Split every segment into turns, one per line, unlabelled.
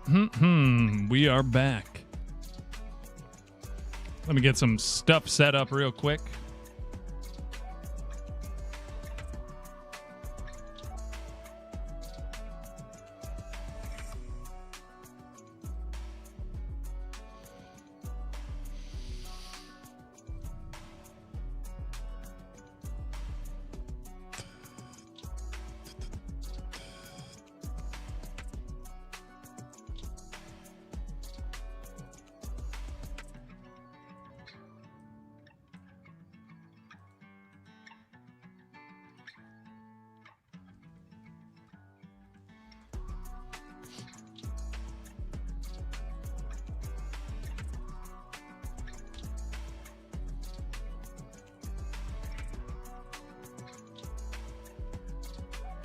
We are back. Let me get some stuff set up real quick.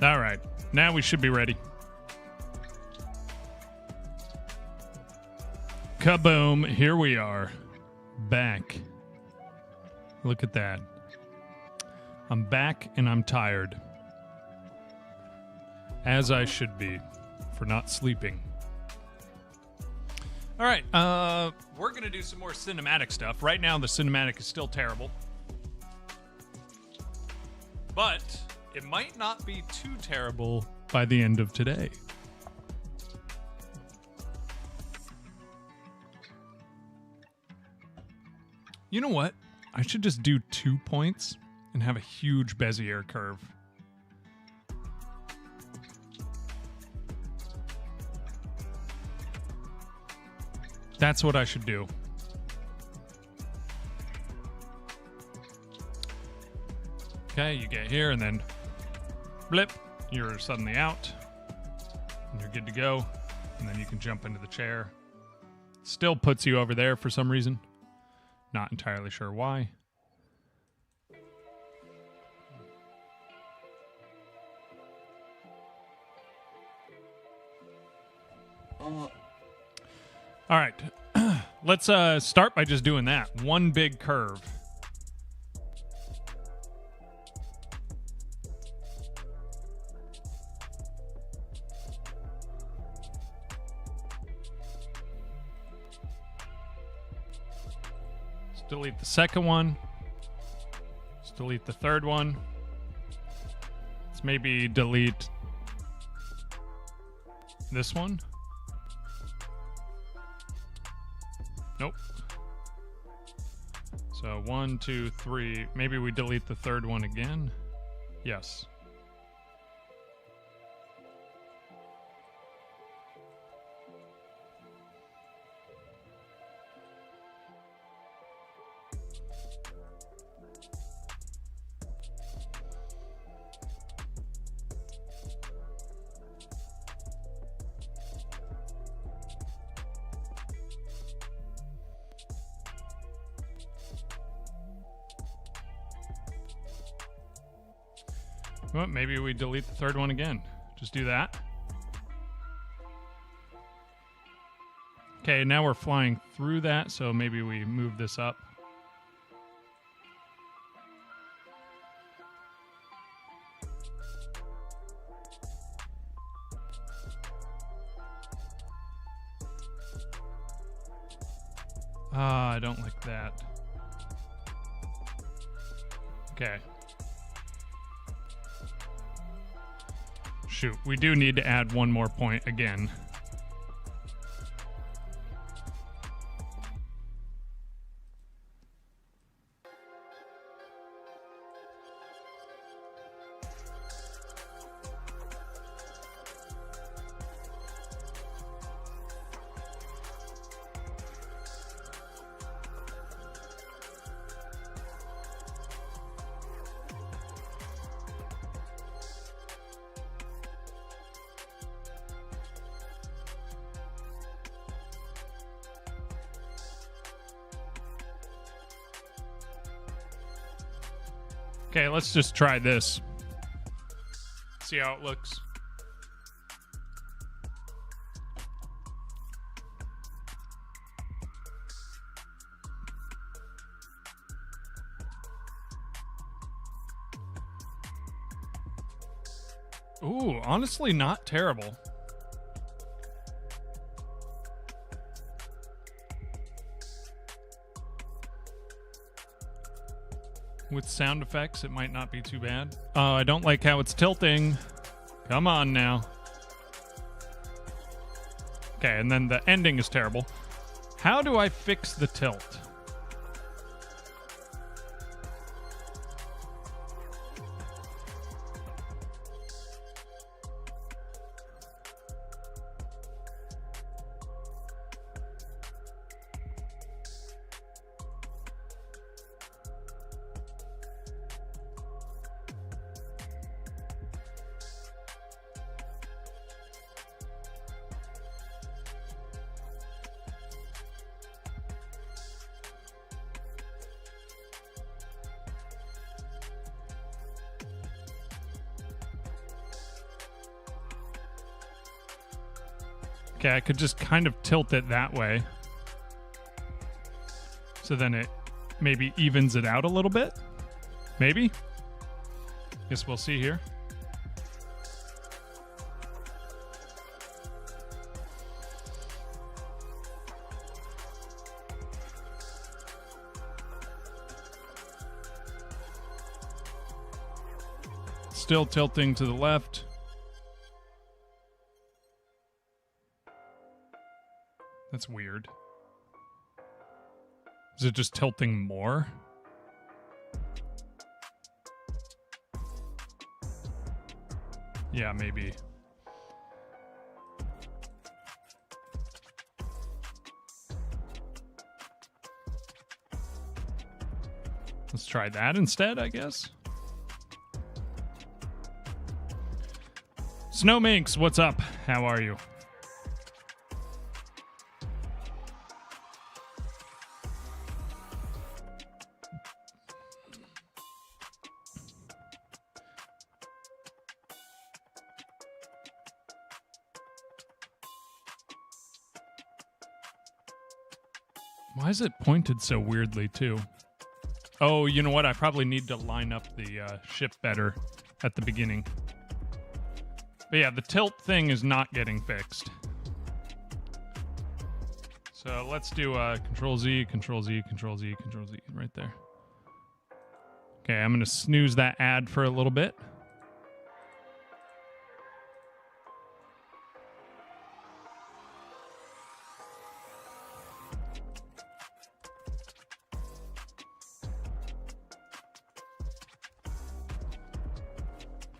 All right, now we should be ready. Kaboom, here we are, back. Look at that. I'm back and I'm tired. As I should be, for not sleeping. All right, we're going to do some more cinematic stuff. Right now, the cinematic is still terrible. But it might not be too terrible by the end of today. You know what? I should just do 2 points and have a huge Bezier curve. That's what I should do. Okay, you get here and then blip, you're suddenly out and you're good to go. And then you can jump into the chair. Still puts you over there for some reason. Not entirely sure why. All right, let's start by just doing that. One big curve. Delete the second one. Let's delete the third one. Let's maybe delete this one. Nope. So 1, 2, 3. Maybe we delete the third one again. Yes. Well, maybe we delete the third one again. Just do that. Okay, now we're flying through that, so maybe we move this up. I don't like that. Okay. Shoot, we do need to add one more point again. Okay, let's just try this. See how it looks. Ooh, honestly, not terrible. With sound effects, it might not be too bad. Oh, I don't like how it's tilting. Come on now. Okay, and then the ending is terrible. How do I fix the tilt? Okay, I could just kind of tilt it that way. So then it maybe evens it out a little bit. Maybe? Guess we'll see here. Still tilting to the left. That's weird. Is it just tilting more? Yeah, maybe. Let's try that instead, I guess. Snowminx, what's up? How are you? Why is it pointed so weirdly, too? Oh, you know what? I probably need to line up the ship better at the beginning. But yeah, the tilt thing is not getting fixed. So let's do Control-Z, Control-Z, Control-Z, Control-Z right there. Okay, I'm going to snooze that ad for a little bit.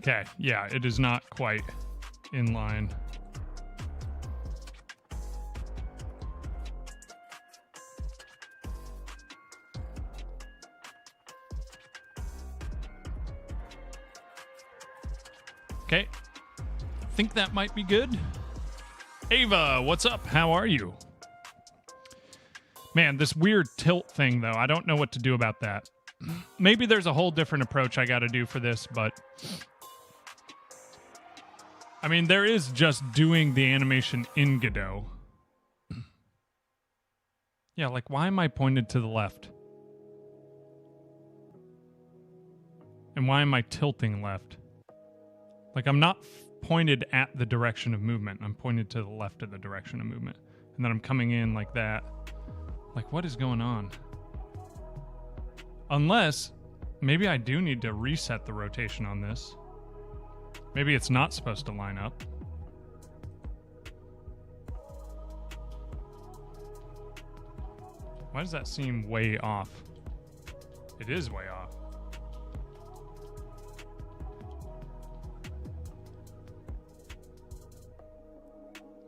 Okay, yeah, it is not quite in line. Okay, I think that might be good. Ava, what's up? How are you? Man, this weird tilt thing, though, I don't know what to do about that. Maybe there's a whole different approach I got to do for this, but... I mean, there is just doing the animation in Godot. Yeah, like, why am I pointed to the left? And why am I tilting left? Like, I'm not pointed at the direction of movement. I'm pointed to the left of the direction of movement. And then I'm coming in like that. Like, what is going on? Unless, maybe I do need to reset the rotation on this. Maybe it's not supposed to line up. Why does that seem way off? It is way off.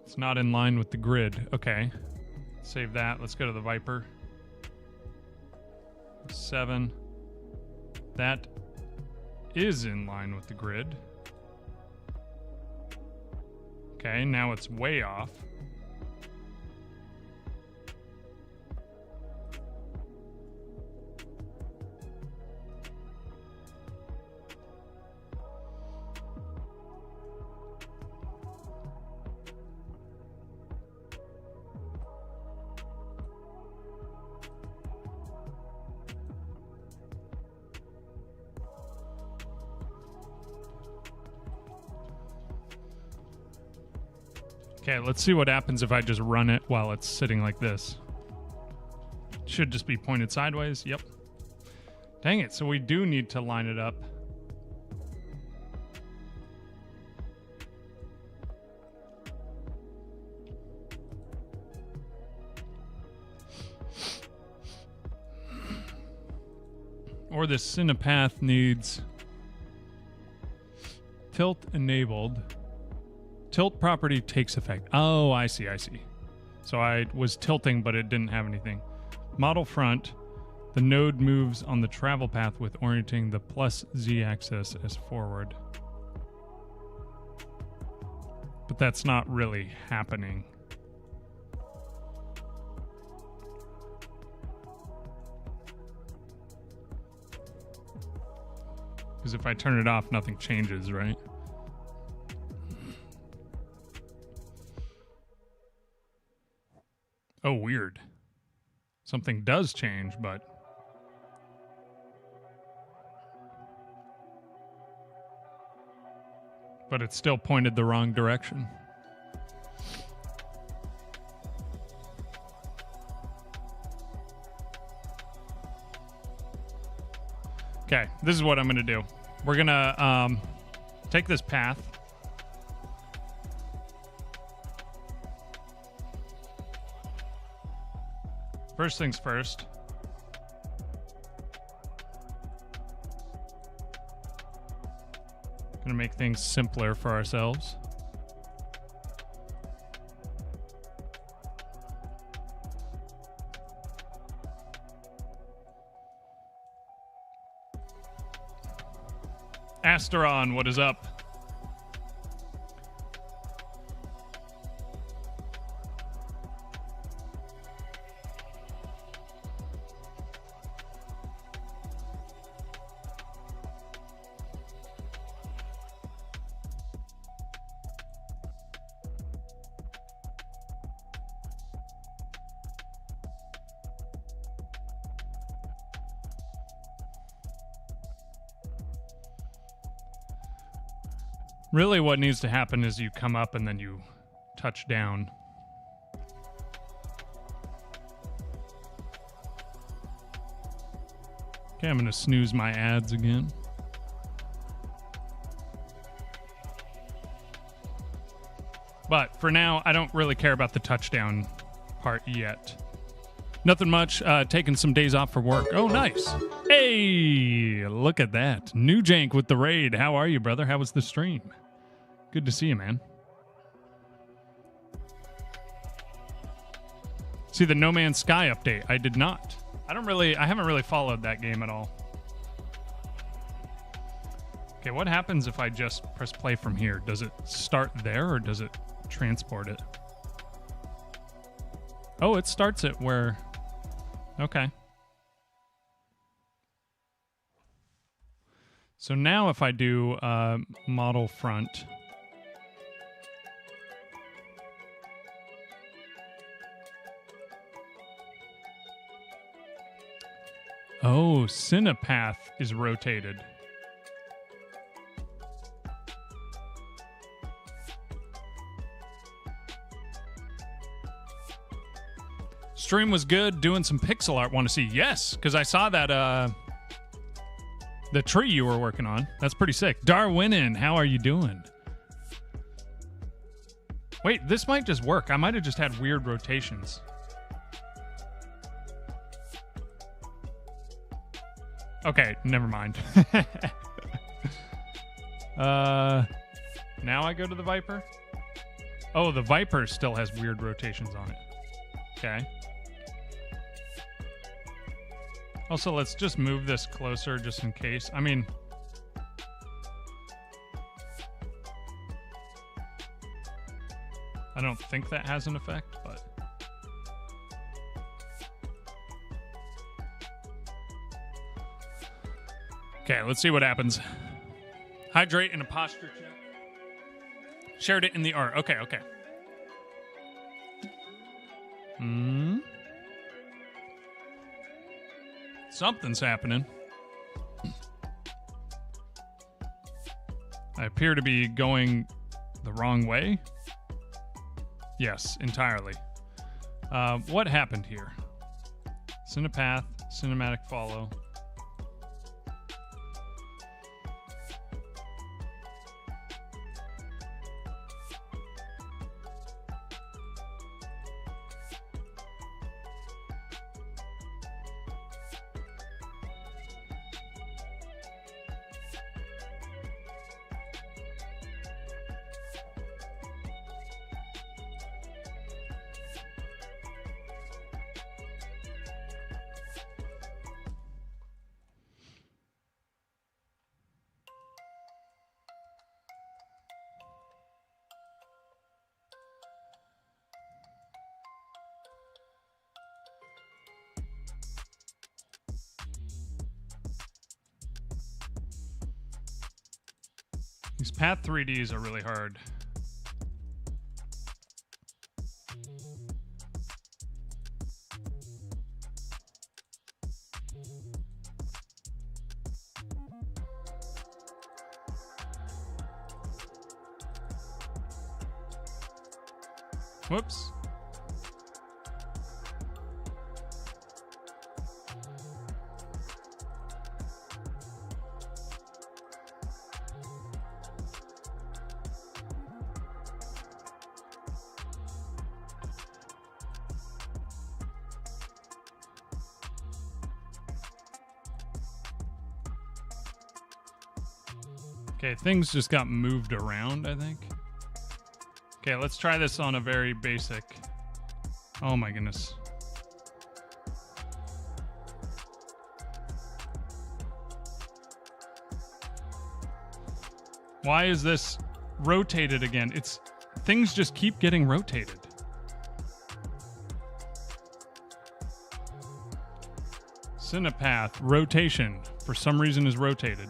It's not in line with the grid. Okay. Save that. Let's go to the Viper. 7. That is in line with the grid. Okay, now it's way off. Okay, let's see what happens if I just run it while it's sitting like this. Should just be pointed sideways. Yep. Dang it, so we do need to line it up. Or the Cinepath needs tilt enabled. Tilt property takes effect. Oh, I see, I see. So I was tilting, but it didn't have anything. Model front. The node moves on the travel path with orienting the plus Z axis as forward. But that's not really happening. Because if I turn it off, nothing changes, right? Oh, weird. Something does change, but... But it still pointed the wrong direction. Okay, this is what I'm going to do. We're going to take this path. First things first. Gonna make things simpler for ourselves. Asteron, what is up? Really what needs to happen is you come up and then you touch down. Okay, I'm going to snooze my ads again. But for now, I don't really care about the touchdown part yet. Nothing much. Taking some days off for work. Oh, nice. Hey, look at that. New Jank with the raid. How are you, brother? How was the stream? Good to see you, man. See the No Man's Sky update? I did not. I haven't really followed that game at all. Okay, what happens if I just press play from here? Does it start there or does it transport it? Oh, it starts it where... Okay. So now if I do model front... Oh, Cinepath is rotated. Stream was good. Doing some pixel art. Want to see? Yes, because I saw that the tree you were working on. That's pretty sick. Darwinin, how are you doing? Wait, this might just work. I might have just had weird rotations. Okay, never mind. Now I go to the Viper? Oh, the Viper still has weird rotations on it. Okay. Also, let's just move this closer just in case. I mean... I don't think that has an effect, but... Okay, let's see what happens. Hydrate in a posture check. Shared it in the art. Okay, okay. Something's happening. I appear to be going the wrong way. Yes, entirely. What happened here? Cinepath, cinematic follow. These path 3Ds are really hard. Whoops. Okay, things just got moved around, I think. Okay, let's try this on a very basic. Oh my goodness. Why is this rotated again? Things just keep getting rotated. Cinepath, rotation, for some reason is rotated.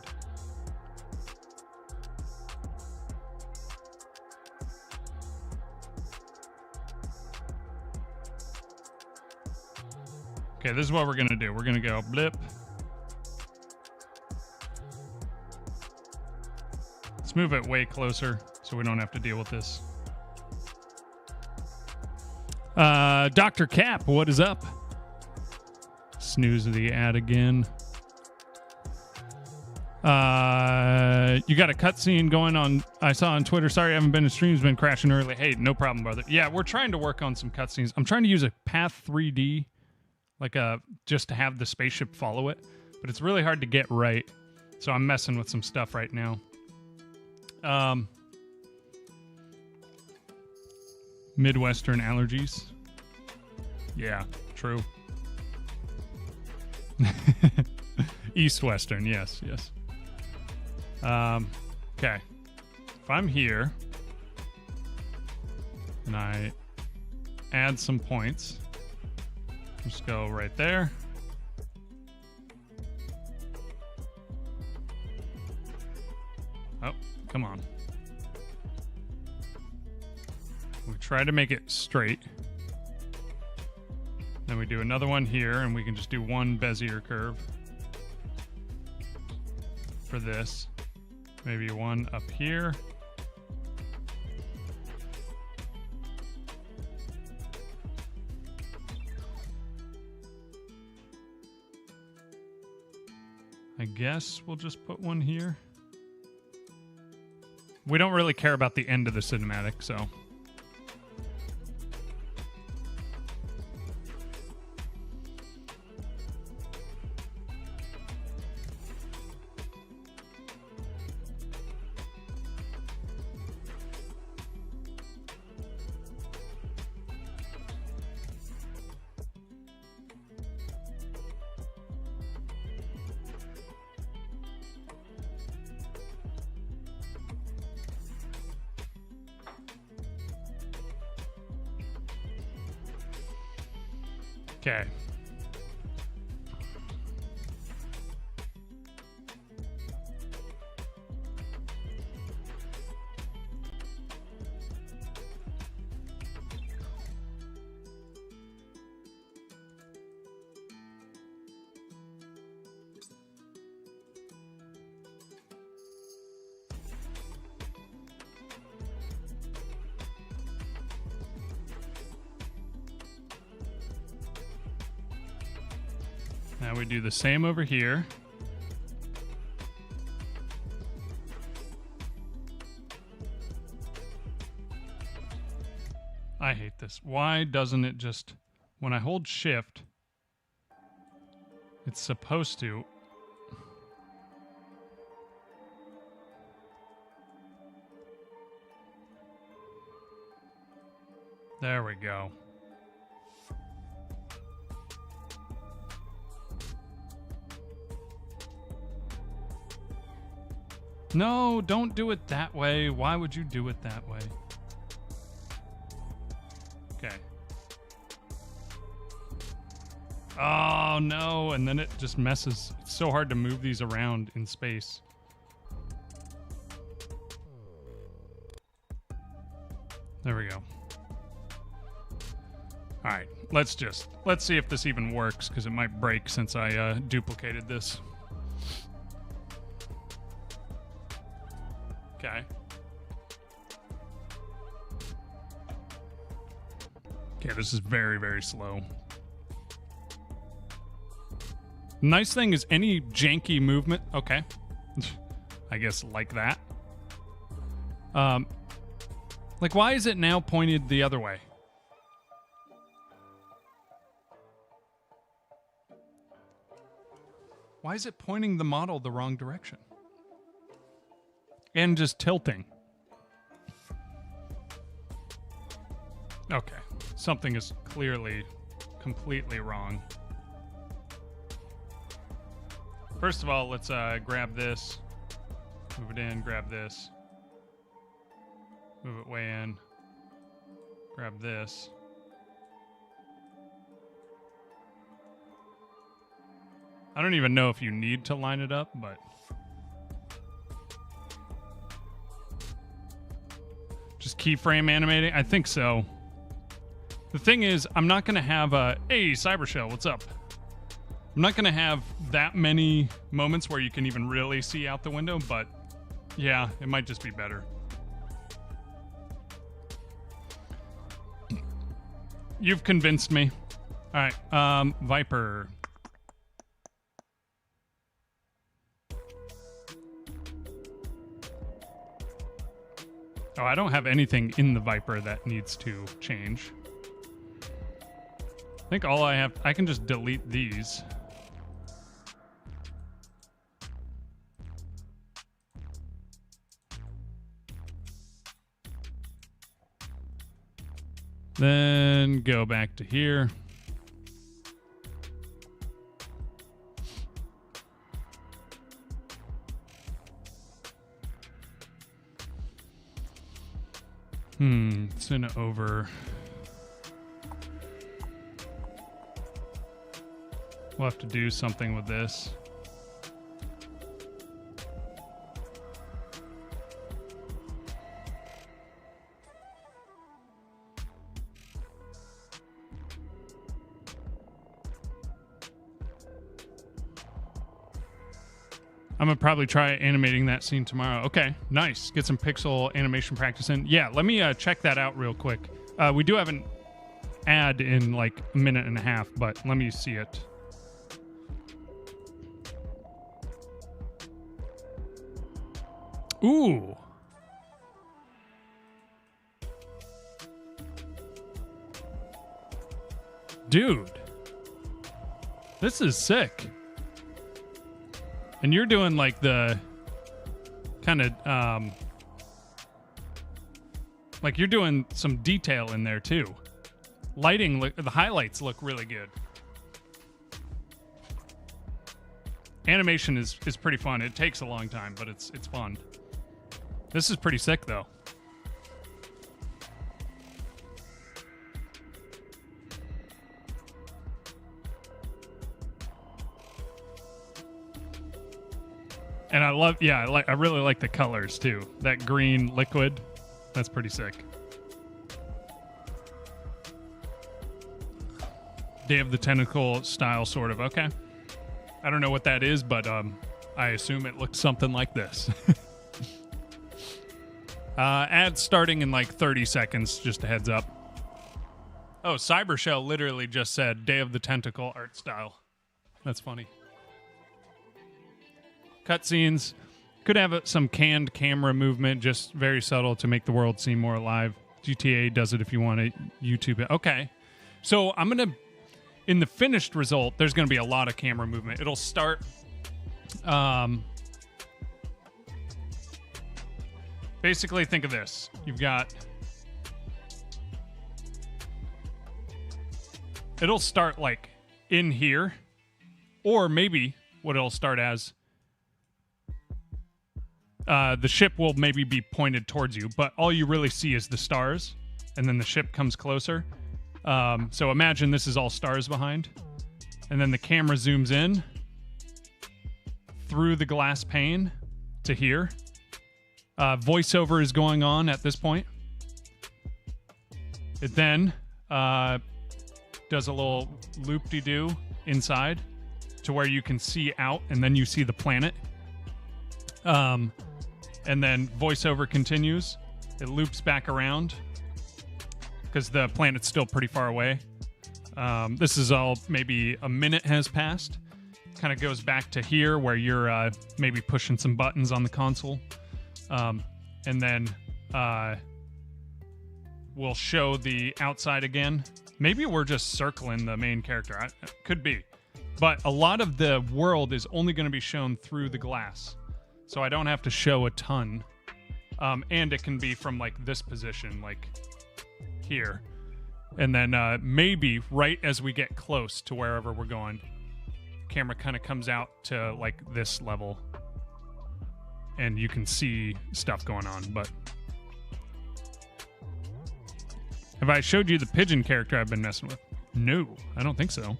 Okay, this is what we're gonna do. We're gonna go blip. Let's move it way closer so we don't have to deal with this. Dr. Cap, what is up? Snooze the ad again. You got a cutscene going on, I saw on Twitter. Sorry, I haven't been in streams, been crashing early. Hey, no problem, brother. Yeah, we're trying to work on some cutscenes. I'm trying to use a Path 3D, like just to have the spaceship follow it, but it's really hard to get right. So I'm messing with some stuff right now. Midwestern allergies. Yeah, true. East-Western, yes. Okay. If I'm here and I add some points, just go right there. Oh, come on. We try to make it straight. Then we do another one here, and we can just do one Bezier curve for this. Maybe one up here. I guess we'll just put one here. We don't really care about the end of the cinematic, so... Okay. Now we do the same over here. I hate this. Why doesn't it just... When I hold shift, it's supposed to... There we go. No, don't do it that way. Why would you do it that way? Okay. Oh, no. And then it just messes. It's so hard to move these around in space. There we go. All right, let's see if this even works, because it might break since I duplicated this. Okay. Okay, this is very, very slow. Nice thing is any janky movement... Okay. I guess like that. Like, why is it now pointed the other way? Why is it pointing the model the wrong direction? And just tilting. Okay. Something is clearly completely wrong. First of all, let's grab this. Move it in, grab this. Move it way in. Grab this. I don't even know if you need to line it up, but... Just keyframe animating? I think so. The thing is, I'm not going to have a... Hey, Cybershell, what's up? I'm not going to have that many moments where you can even really see out the window, but yeah, it might just be better. You've convinced me. All right, Viper. Oh, I don't have anything in the Viper that needs to change. I think all I have... I can just delete these. Then go back to here. Send it over. We'll have to do something with this. I'm going to probably try animating that scene tomorrow. Okay, nice. Get some pixel animation practice in. Yeah, let me check that out real quick. We do have an ad in like a minute and a half, but let me see it. Ooh. Dude. This is sick. And you're doing like the kind of, like you're doing some detail in there too. Lighting, the highlights look really good. Animation is pretty fun. It takes a long time, but it's fun. This is pretty sick though. And I love, yeah, I really like the colors too. That green liquid, that's pretty sick. Day of the Tentacle style, sort of. Okay. I don't know what that is, but I assume it looks something like this. Ad starting in like 30 seconds, just a heads up. Oh, Cybershell literally just said Day of the Tentacle art style. That's funny. Cutscenes. Could have some canned camera movement, just very subtle to make the world seem more alive. GTA does it if you want to YouTube it. Okay. So I'm going to, in the finished result, there's going to be a lot of camera movement. It'll start, basically think of this. You've got, it'll start like in here, or maybe what it'll start as, the ship will maybe be pointed towards you, but all you really see is the stars, and then the ship comes closer. So imagine this is all stars behind, and then the camera zooms in through the glass pane to here. Voiceover is going on at this point. It then does a little loop-de-doo inside to where you can see out, and then you see the planet. And then voiceover continues. It loops back around because the planet's still pretty far away. This is all maybe a minute has passed. Kind of goes back to here where you're maybe pushing some buttons on the console. And then we'll show the outside again. Maybe we're just circling the main character. Could be. But a lot of the world is only going to be shown through the glass. So I don't have to show a ton. And it can be from like this position, like here. And then maybe right as we get close to wherever we're going, camera kind of comes out to like this level. And you can see stuff going on, but... Have I showed you the pigeon character I've been messing with? No, I don't think so.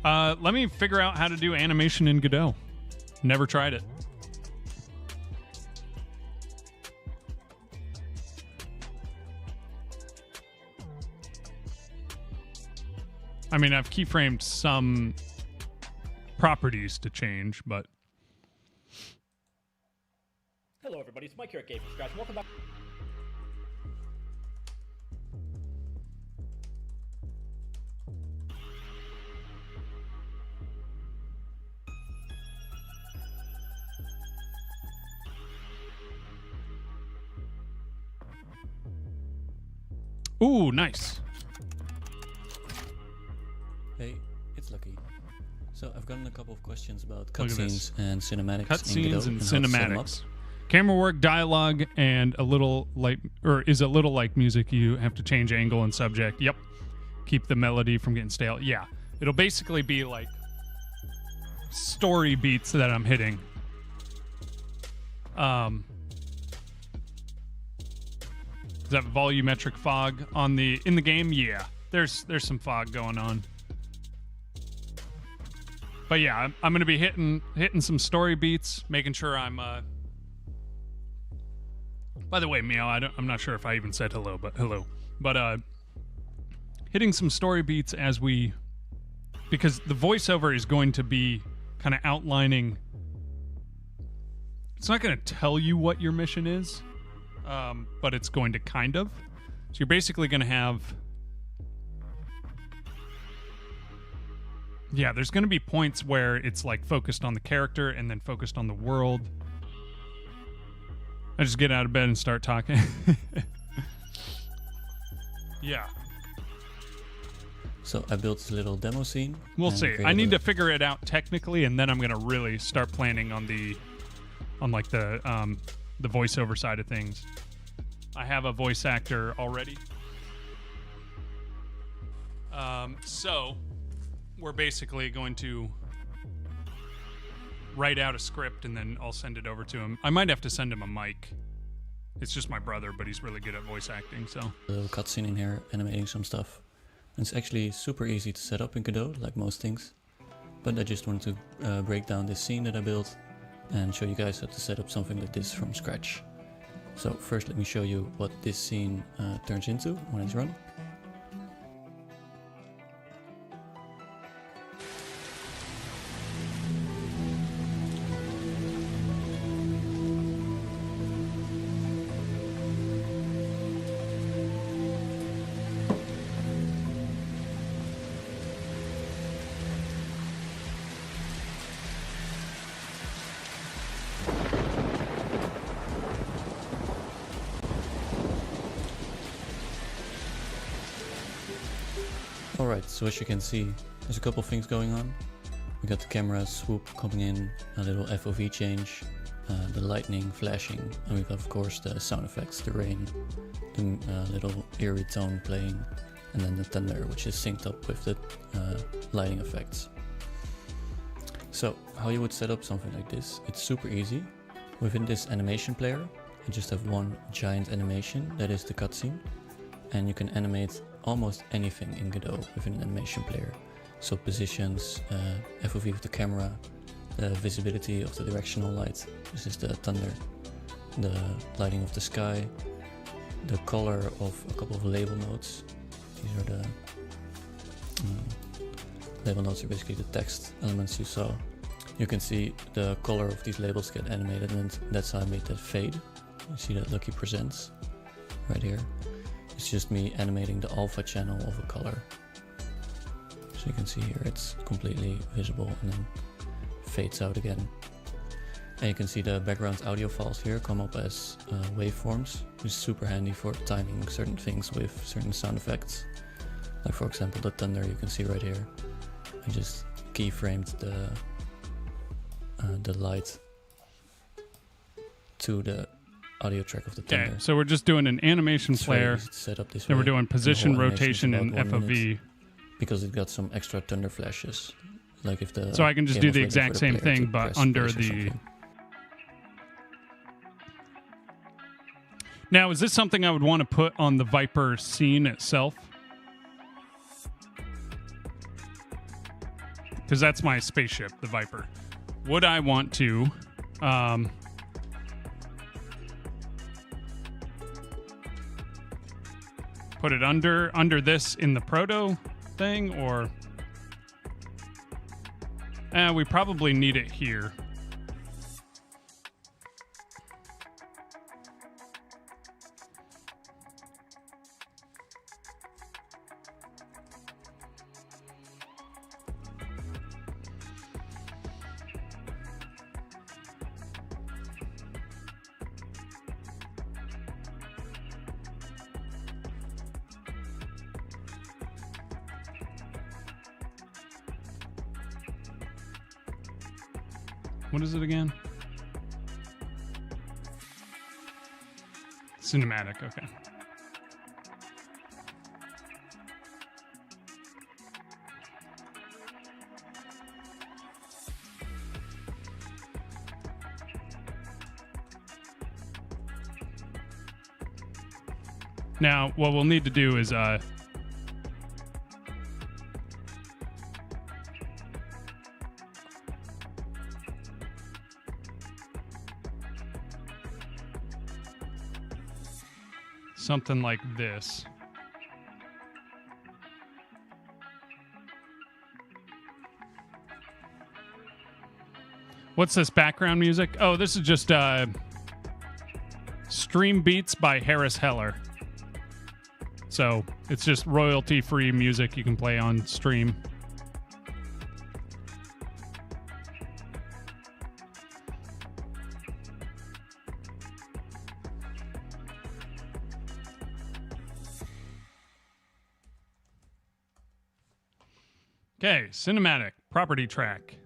Let me figure out how to do animation in Godot. Never tried it. I mean, I've keyframed some properties to change, but...
Hello everybody, it's Mike here at Game from Scratch. Welcome back.
Ooh, nice.
Hey, it's Lucky. So I've gotten a couple of questions about cutscenes and cinematics.
Cutscenes and cinematics. Camera work, dialogue, and a little like, or is a little like music. You have to change angle and subject. Yep. Keep the melody from getting stale. Yeah. It'll basically be like story beats that I'm hitting. Is that volumetric fog on in the game? Yeah. There's some fog going on. But yeah, I'm going to be hitting some story beats, making sure I'm by the way, Meow, I'm not sure if I even said hello, but hello. But hitting some story beats because the voiceover is going to be kind of outlining. It's not going to tell you what your mission is, but it's going to kind of. So you're basically going to have... Yeah, there's going to be points where it's like focused on the character and then focused on the world. I just get out of bed and start talking. Yeah.
So I built a little demo scene.
We'll see. I need to figure it out technically, and then I'm going to really start planning on the voiceover side of things. I have a voice actor already. So we're basically going to write out a script and then I'll send it over to him. I might have to send him a mic. It's just my brother, but he's really good at voice acting, so.
A little cutscene in here, animating some stuff. And it's actually super easy to set up in Godot, like most things. But I just wanted to break down this scene that I built and show you guys how to set up something like this from scratch. So first let me show you what this scene turns into when it's run. Alright, so as you can see, there's a couple of things going on. We got the camera swoop coming in, a little FOV change, the lightning flashing, and we got of course the sound effects, the rain, the little eerie tone playing, and then the thunder, which is synced up with the lighting effects. So how you would set up something like this, it's super easy. Within this animation player, you just have one giant animation, that is the cutscene, and you can animate almost anything in Godot with an animation player. So positions, FOV of the camera, the visibility of the directional light, this is the thunder, the lighting of the sky, the color of a couple of label nodes. These are the label nodes are basically the text elements you saw. You can see the color of these labels get animated, and that's how I made that fade. You see that Lucky Presents right here. It's just me animating the alpha channel of a color. So you can see here it's completely visible and then fades out again. And you can see the background audio files here come up as waveforms, which is super handy for timing certain things with certain sound effects. Like for example the thunder you can see right here. I just keyframed the light to the audio track of the thunder.
Okay, so we're just doing an animation
It's
player,
very easy to set up this
and
way.
we're doing
And the
position,
whole animation's
rotation,
about
and
1
FOV.
minute, because it got some extra thunder flashes. Like if the
So I can just
game
do
was
the
waiting
exact
for
same
player to
thing, but
press
under
space or
the...
something.
Now, is this something I would want to put on the Viper scene itself? Because that's my spaceship, the Viper. Would I want to... put it under this in the proto thing, or... we probably need it here. What is it again? Cinematic, okay. Now, what we'll need to do is something like this. What's this background music? Oh, this is just Stream Beats by Harris Heller. So it's just royalty-free music you can play on stream. Okay, cinematic, property track,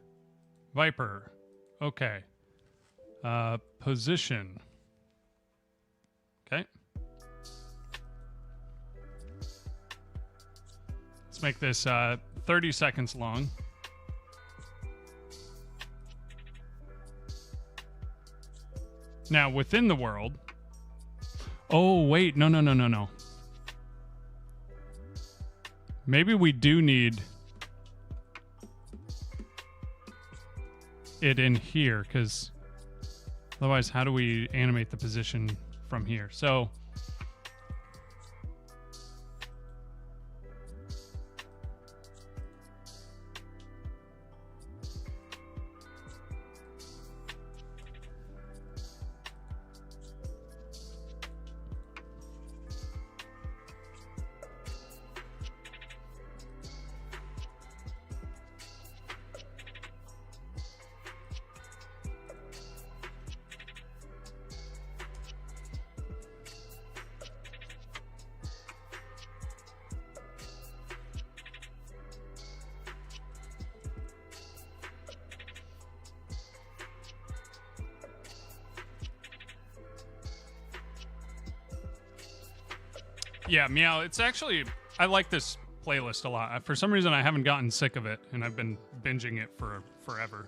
Viper. Okay. Position. Okay. Let's make this 30 seconds long. Now, within the world... Oh, wait. No. Maybe we do need it in here, because otherwise, how do we animate the position from here? So... Yeah, Meow, it's actually... I like this playlist a lot. For some reason, I haven't gotten sick of it, and I've been binging it for forever.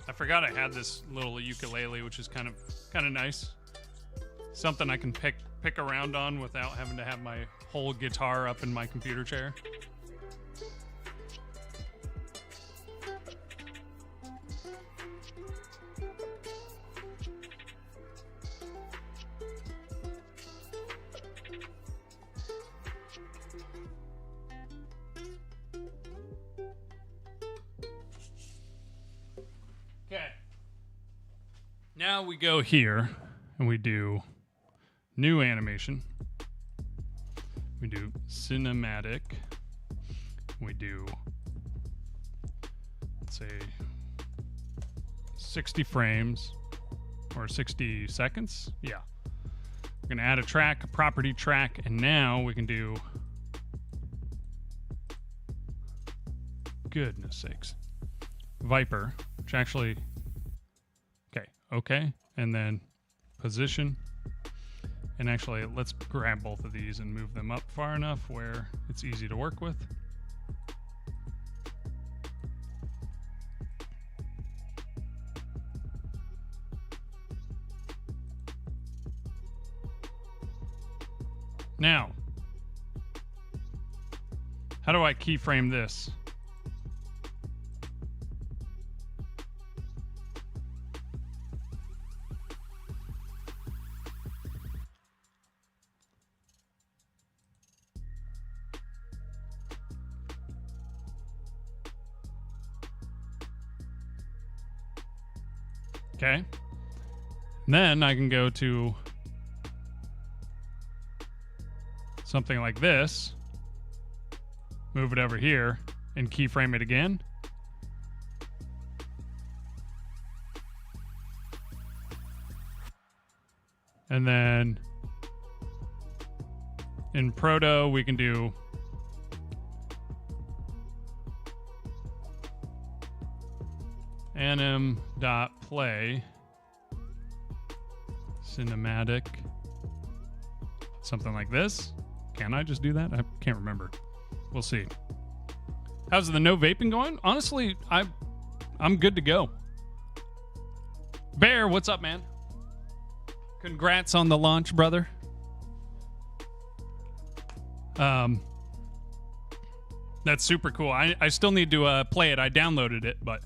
I forgot I had this little ukulele, which is kind of nice. Something I can pick around on without having to have my whole guitar up in my computer chair. Okay. Now we go here and we do new animation. We do cinematic. We do, let's say, 60 frames or 60 seconds. Yeah. We're going to add a track, a property track, and now we can do, goodness sakes, Viper, which actually, okay, and then position. And actually, let's grab both of these and move them up far enough where it's easy to work with. Now, how do I keyframe this? Okay. Then I can go to something like this, move it over here, and keyframe it again. And then in Proto, we can do anim.play cinematic, something like this. Can I just do that? I can't remember. We'll see. How's the no vaping going? Honestly, I'm good to go. Bear, what's up, man? Congrats on the launch, brother. That's super cool. I still need to play it. I downloaded it, but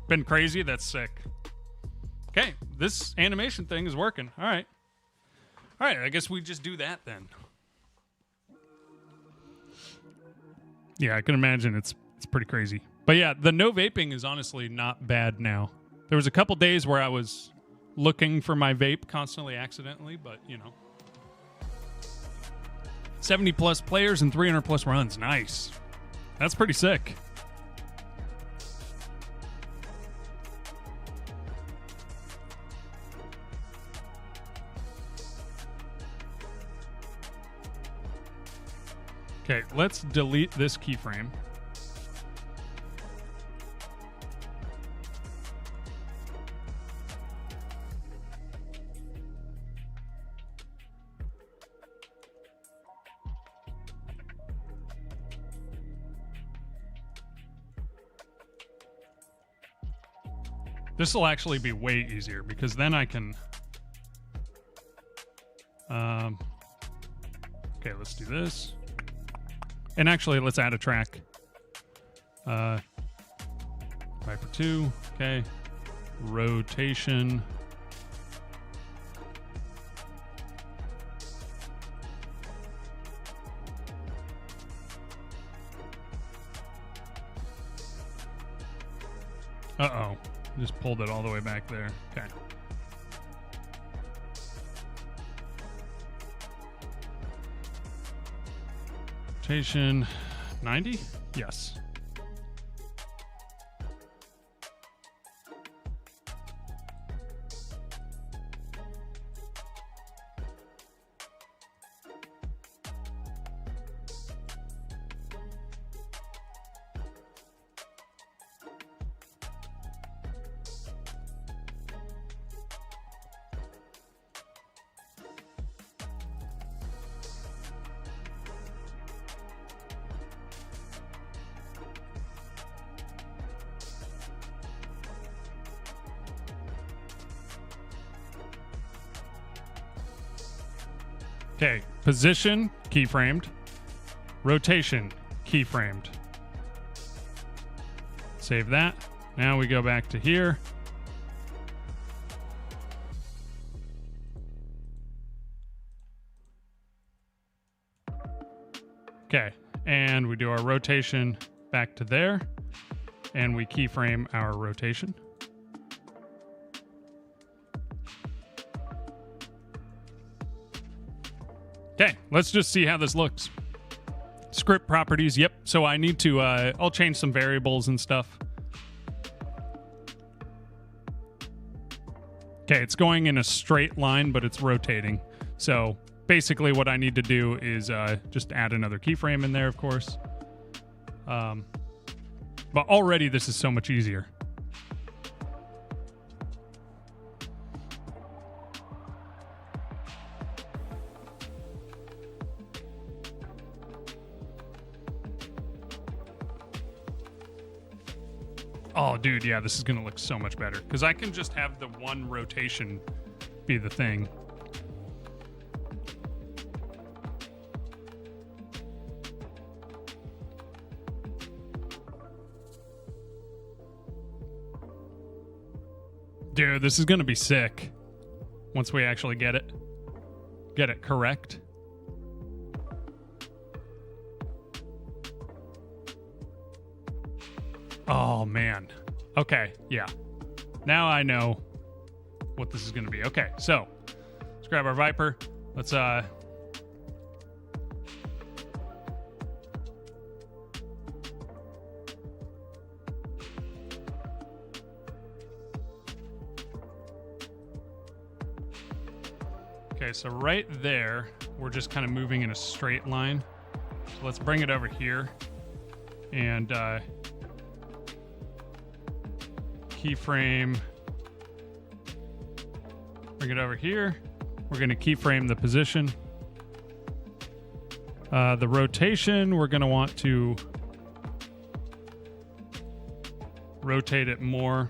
been crazy. That's sick. Okay, this animation thing is working. All right, I guess we just do that then. Yeah, I can imagine it's pretty crazy. But yeah, the no vaping is honestly not bad now. There was a couple days where I was looking for my vape constantly accidentally, but you know. 70 plus players and 300 plus runs. Nice. That's pretty sick. Okay, let's delete this keyframe. This will actually be way easier because then I can... okay, let's do this. And actually, let's add a track. Viper 2, okay. Rotation. Uh-oh. Just pulled it all the way back there. Okay. Rotation 90? Yes. Okay, position, keyframed. Rotation, keyframed. Save that. Now we go back to here. Okay, and we do our rotation back to there, and we keyframe our rotation. Okay, let's just see how this looks. Script properties, yep. So I need to, I'll change some variables and stuff. Okay, it's going in a straight line, but it's rotating. So basically what I need to do is just add another keyframe in there, of course. But already this is so much easier. Oh, dude, yeah, this is going to look so much better. Because I can just have the one rotation be the thing. Dude, this is going to be sick. Once we actually get it. Get it correct. Oh, man. Okay, yeah. Now I know what this is going to be. Okay, so let's grab our Viper. Let's, Okay, so right there, we're just kind of moving in a straight line. So let's bring it over here and keyframe. Bring it over here. We're going to keyframe the position. The rotation, we're going to want to rotate it more.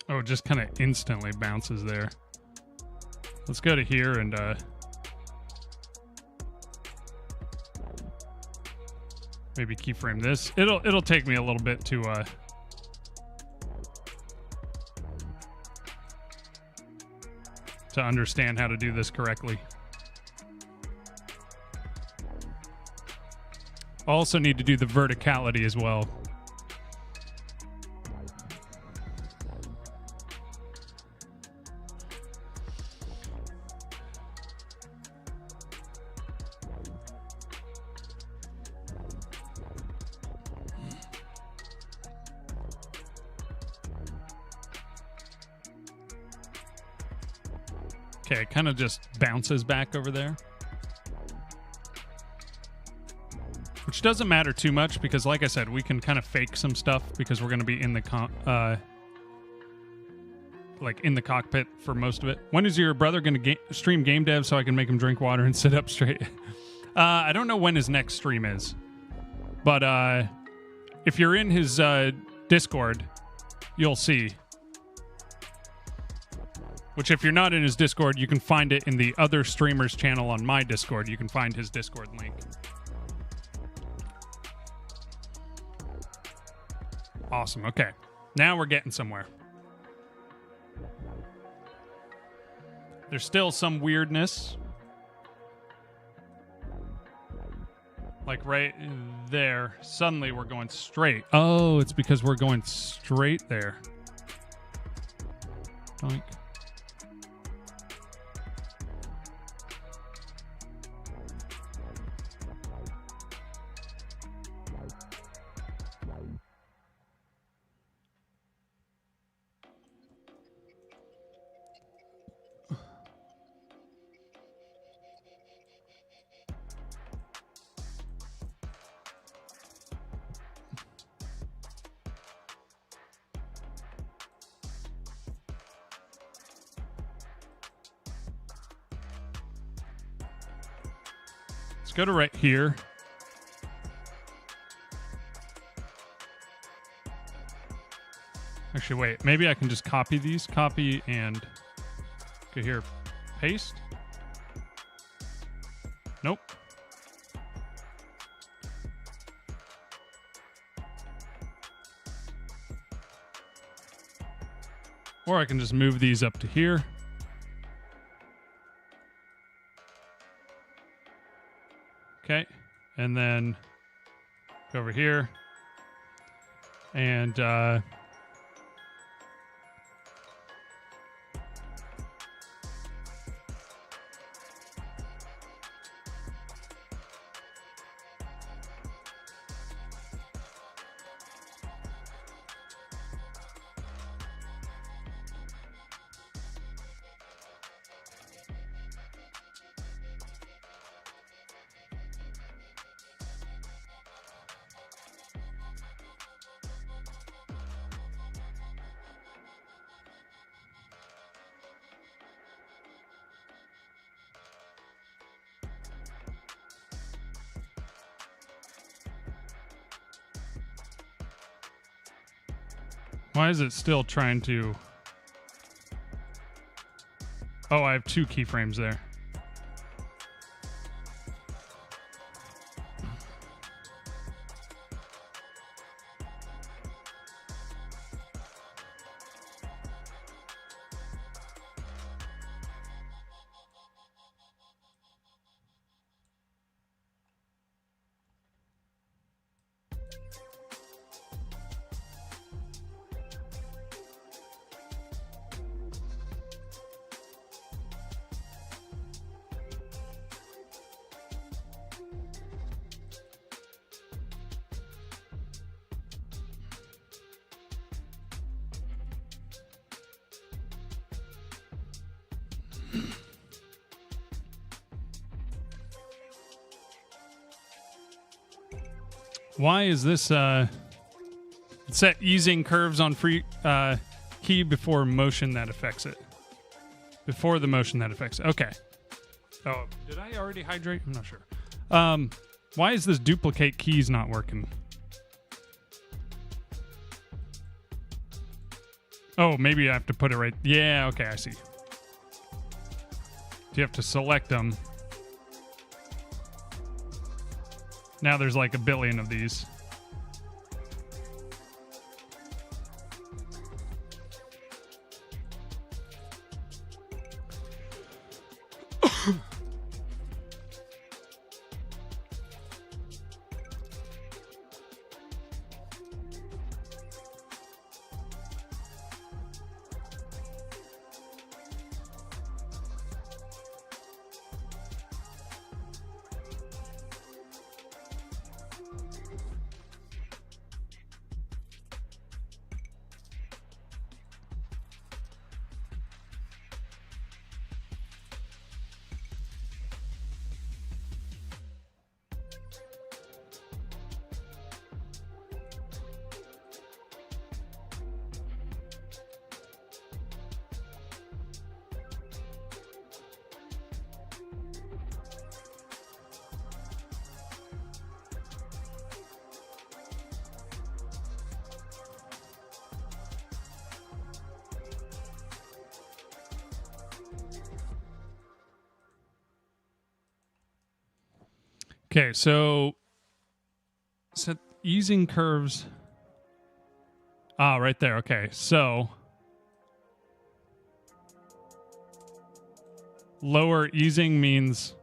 Oh, it just kind of instantly bounces there. Let's go to here and maybe keyframe this. It'll take me a little bit to understand how to do this correctly. Also need to do the verticality as well. Okay, it kind of just bounces back over there. Which doesn't matter too much because, like I said, we can kind of fake some stuff because we're going to be in the in the cockpit for most of it. When is your brother going to stream game dev so I can make him drink water and sit up straight? I don't know when his next stream is. But if you're in his Discord, you'll see. Which, if you're not in his Discord, you can find it in the other streamer's channel on my Discord. You can find his Discord link. Awesome. Okay. Now we're getting somewhere. There's still some weirdness. Like right there. Suddenly we're going straight. Oh, it's because we're going straight there. Doink. go to right here. Actually, wait. Maybe I can just copy these. Copy and go here. Paste. Nope. Or I can just move these up to here. Okay. And then go over here. And why is it still trying to... Oh, I have 2 keyframes there. Why is this set easing curves on free key before motion that affects it? Before the motion that affects it. Okay. Oh, did I already hydrate? I'm not sure. Why is this duplicate keys not working? Oh, maybe I have to put it right. Yeah, okay, I see. You have to select them. Now there's like a billion of these. Okay, so set easing curves. Ah, right there. Okay, so lower easing means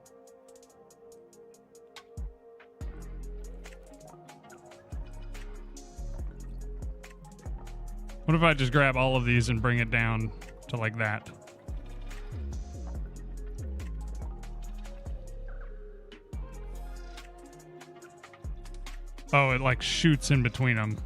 what if I just grab all of these and bring it down to like that? Oh, it like shoots in between them.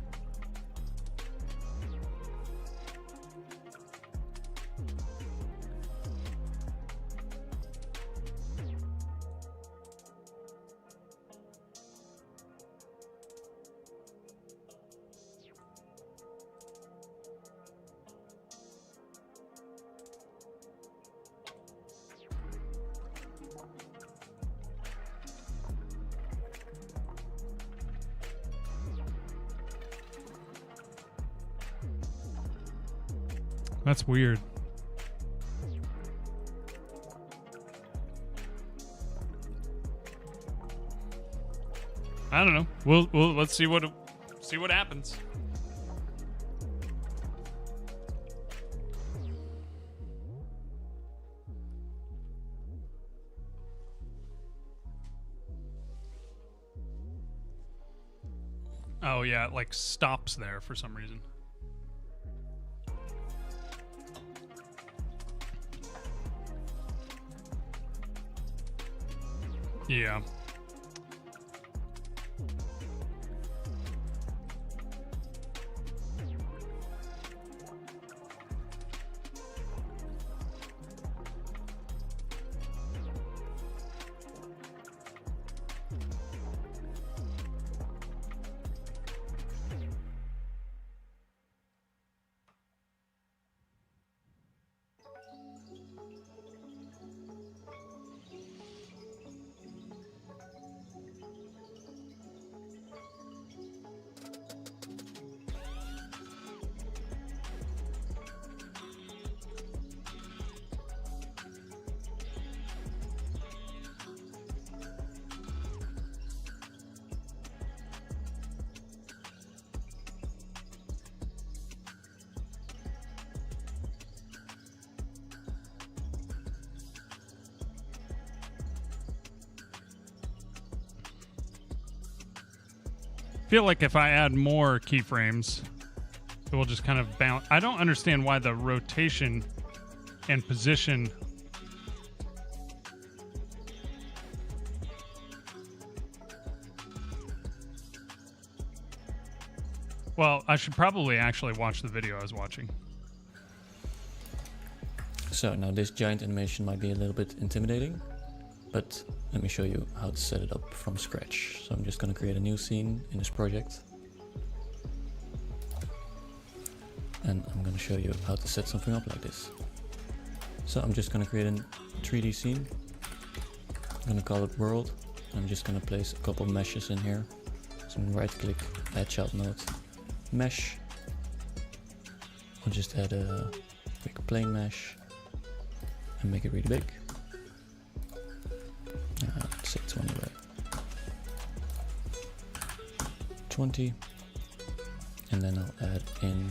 That's weird. I don't know. We'll let's see what happens. Oh yeah, it like stops there for some reason. Yeah. Feel like if I add more keyframes, it will just kind of bounce. I don't understand why the rotation and position. Well, I should probably actually watch the video I was watching.
So now this giant animation might be a little bit intimidating, but let me show you how to set it up from scratch. So I'm just going to create a new scene in this project. And I'm going to show you how to set something up like this. So I'm just going to create a 3D scene. I'm going to call it world. I'm just going to place a couple meshes in here. So I'm going to right click, add child node, mesh. I'll just add a quick plane mesh and make it really big. Set 20 right. 20. And then I'll add in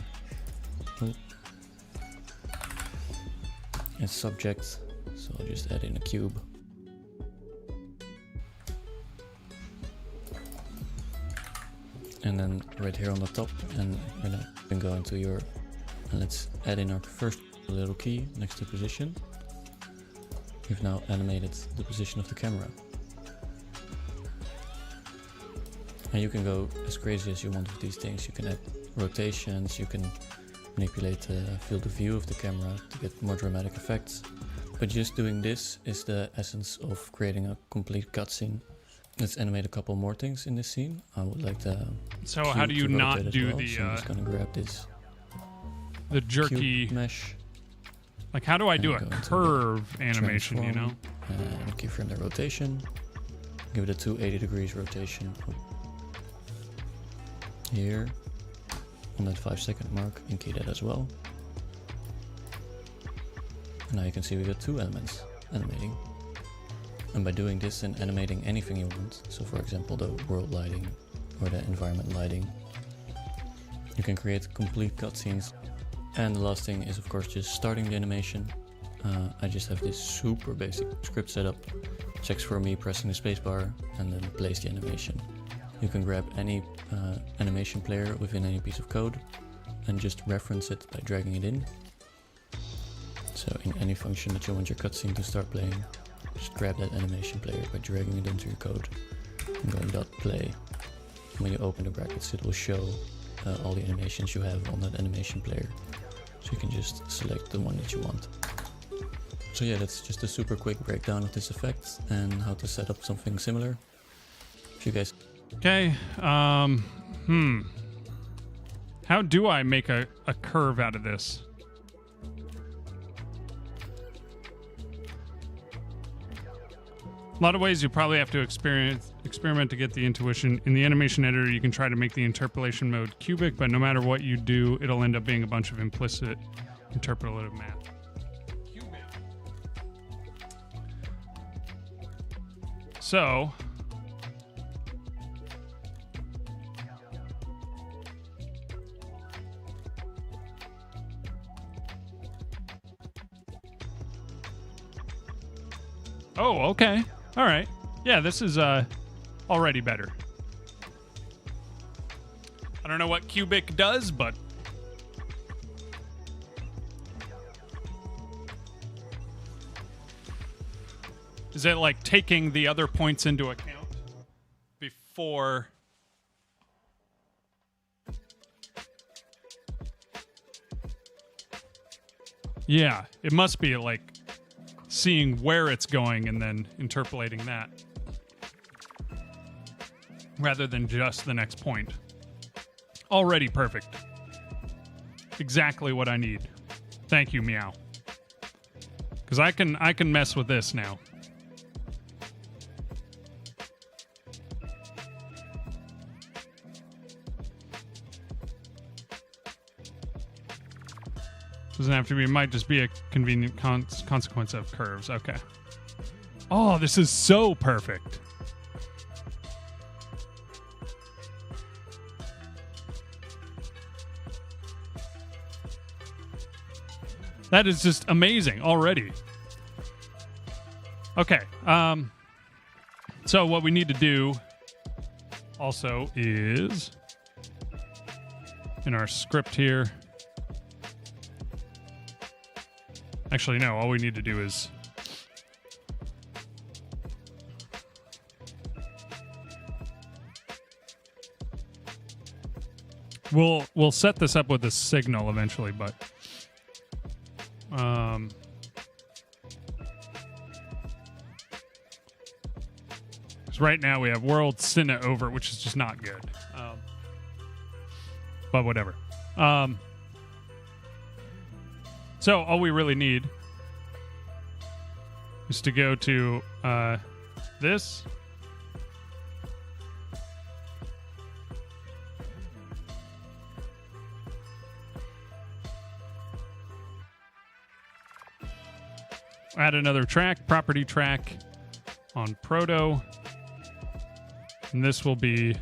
a subject. So I'll just add in a cube. And then right here on the top, and we're now going to go into your, and let's add in our first little key next to position. We've now animated the position of the camera. And you can go as crazy as you want with these things. You can add rotations, you can manipulate the field of view of the camera to get more dramatic effects. But just doing this is the essence of creating a complete cutscene. Let's animate a couple more things in this scene. I would like to.
So how do you not do the?
So I'm just gonna grab this.
The jerky
mesh.
Like how do I do a curve animation? You know.
And keyframe the rotation. Give it a 280 degrees rotation. Here on that 5-second mark, and key that as well. And now you can see we got two elements animating. And by doing this and animating anything you want, so for example the world lighting or the environment lighting, you can create complete cutscenes. And the last thing is of course just starting the animation. I just have this super basic script setup. Checks for me pressing the spacebar and then plays the animation. You can grab any animation player within any piece of code and just reference it by dragging it in. So in any function that you want your cutscene to start playing, just grab that animation player by dragging it into your code and going .play. When you open the brackets, it will show all the animations you have on that animation player. So you can just select the one that you want. So yeah, that's just a super quick breakdown of this effect and how to set up something similar. If you guys...
Okay, how do I make a curve out of this? A lot of ways you probably have to experiment to get the intuition. In the animation editor, you can try to make the interpolation mode cubic, but no matter what you do, it'll end up being a bunch of implicit interpolative math. Cubic. So, oh, okay. All right. Yeah, this is already better. I don't know what cubic does, but is it like taking the other points into account before? Yeah, it must be like seeing where it's going and then interpolating that rather than just the next point. Already perfect. Exactly what I need. Thank you, Meow. Because I can mess with this now. Doesn't have to be. It might just be a convenient consequence of curves. Okay. Oh, this is so perfect. That is just amazing already. Okay. So what we need to do also is in our script here. Actually, no, all we need to do is we'll set this up with a signal eventually, but because right now we have world Cinna over, which is just not good. But whatever. So all we really need is to go to this. Add another track, property track on Proto. And this will be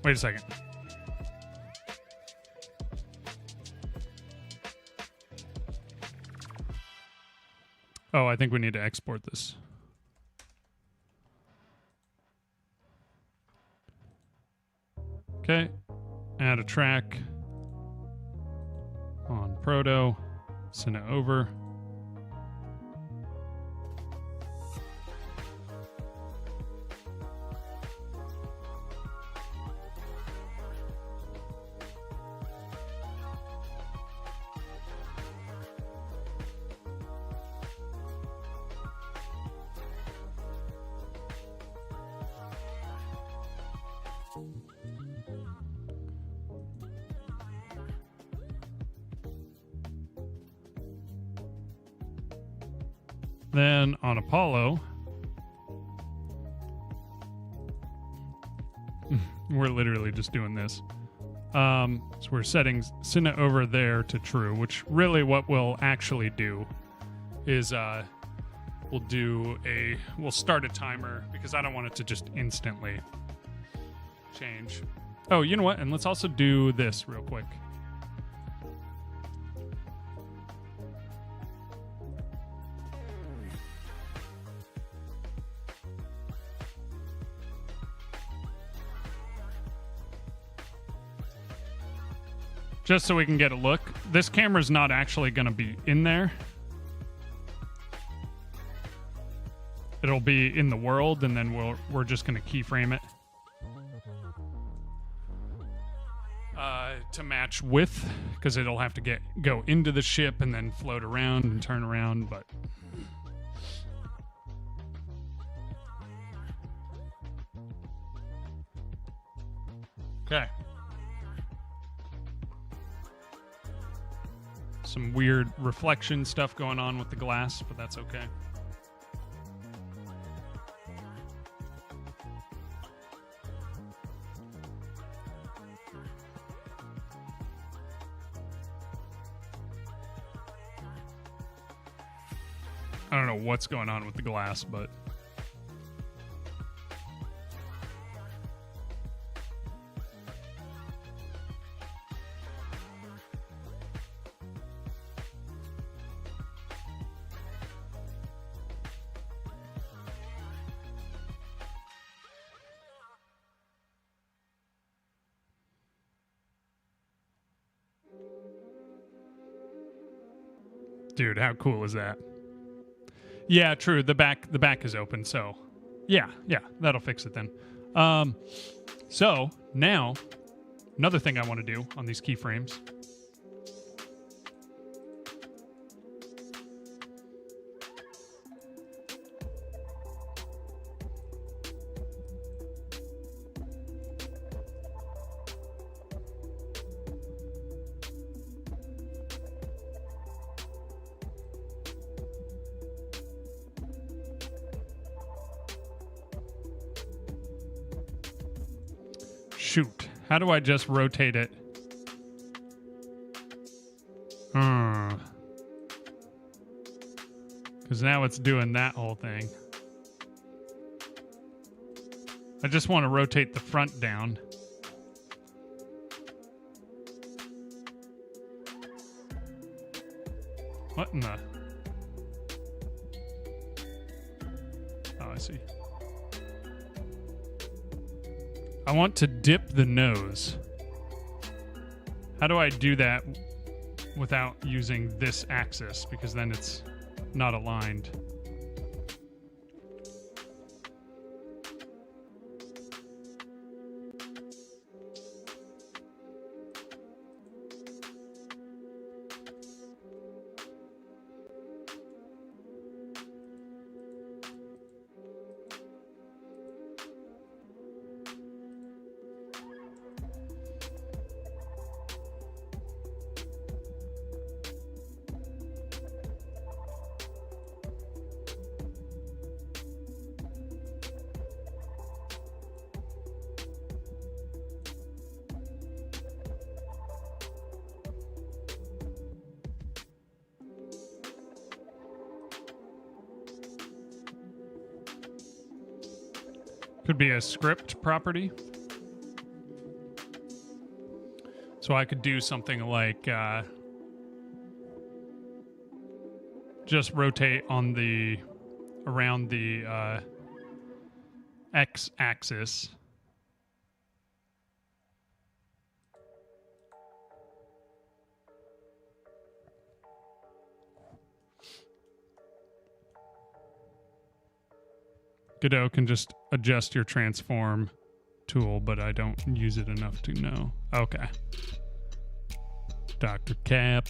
wait a second. Oh, I think we need to export this. Okay. Add a track on Proto. Send it over. Then on Apollo, we're literally just doing this. So we're setting Cinna over there to true, which really what we'll actually do is we'll start a timer because I don't want it to just instantly change. Oh, you know what? And let's also do this real quick. Just so we can get a look. This camera's not actually going to be in there. It'll be in the world, and then we're just going to keyframe it to match with, because it'll have to go into the ship and then float around and turn around. But okay. Some weird reflection stuff going on with the glass, but that's okay. I don't know what's going on with the glass, but... Dude, how cool is that? Yeah, true. The back is open, so yeah, that'll fix it then. So now another thing I want to do on these keyframes. Shoot. How do I just rotate it? Because now it's doing that whole thing. I just want to rotate the front down. What in the... Oh, I see. I want to dip the nose. How do I do that without using this axis? Because then it's not aligned. Could be a script property. So I could do something like just rotate on the around the x-axis. Godot can just adjust your transform tool, but I don't use it enough to know. Okay. Dr. Cap.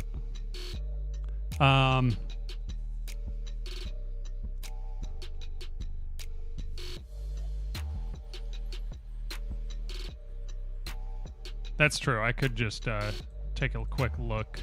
That's true. I could just take a quick look.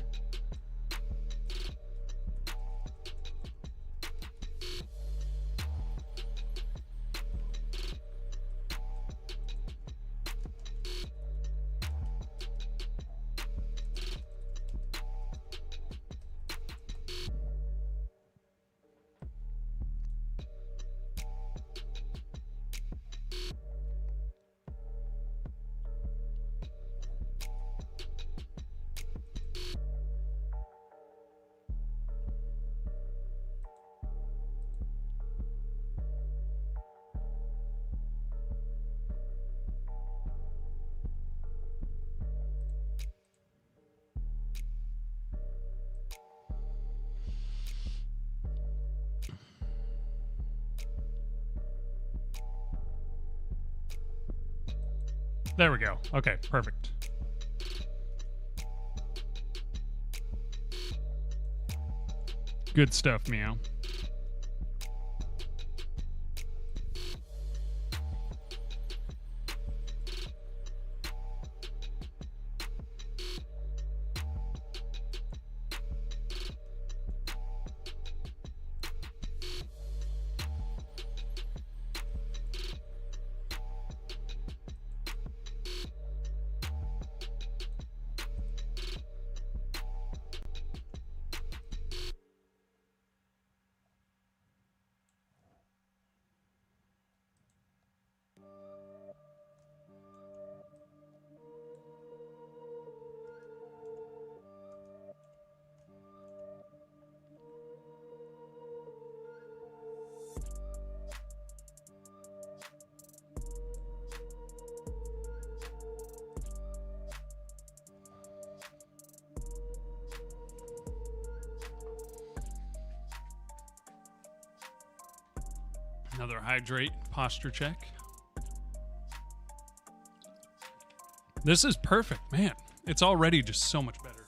There we go. Okay, perfect. Good stuff, Meow. Another hydrate posture check. This is perfect, man. It's already just so much better.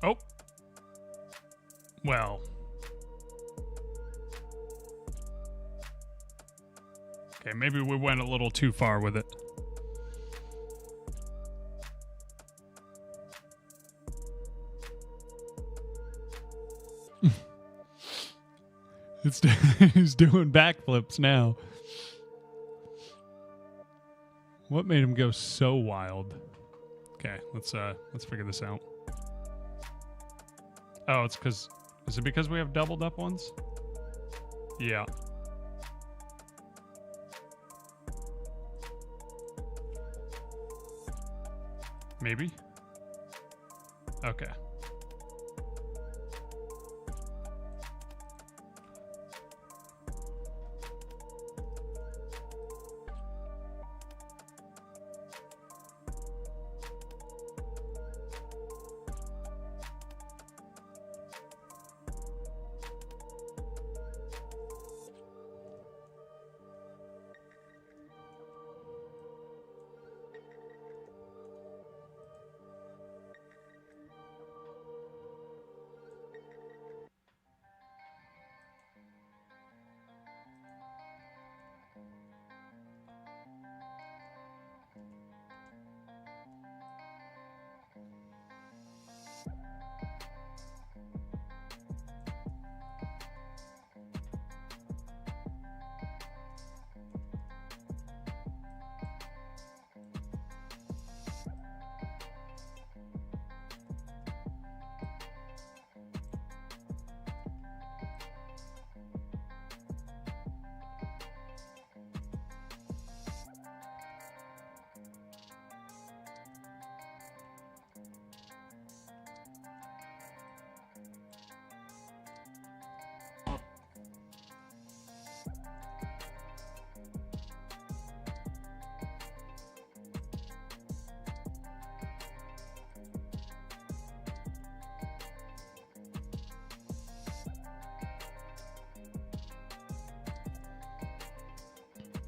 Oh. Well. Okay, maybe we went a little too far with it. He's doing backflips now. What made him go so wild? Okay, let's figure this out. Oh, it's because... Is it because we have doubled up ones? Yeah. Maybe? Okay.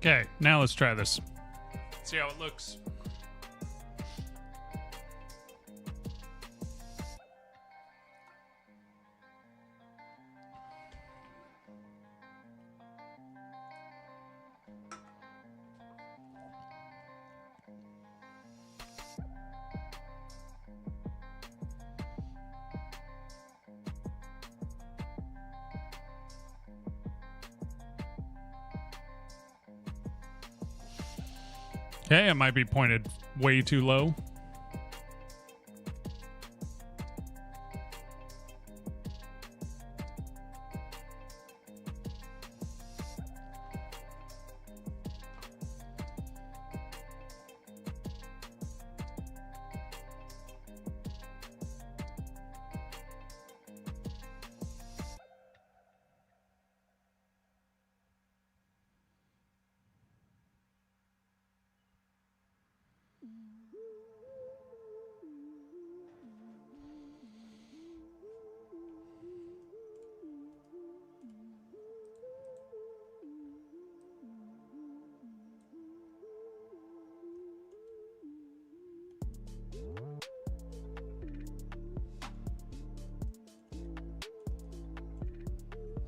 Okay, now let's try this. See how it looks. Okay, it might be pointed way too low.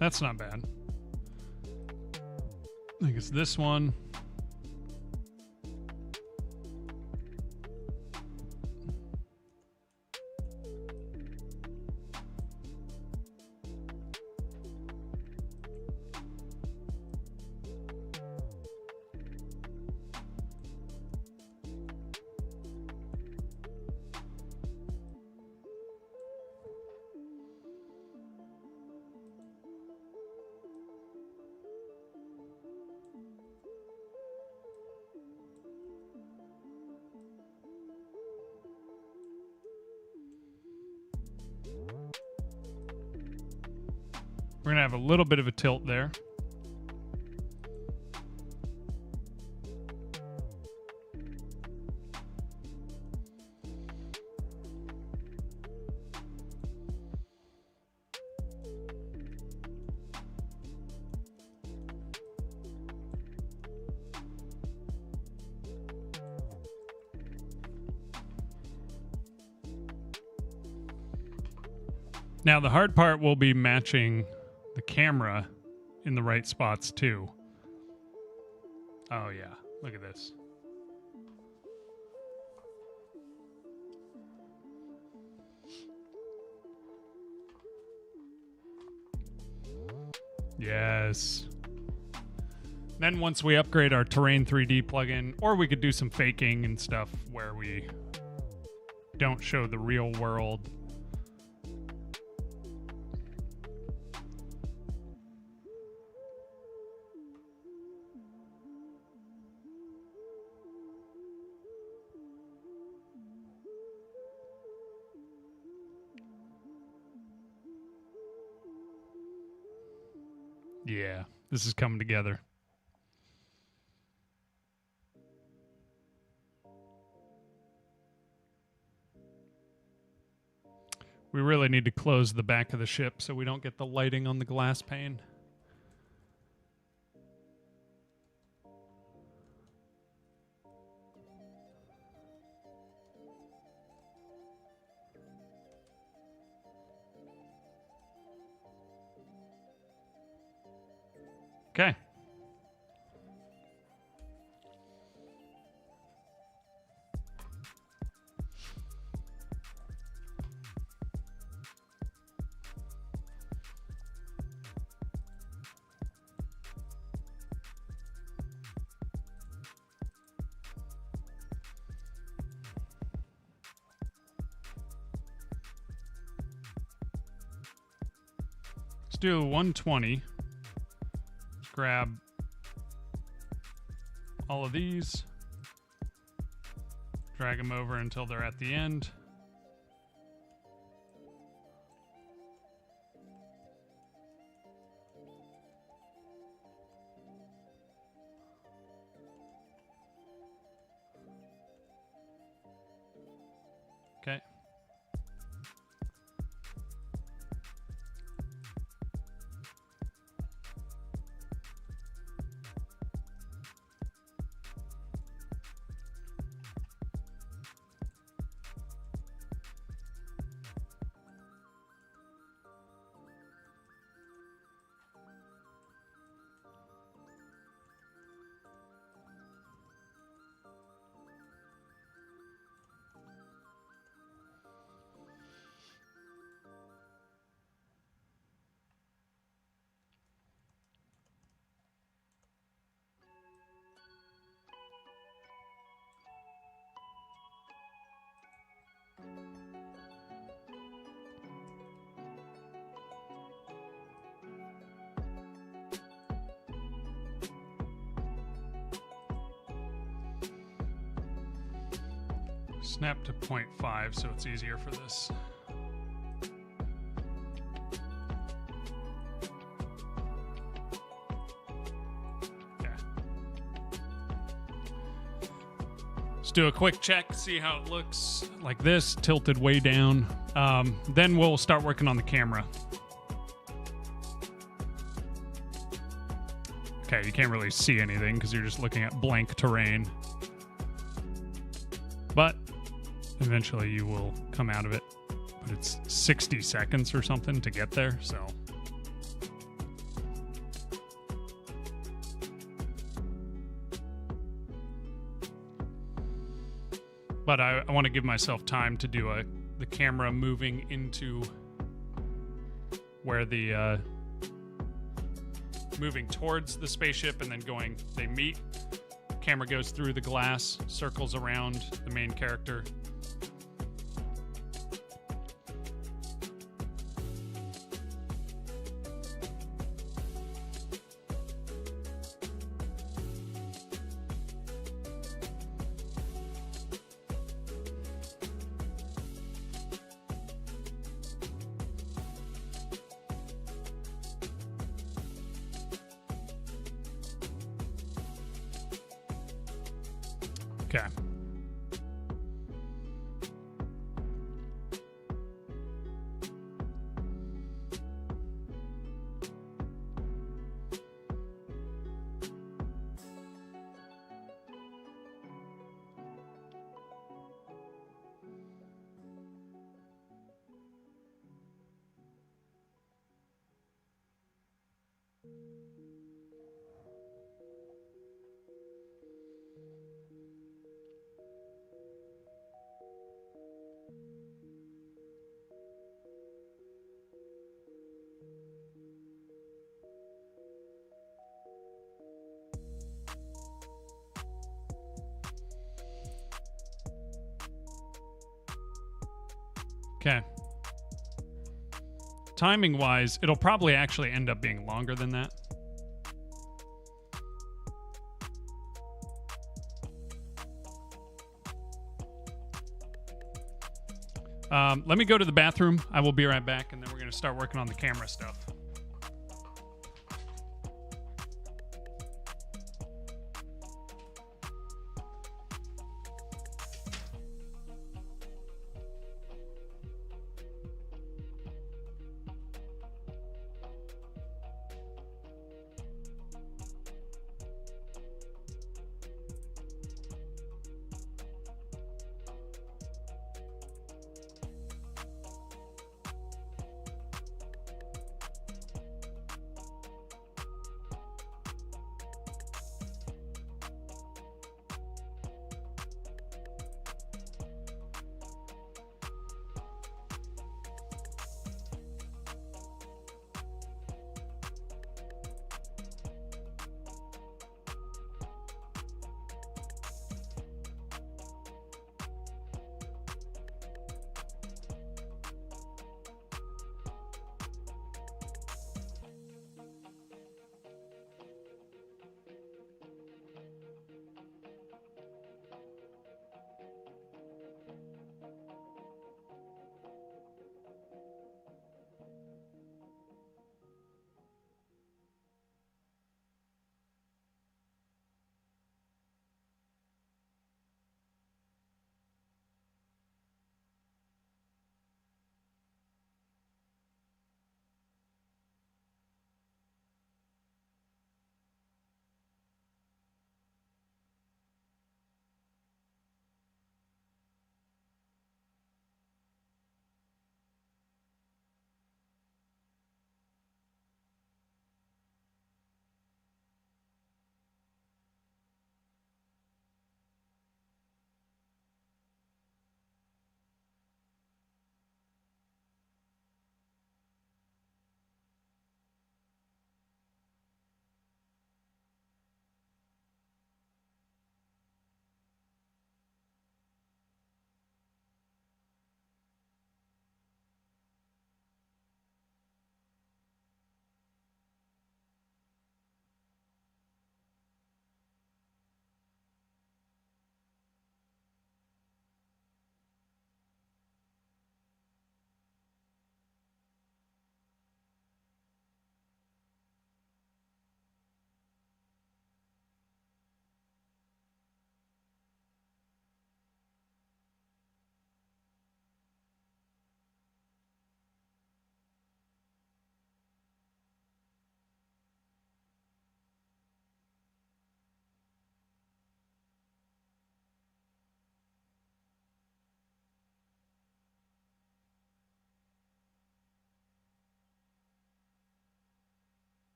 That's not bad. I think it's this one. We're going to have a little bit of a tilt there. Now, the hard part will be matching the camera in the right spots, too. Oh, yeah. Look at this. Yes. Then once we upgrade our Terrain 3D plugin, or we could do some faking and stuff where we don't show the real world. Yeah, this is coming together. We really need to close the back of the ship so we don't get the lighting on the glass pane. Okay. Let's do 120. Let's grab all of these. Drag them over until they're at the end. Okay. Snap to 0.5 so it's easier for this. Okay. Let's do a quick check, see how it looks like this, tilted way down. Then we'll start working on the camera. Okay, you can't really see anything because you're just looking at blank terrain. But eventually you will come out of it. But it's 60 seconds or something to get there, so. But I want to give myself time to do the camera moving into where the moving towards the spaceship and then they meet. Camera goes through the glass, circles around the main character. Okay. Okay. Timing wise, it'll probably actually end up being longer than that. Let me go to the bathroom. I will be right back, and then we're going to start working on the camera stuff.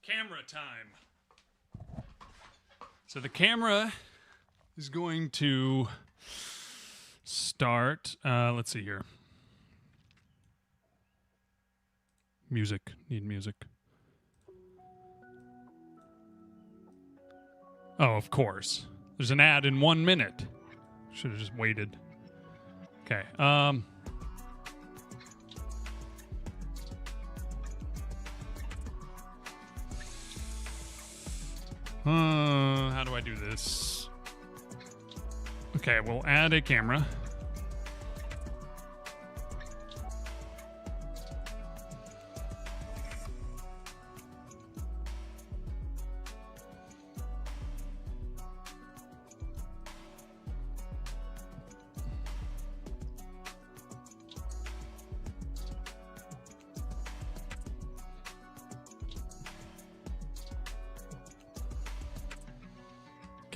Camera time. So the camera is going to start. Let's see here. Music. Need music. Oh, of course. There's an ad in 1 minute. Should have just waited. Okay. How do I do this? Okay, we'll add a camera.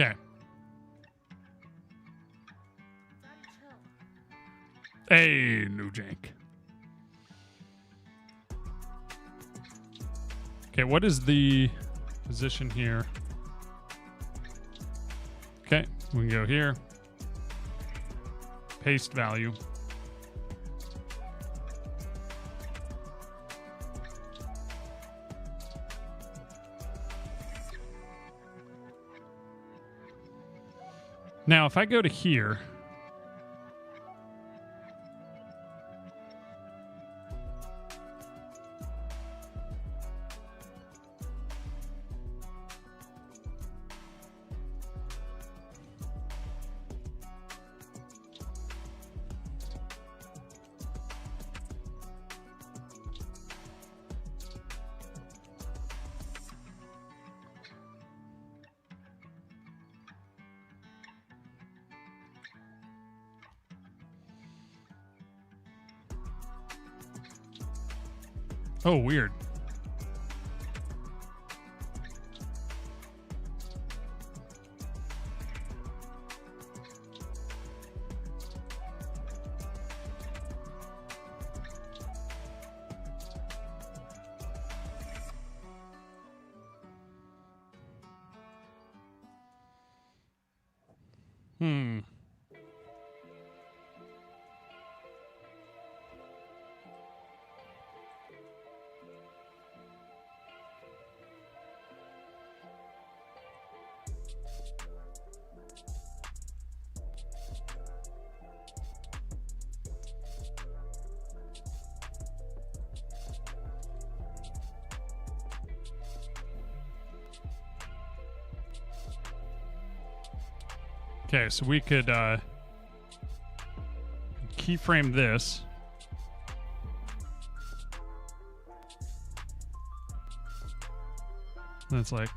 Okay. Hey, new jank. Okay, what is the position here? Okay, we can go here. Paste value. Now, if I go to here, oh, weird. Okay, so we could keyframe this. And it's like,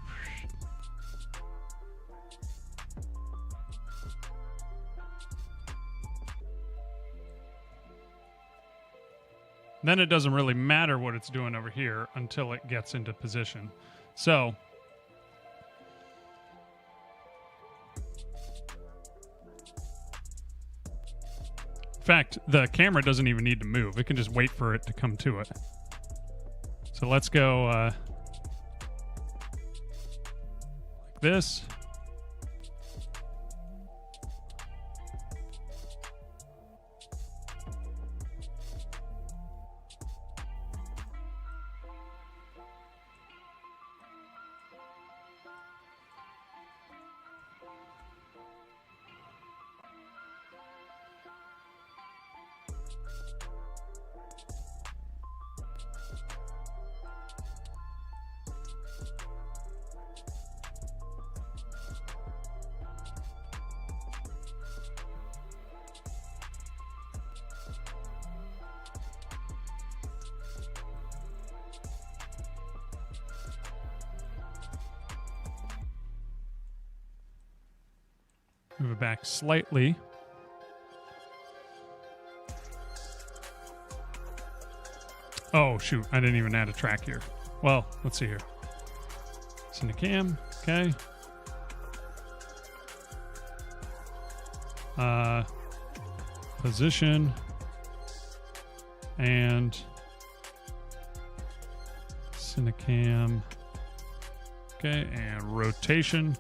then it doesn't really matter what it's doing over here until it gets into position. So in fact, the camera doesn't even need to move. It can just wait for it to come to it. So let's go like this. Move it back slightly. Oh, shoot. I didn't even add a track here. Well, let's see here. Cinecam. Okay. Position. And Cinecam Okay, and rotation.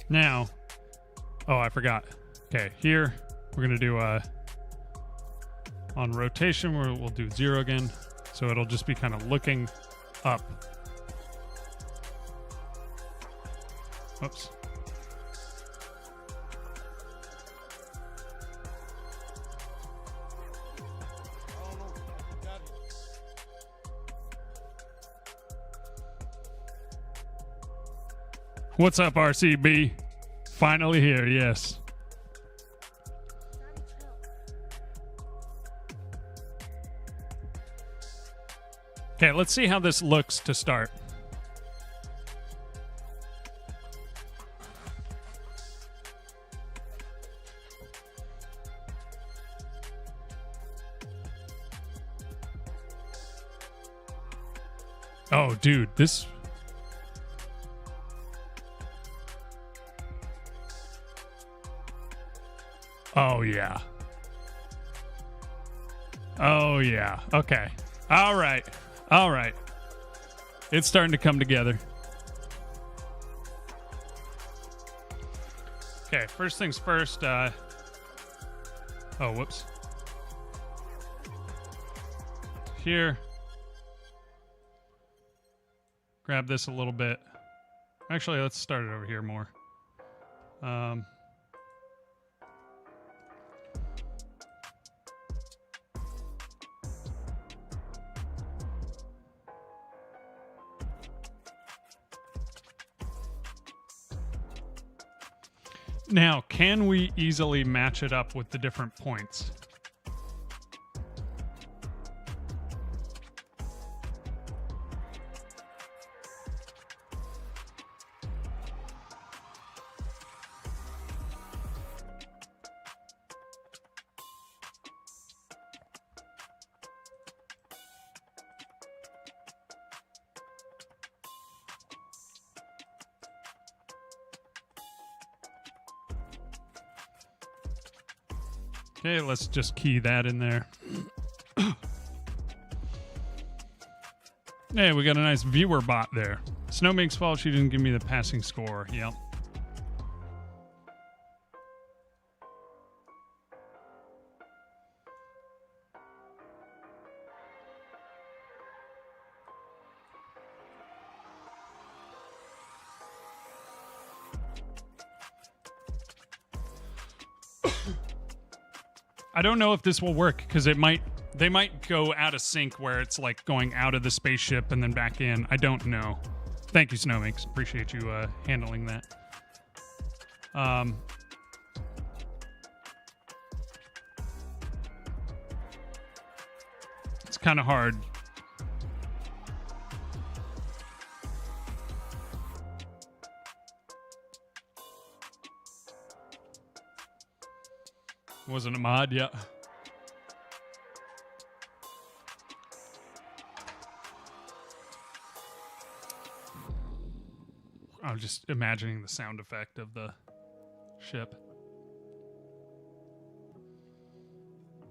Now, oh, I forgot. Okay, here we're gonna do on rotation we'll do 0 again, so it'll just be kind of looking up. Oops. What's up, RCB? Finally here, yes. Okay, let's see how this looks to start. Oh, dude, this... Oh, yeah. Oh, yeah. Okay. All right. All right. It's starting to come together. Okay, first things first. Oh, whoops. Here. Grab this a little bit. Actually, let's start it over here more. Now, can we easily match it up with the different points? Okay, let's just key that in there. Hey, we got a nice viewer bot there. Snowmake's fault she didn't give me the passing score. Yep. I don't know if this will work because they might go out of sync where it's like going out of the spaceship and then back in. I don't know. Thank you, Snowmix. Appreciate you handling that. It's kind of hard. Wasn't a mod yet. I'm just imagining the sound effect of the ship.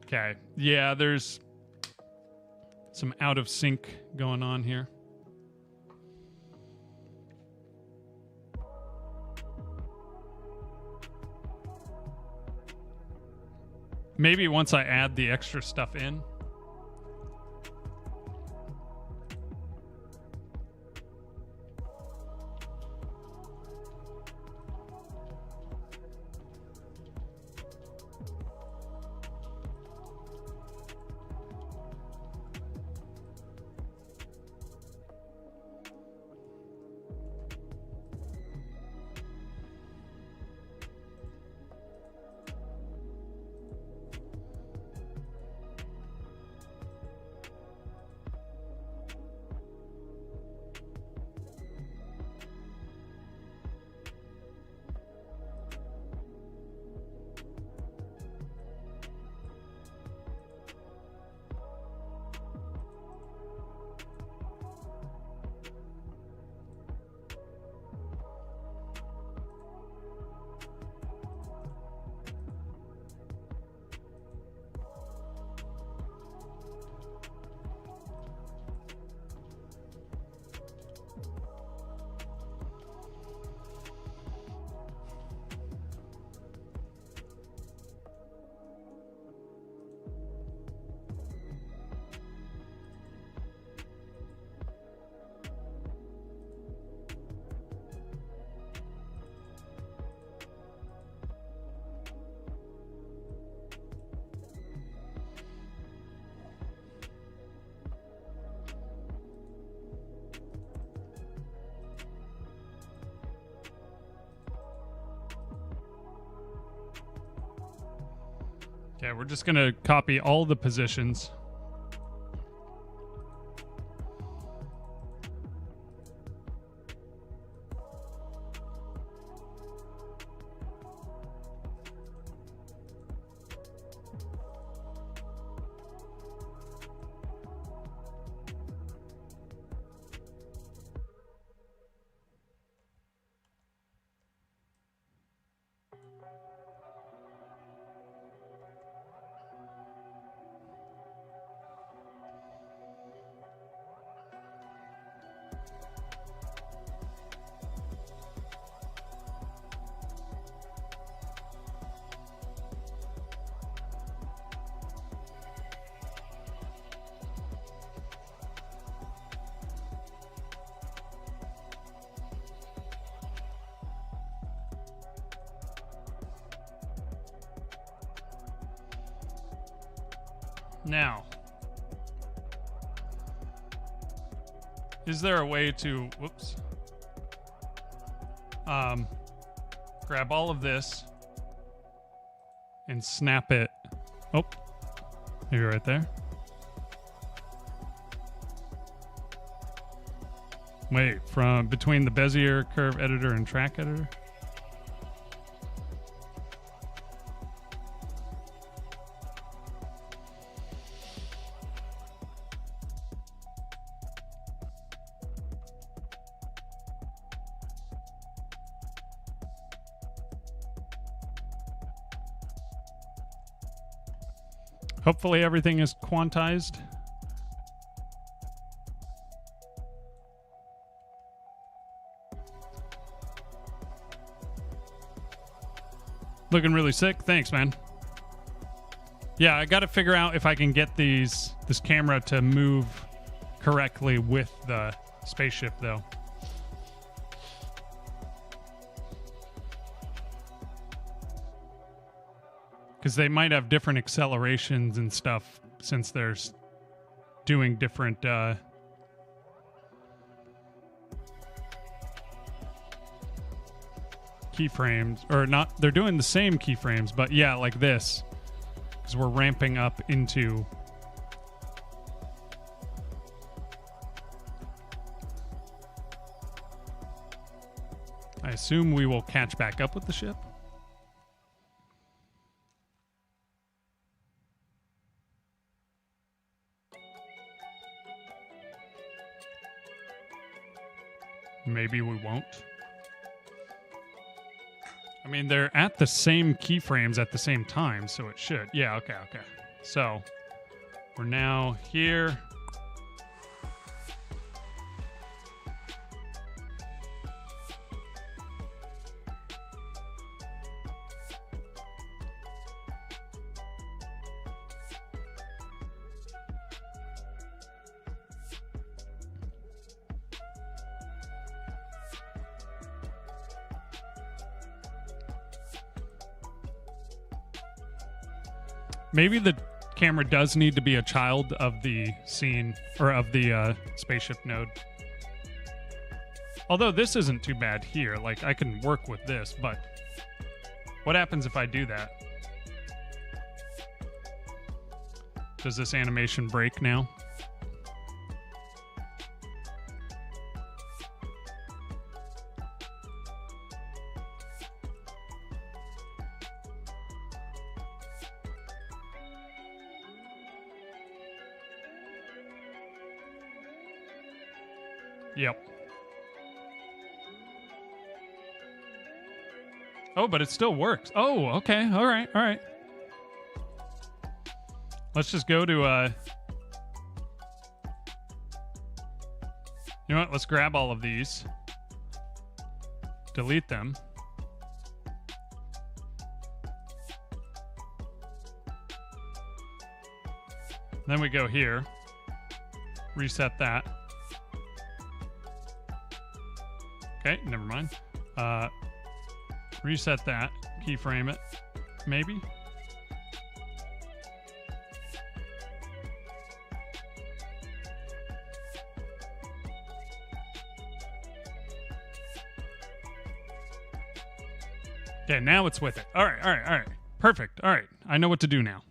Okay. Yeah, there's some out of sync going on here. Maybe once I add the extra stuff in. Okay, we're just going to copy all the positions. Now, is there a way to, whoops, grab all of this and snap it? Oh, maybe right there. Wait, from between the Bezier curve editor and track editor? Hopefully everything is quantized. Looking really sick. Thanks, man. Yeah, I got to figure out if I can get this camera to move correctly with the spaceship, though. Because they might have different accelerations and stuff since they're doing different keyframes. Or not, they're doing the same keyframes, but yeah, like this. Because we're ramping up into... I assume we will catch back up with the ship. Maybe we won't. I mean, they're at the same keyframes at the same time, so it should. Yeah, okay. So, we're now here. Maybe the camera does need to be a child of the scene, or of the spaceship node. Although this isn't too bad here. Like, I can work with this, but what happens if I do that? Does this animation break now? Yep. Oh, but it still works. Oh, okay. All right. Let's just go to, you know what? Let's grab all of these. Delete them. Then we go here. Reset that. Okay, never mind. Reset that. Keyframe it. Maybe. Okay, now it's with it. All right. Perfect. All right. I know what to do now.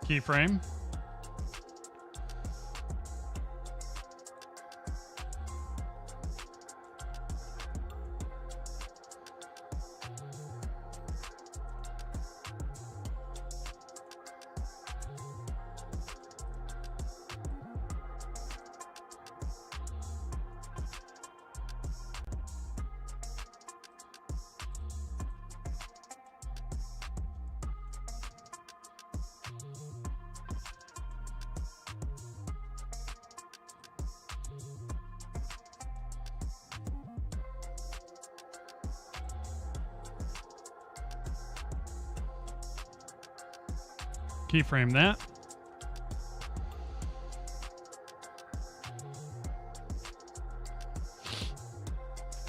Keyframe. Keyframe that.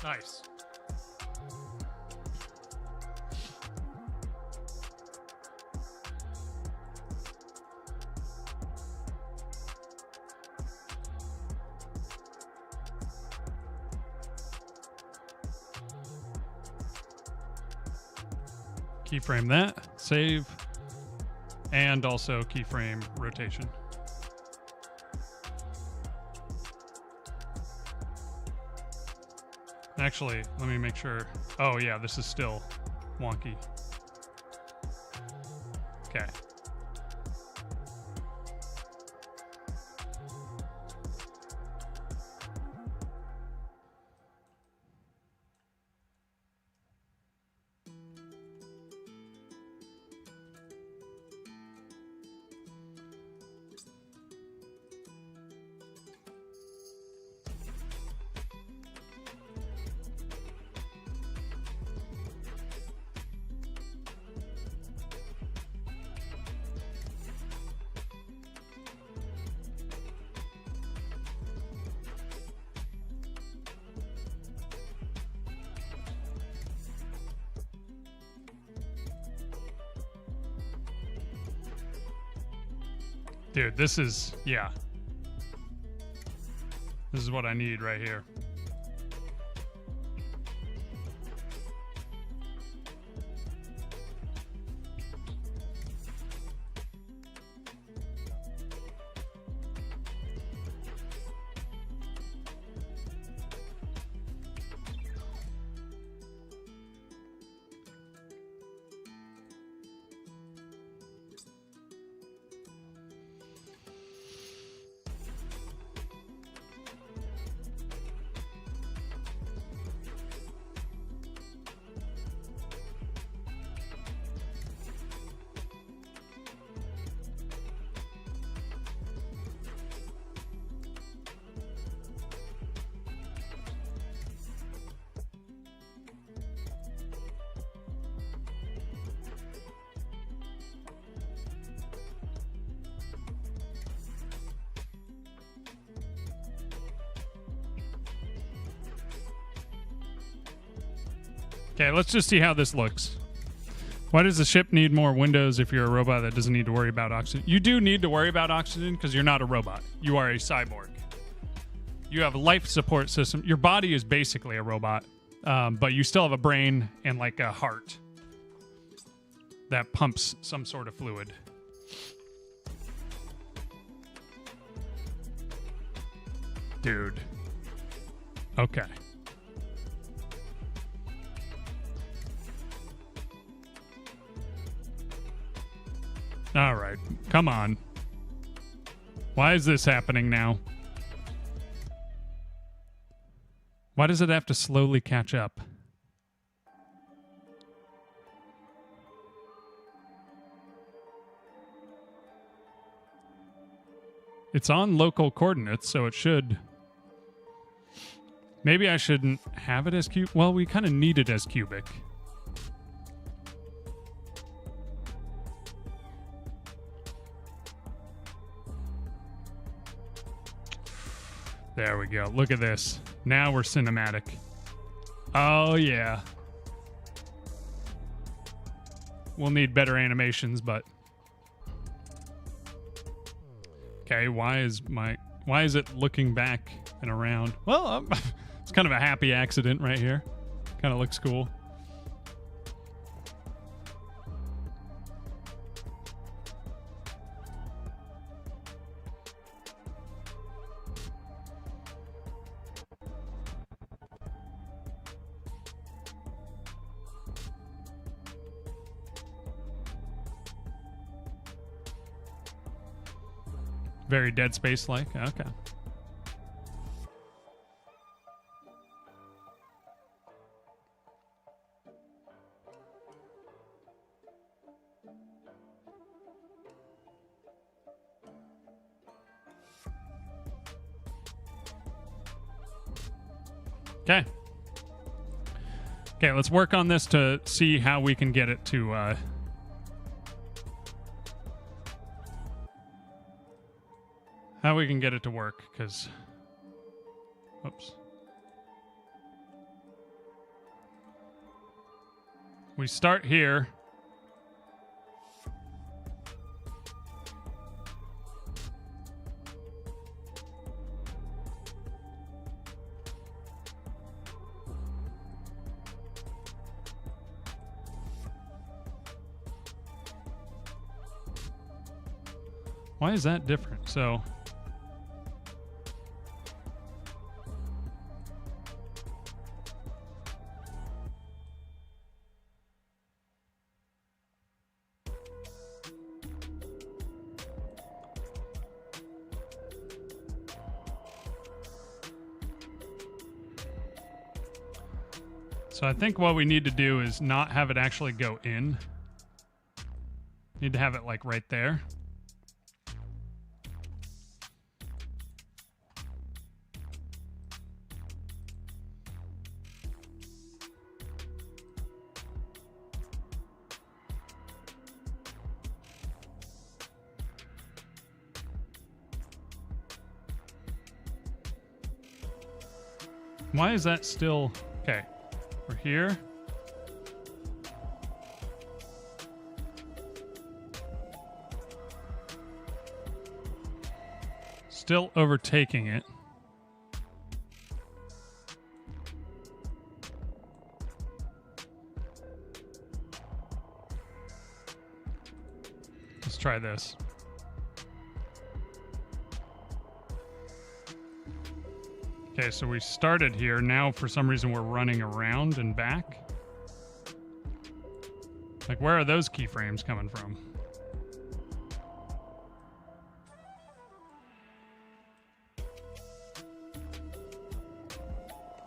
Nice. Keyframe that. Save. And also keyframe rotation. Actually, let me make sure. Oh yeah, this is still wonky. Okay. Dude, this is, yeah. This is what I need right here. Okay, let's just see how this looks. Why does the ship need more windows if you're a robot that doesn't need to worry about oxygen? You do need to worry about oxygen because you're not a robot. You are a cyborg. You have a life support system. Your body is basically a robot, but you still have a brain and like a heart that pumps some sort of fluid. Dude. Okay. All right, come on. Why is this happening now? Why does it have to slowly catch up? It's on local coordinates, so it should... Maybe I shouldn't have it as cubic. Well, we kind of need it as cubic. There we go. Look at this. Now we're cinematic. Oh, yeah. We'll need better animations, but... Okay, why is it looking back and around? Well, it's kind of a happy accident right here. Kind of looks cool. Very Dead Space-like. Okay. Okay. Okay, let's work on this to see how we can get it to how we can get it to work, because oops. We start here. Why is that different? So I think what we need to do is not have it actually go in. Need to have it like right there. Why is that still... Okay, we're here. Still overtaking it. Let's try this. Okay, so we started here. Now, for some reason, we're running around and back. Like, where are those keyframes coming from?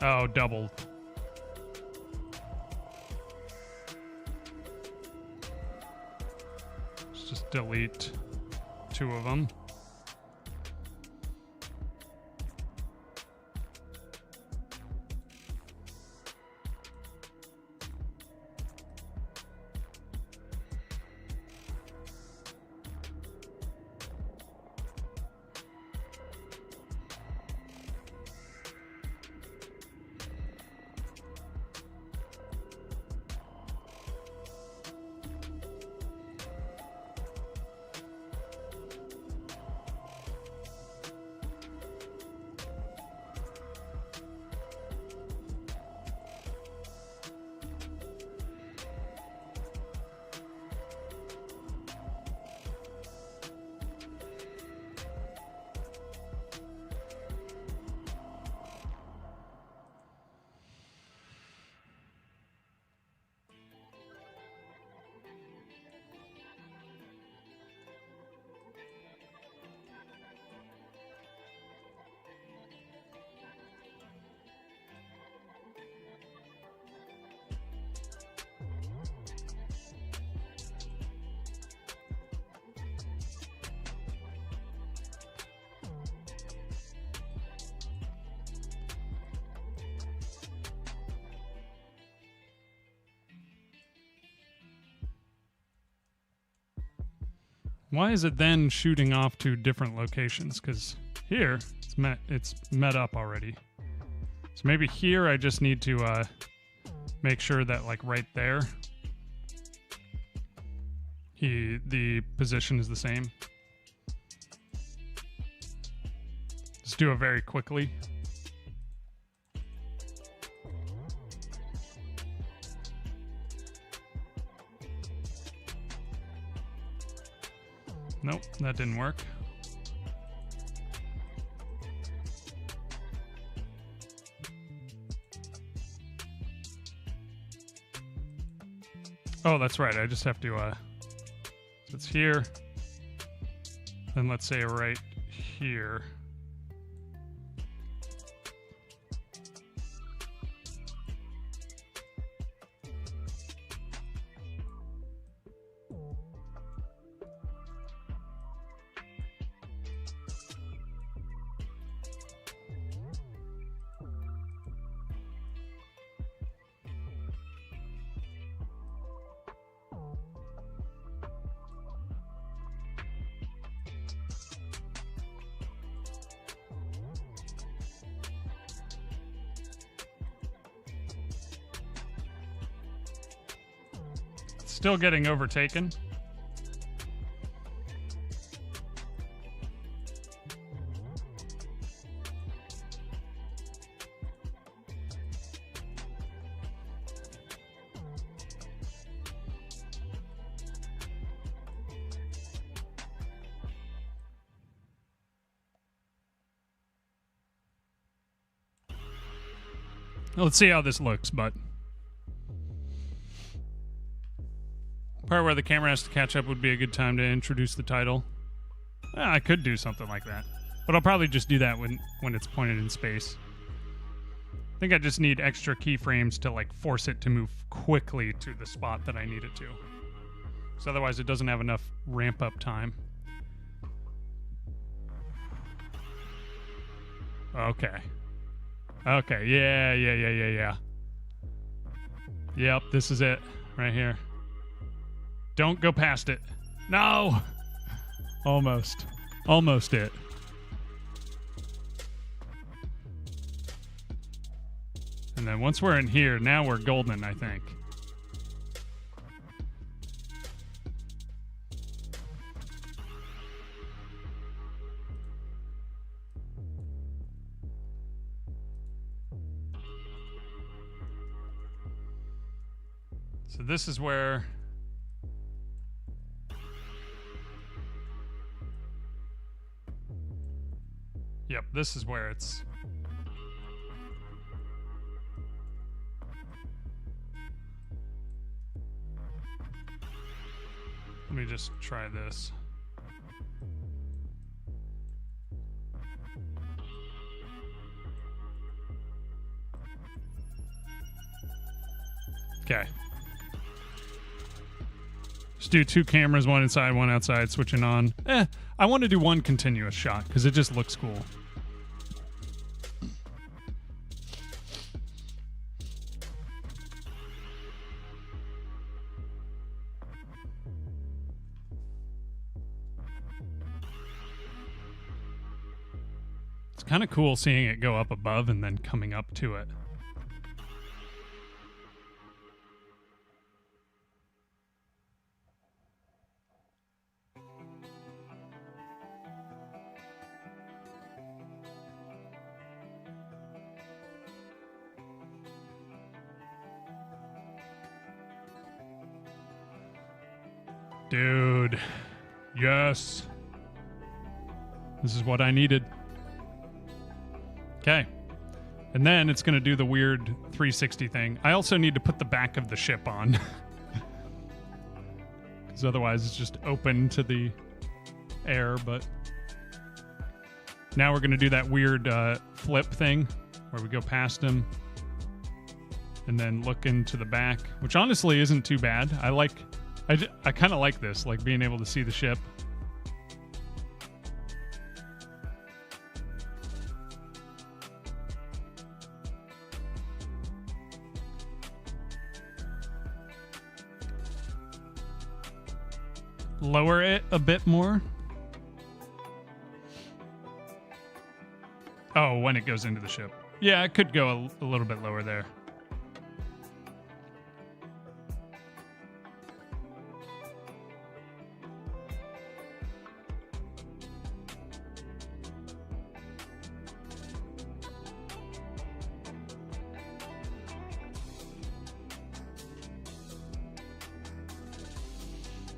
Oh, doubled. Let's just delete 2 of them. Why is it then shooting off to different locations? Because here, it's met up already. So maybe here I just need to make sure that, like, right there, the position is the same. Just do it very quickly. Nope, that didn't work. Oh, that's right. I just have to, so it's here. Then let's say right here. Still getting overtaken. Let's see how this looks, but part where the camera has to catch up would be a good time to introduce the title. I could do something like that, but I'll probably just do that when it's pointed in space. I think I just need extra keyframes to like force it to move quickly to the spot that I need it to. Because otherwise it doesn't have enough ramp up time. Okay. Okay, yeah. Yep, this is it right here. Don't go past it. No! Almost. Almost it. And then once we're in here, now we're golden, I think. So this is where... Yep, this is where it's... Let me just try this. Okay. Just do 2 cameras, one inside, one outside, switching on. I want to do one continuous shot because it just looks cool. It's kind of cool seeing it go up above and then coming up to it. Dude, yes. This is what I needed. Okay. And then it's going to do the weird 360 thing. I also need to put the back of the ship on. Because otherwise it's just open to the air, but... Now we're going to do that weird flip thing where we go past him and then look into the back, which honestly isn't too bad. I kind of like this, like being able to see the ship. Lower it a bit more. Oh, when it goes into the ship. Yeah, it could go a little bit lower there.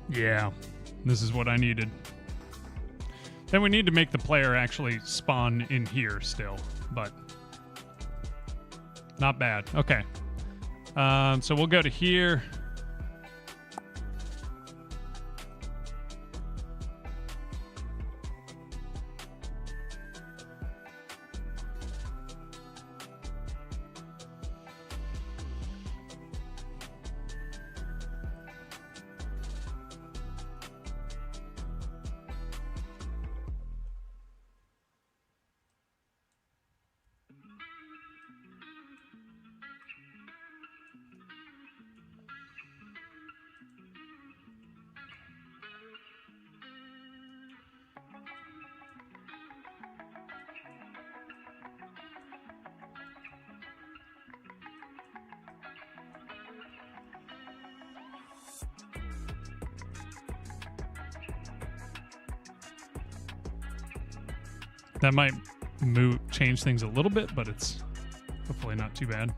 Yeah, this is what I needed. Then we need to make the player actually spawn in here still, but not bad. Okay. So we'll go to here. That might change things a little bit, but it's hopefully not too bad.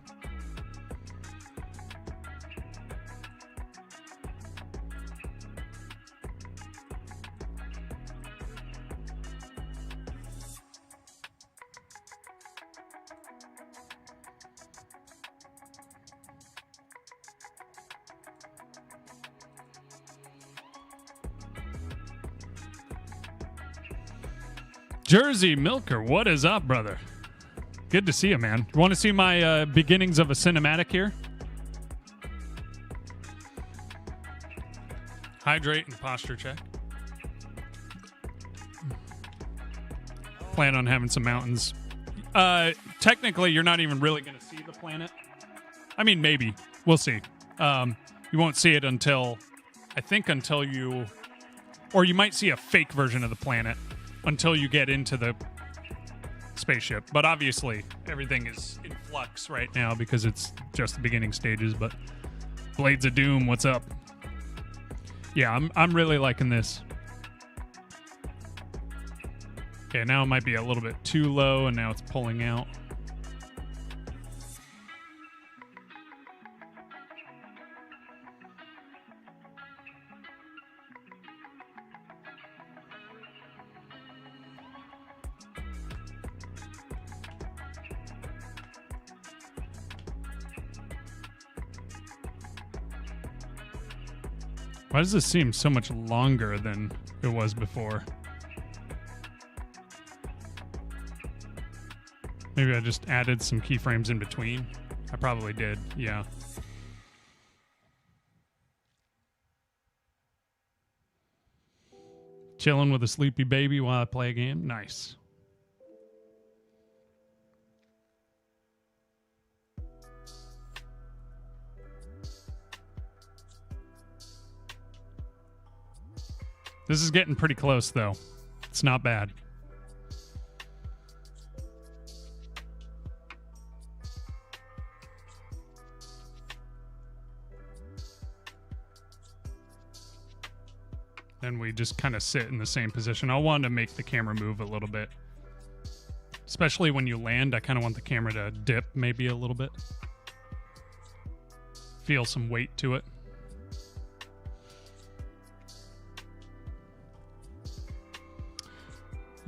Jersey Milker, what is up, brother? Good to see you, man. You want to see my beginnings of a cinematic here? Hydrate and posture check. Plan on having some mountains. Technically, you're not even really going to see the planet. I mean, maybe. We'll see. You won't see it until you... Or you might see a fake version of the planet until you get into the spaceship. But obviously, everything is in flux right now because it's just the beginning stages. But Blades of Doom, what's up? Yeah, I'm really liking this. Okay, now it might be a little bit too low, and now it's pulling out. Why does this seem so much longer than it was before? Maybe I just added some keyframes in between. I probably did, yeah. Chilling with a sleepy baby while I play a game. Nice. This is getting pretty close, though. It's not bad. Then we just kind of sit in the same position. I want to make the camera move a little bit. Especially when you land, I kind of want the camera to dip maybe a little bit. Feel some weight to it.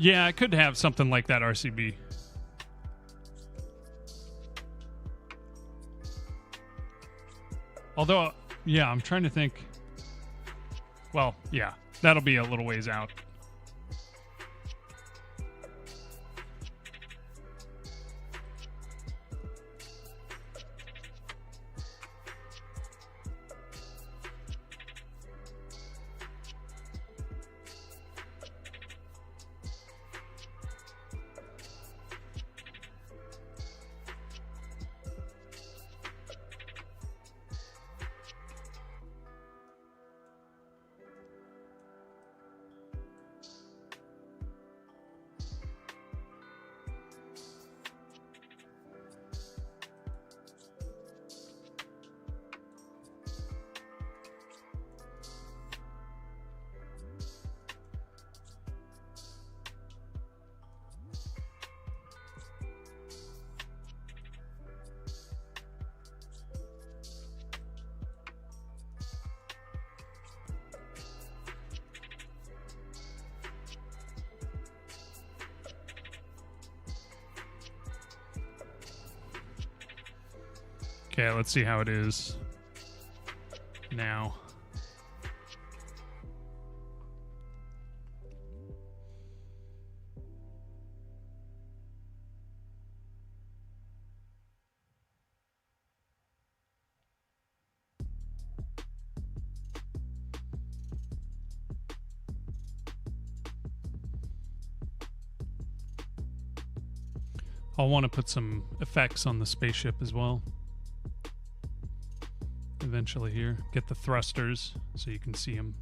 Yeah, I could have something like that RCB. Although, yeah, I'm trying to think. Well, yeah, that'll be a little ways out. Okay, let's see how it is now. I'll want to put some effects on the spaceship as well. Eventually here. Get the thrusters so you can see them.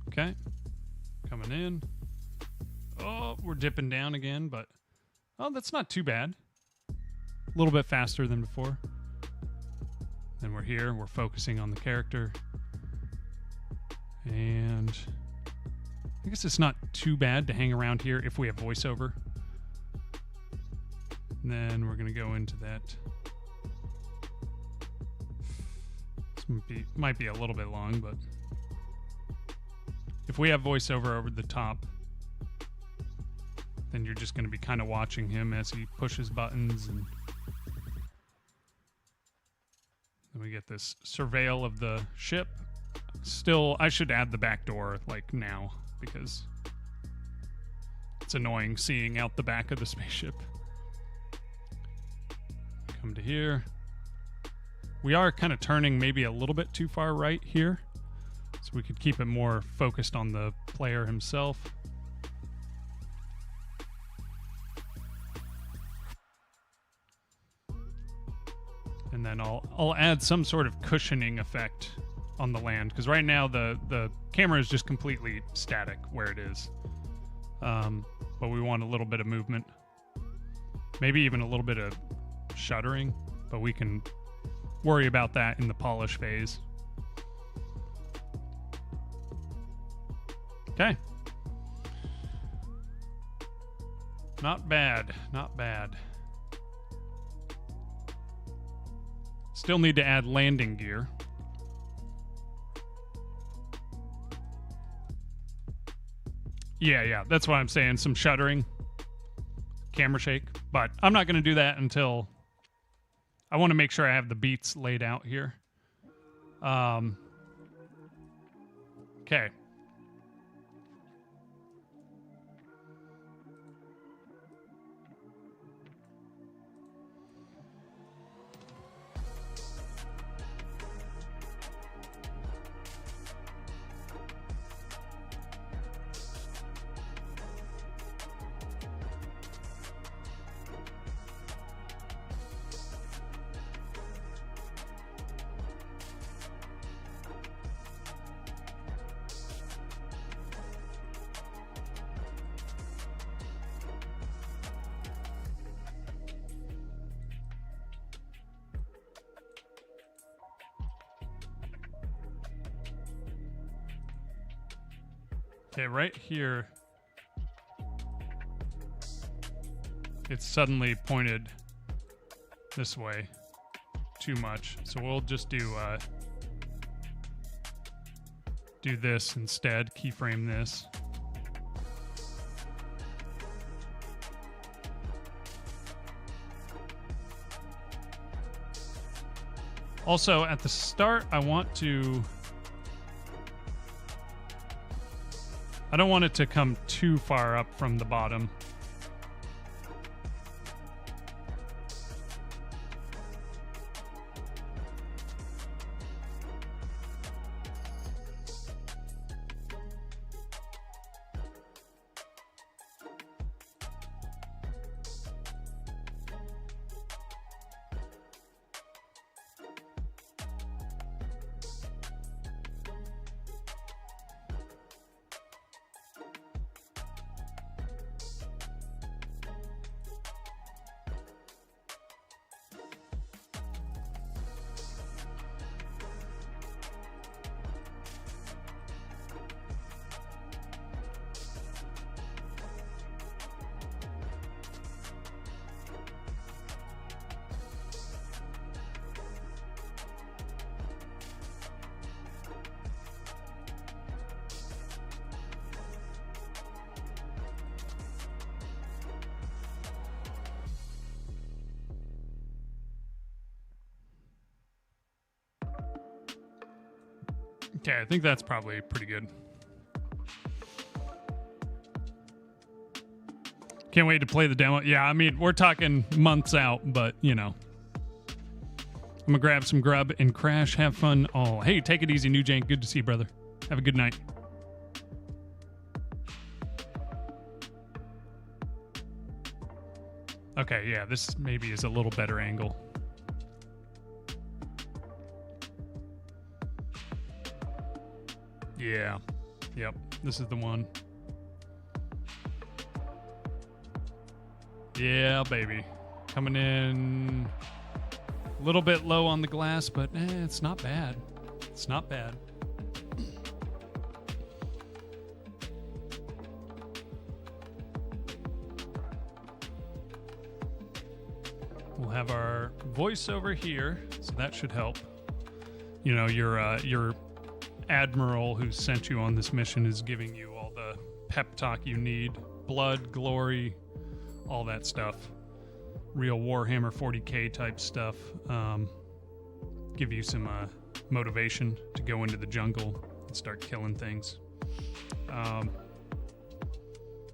Okay. Coming in. Oh, we're dipping down again, but... Oh, that's not too bad. A little bit faster than before. Then we're here. We're focusing on the character. And I guess it's not too bad to hang around here if we have voiceover. And then we're going to go into that. This might be a little bit long, but if we have voiceover over the top, then you're just going to be kind of watching him as he pushes buttons. And then we get this surveil of the ship. Still, I should add the back door like now, because it's annoying seeing out the back of the spaceship. Come to here. We are kind of turning maybe a little bit too far right here, so we could keep it more focused on the player himself. And then I'll add some sort of cushioning effect on the land, because right now the camera is just completely static where it is. But we want a little bit of movement, maybe even a little bit of shuddering, but we can worry about that in the polish phase. Okay. Not bad, not bad. Still need to add landing gear. Yeah, that's what I'm saying. Some shuddering, camera shake. But I'm not going to do that until I want to make sure I have the beats laid out here. Okay. Okay, right here, it's suddenly pointed this way too much. So we'll just do this instead, keyframe this. Also, at the start, I don't want it to come too far up from the bottom. Okay, I think that's probably pretty good. Can't wait to play the demo. Yeah, I mean, we're talking months out, but, you know. I'm gonna grab some grub and crash. Have fun. Oh, hey, take it easy, New Jank. Good to see you, brother. Have a good night. Okay, yeah, this maybe is a little better angle. Yeah. Yep. This is the one. Yeah, baby. Coming in a little bit low on the glass, but it's not bad. It's not bad. have our voiceover here, so that should help. You know, your admiral who sent you on this mission is giving you all the pep talk you need. Blood, glory, all that stuff. Real Warhammer 40k type stuff. Give you some motivation to go into the jungle and start killing things.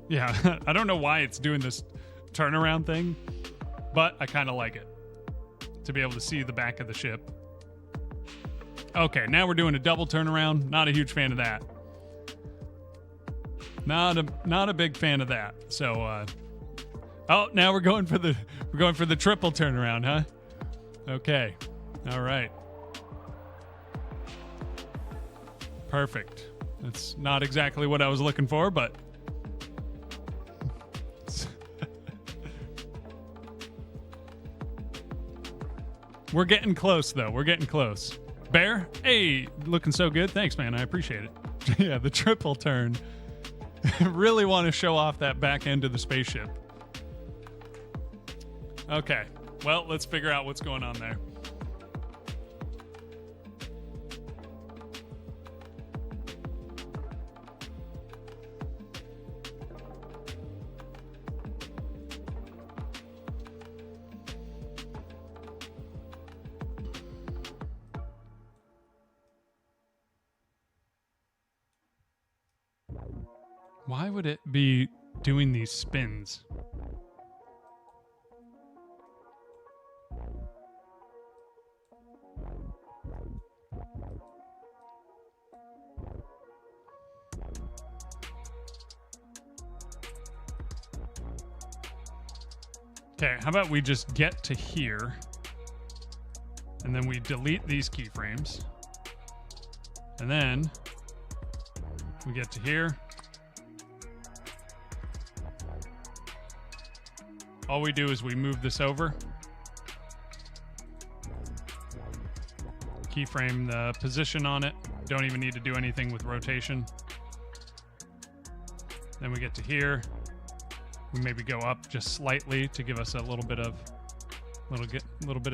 Yeah, I don't know why it's doing this turnaround thing, but I kind of like it. To be able to see the back of the ship. Okay, now we're doing a double turnaround. Not a huge fan of that. Not a big fan of that. So, oh, now we're going for the triple turnaround, huh? Okay, all right. Perfect. That's not exactly what I was looking for, but we're getting close, though. We're getting close. Bear, hey, looking so good. Thanks, man. I appreciate it. Yeah, the triple turn. Really want to show off that back end of the spaceship. Okay, well, let's figure out what's going on there. Why would it be doing these spins? Okay, how about we just get to here, and then we delete these keyframes, and then we get to here. All we do is we move this over, keyframe the position on it. Don't even need to do anything with rotation. Then we get to here. We maybe go up just slightly to give us a little bit of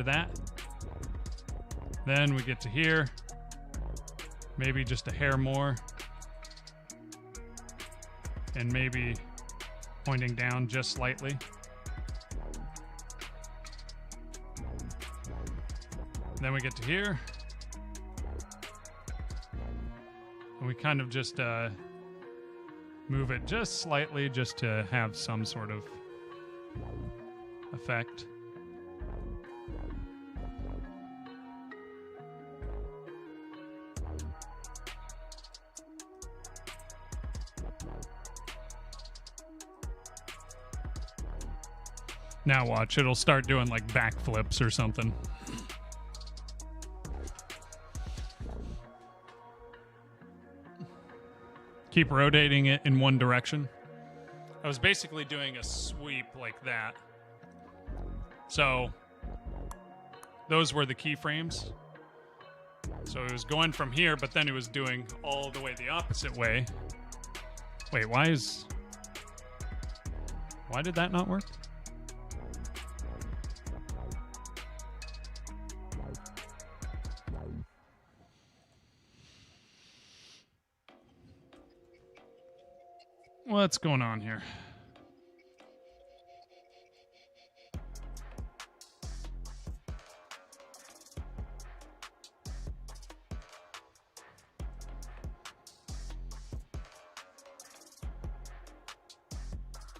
that. Then we get to here. Maybe just a hair more. And maybe pointing down just slightly. Then we get to here. And we kind of just move it just slightly just to have some sort of effect. Now watch, it'll start doing like backflips or something. Keep rotating it in one direction. I was basically doing a sweep like that. So those were the keyframes. So it was going from here, but then it was doing all the way the opposite way. Wait, why did that not work? What's going on here?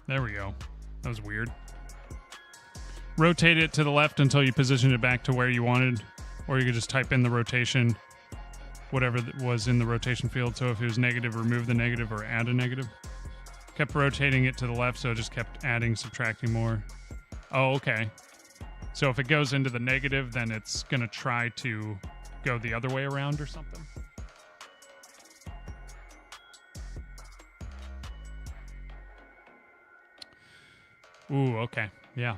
There we go. That was weird. Rotate it to the left until you position it back to where you wanted, or you could just type in the rotation, whatever was in the rotation field. So if it was negative, remove the negative or add a negative. Kept rotating it to the left, so it just kept adding, subtracting more. Oh, okay. So if it goes into the negative, then it's going to try to go the other way around or something. Ooh, okay. Yeah.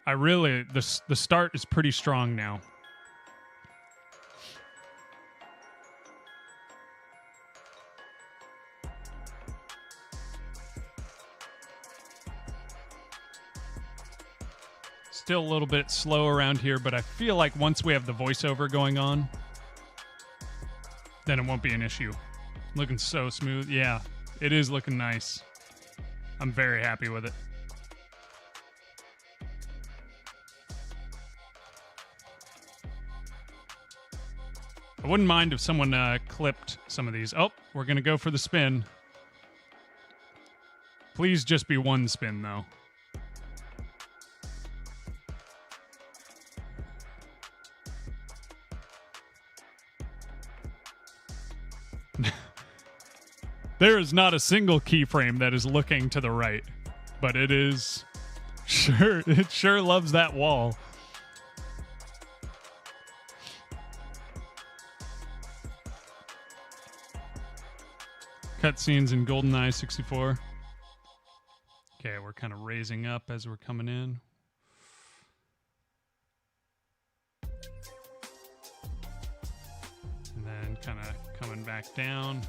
The start is pretty strong now. still a little bit slow around here, but I feel like once we have the voiceover going on, then it won't be an issue. Looking so smooth. Yeah, it is looking nice. I'm very happy with it. I wouldn't mind if someone clipped some of these. Oh, we're going to go for the spin. Please just be one spin, though. There is not a single keyframe that is looking to the right, but it is sure, it sure loves that wall. Cutscenes in GoldenEye 64. Okay, we're kind of raising up as we're coming in. And then kind of coming back down.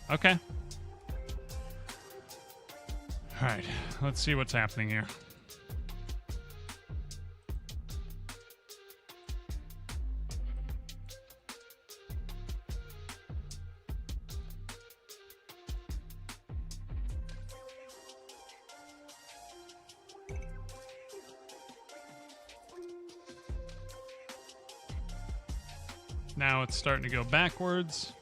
Okay. All right, let's see what's happening here. Now it's starting to go backwards.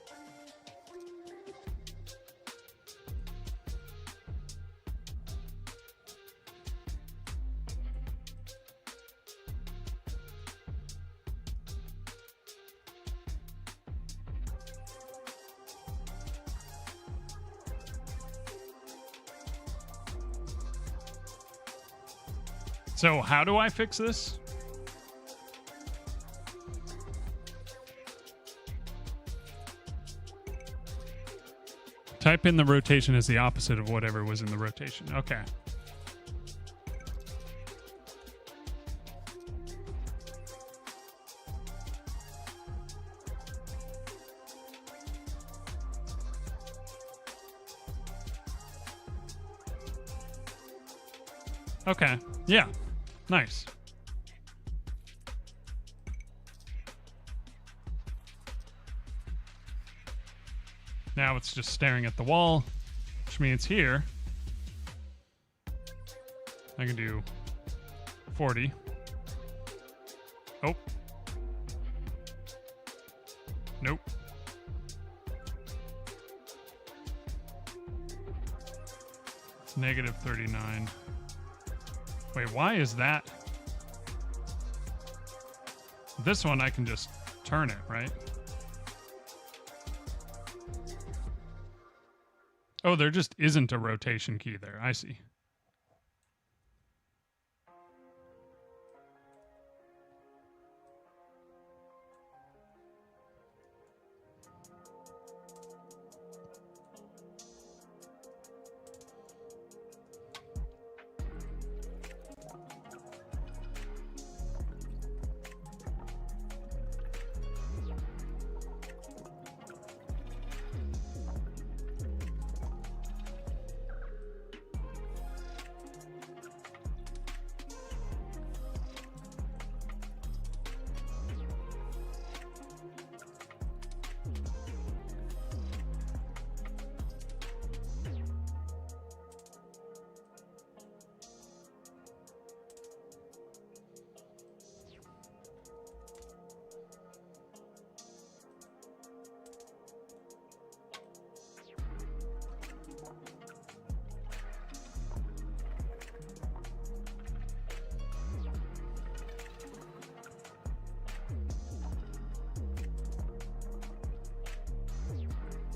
So how do I fix this? Type in the rotation as the opposite of whatever was in the rotation. Okay. Okay. Yeah. Nice. Now it's just staring at the wall, which means here I can do 40. Oh. Nope. It's negative 39. Wait, why is that? This one I can just turn it, right? Oh, there just isn't a rotation key there. I see.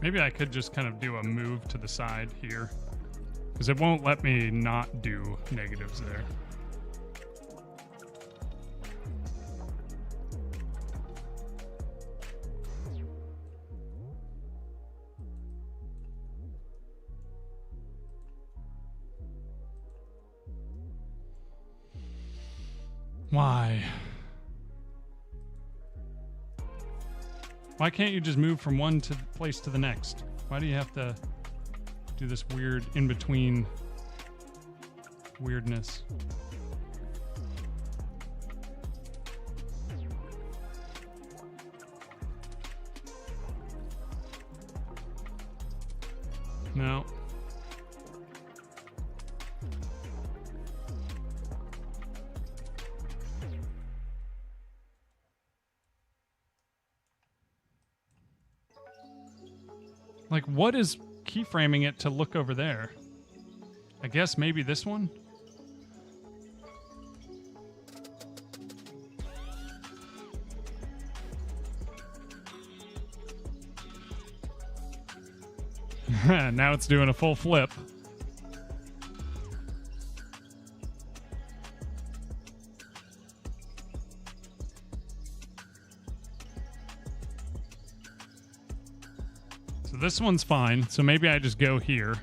Maybe I could just kind of do a move to the side here, because it won't let me not do negatives there. Why? Why can't you just move from one place to the next? Why do you have to do this weird in-between weirdness. No. Like, what is keyframing it to look over there? I guess maybe this one? Now it's doing a full flip. So this one's fine. So maybe I just go here.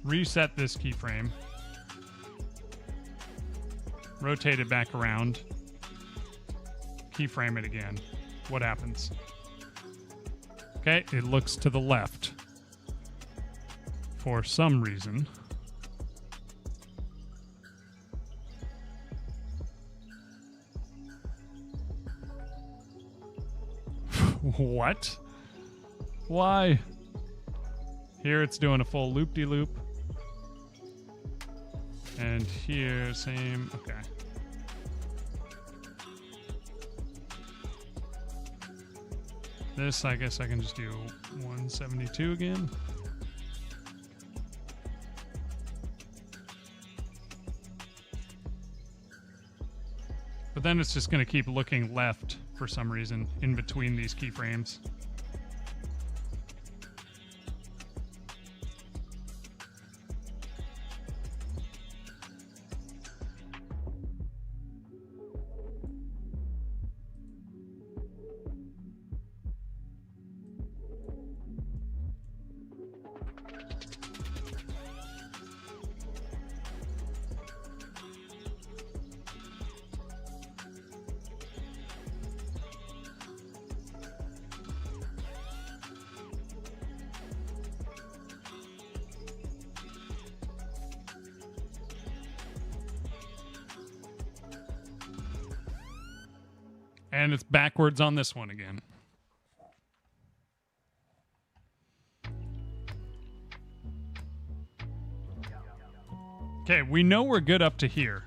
Reset this keyframe. Rotate it back around. Keyframe it again. What happens? Okay, it looks to the left. For some reason. What? Why? Here it's doing a full loop-de-loop. And here, same. Okay. This, I guess I can just do 172 again. But then it's just going to keep looking left for some reason in between these keyframes. And it's backwards on this one again. Okay, we know we're good up to here.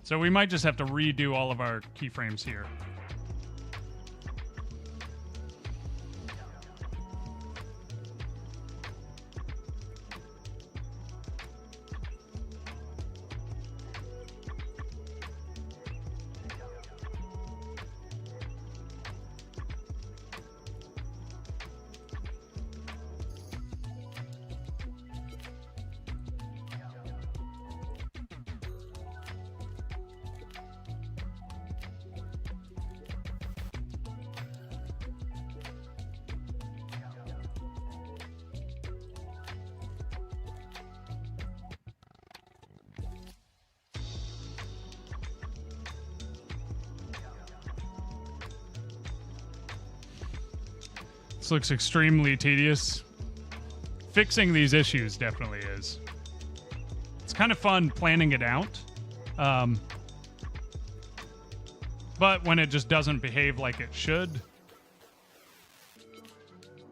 So we might just have to redo all of our keyframes here. This looks extremely tedious. Fixing these issues definitely is. It's kind of fun planning it out. But when it just doesn't behave like it should,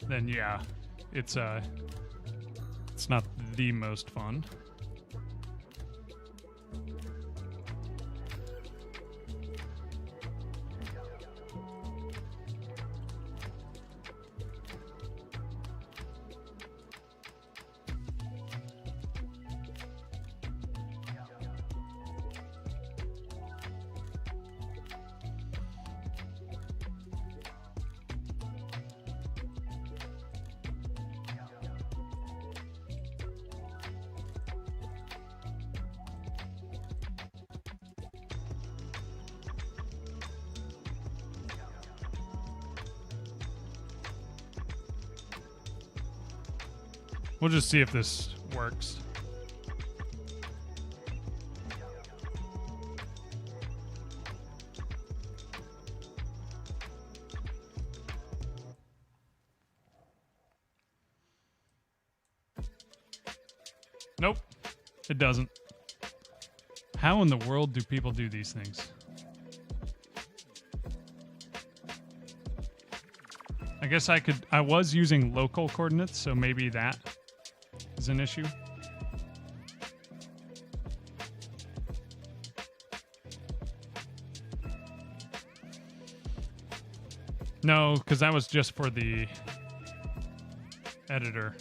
then yeah, it's not the most fun. We'll just see if this works. Nope, it doesn't. How in the world do people do these things? I guess I was using local coordinates, so maybe that is an issue. No, because that was just for the editor.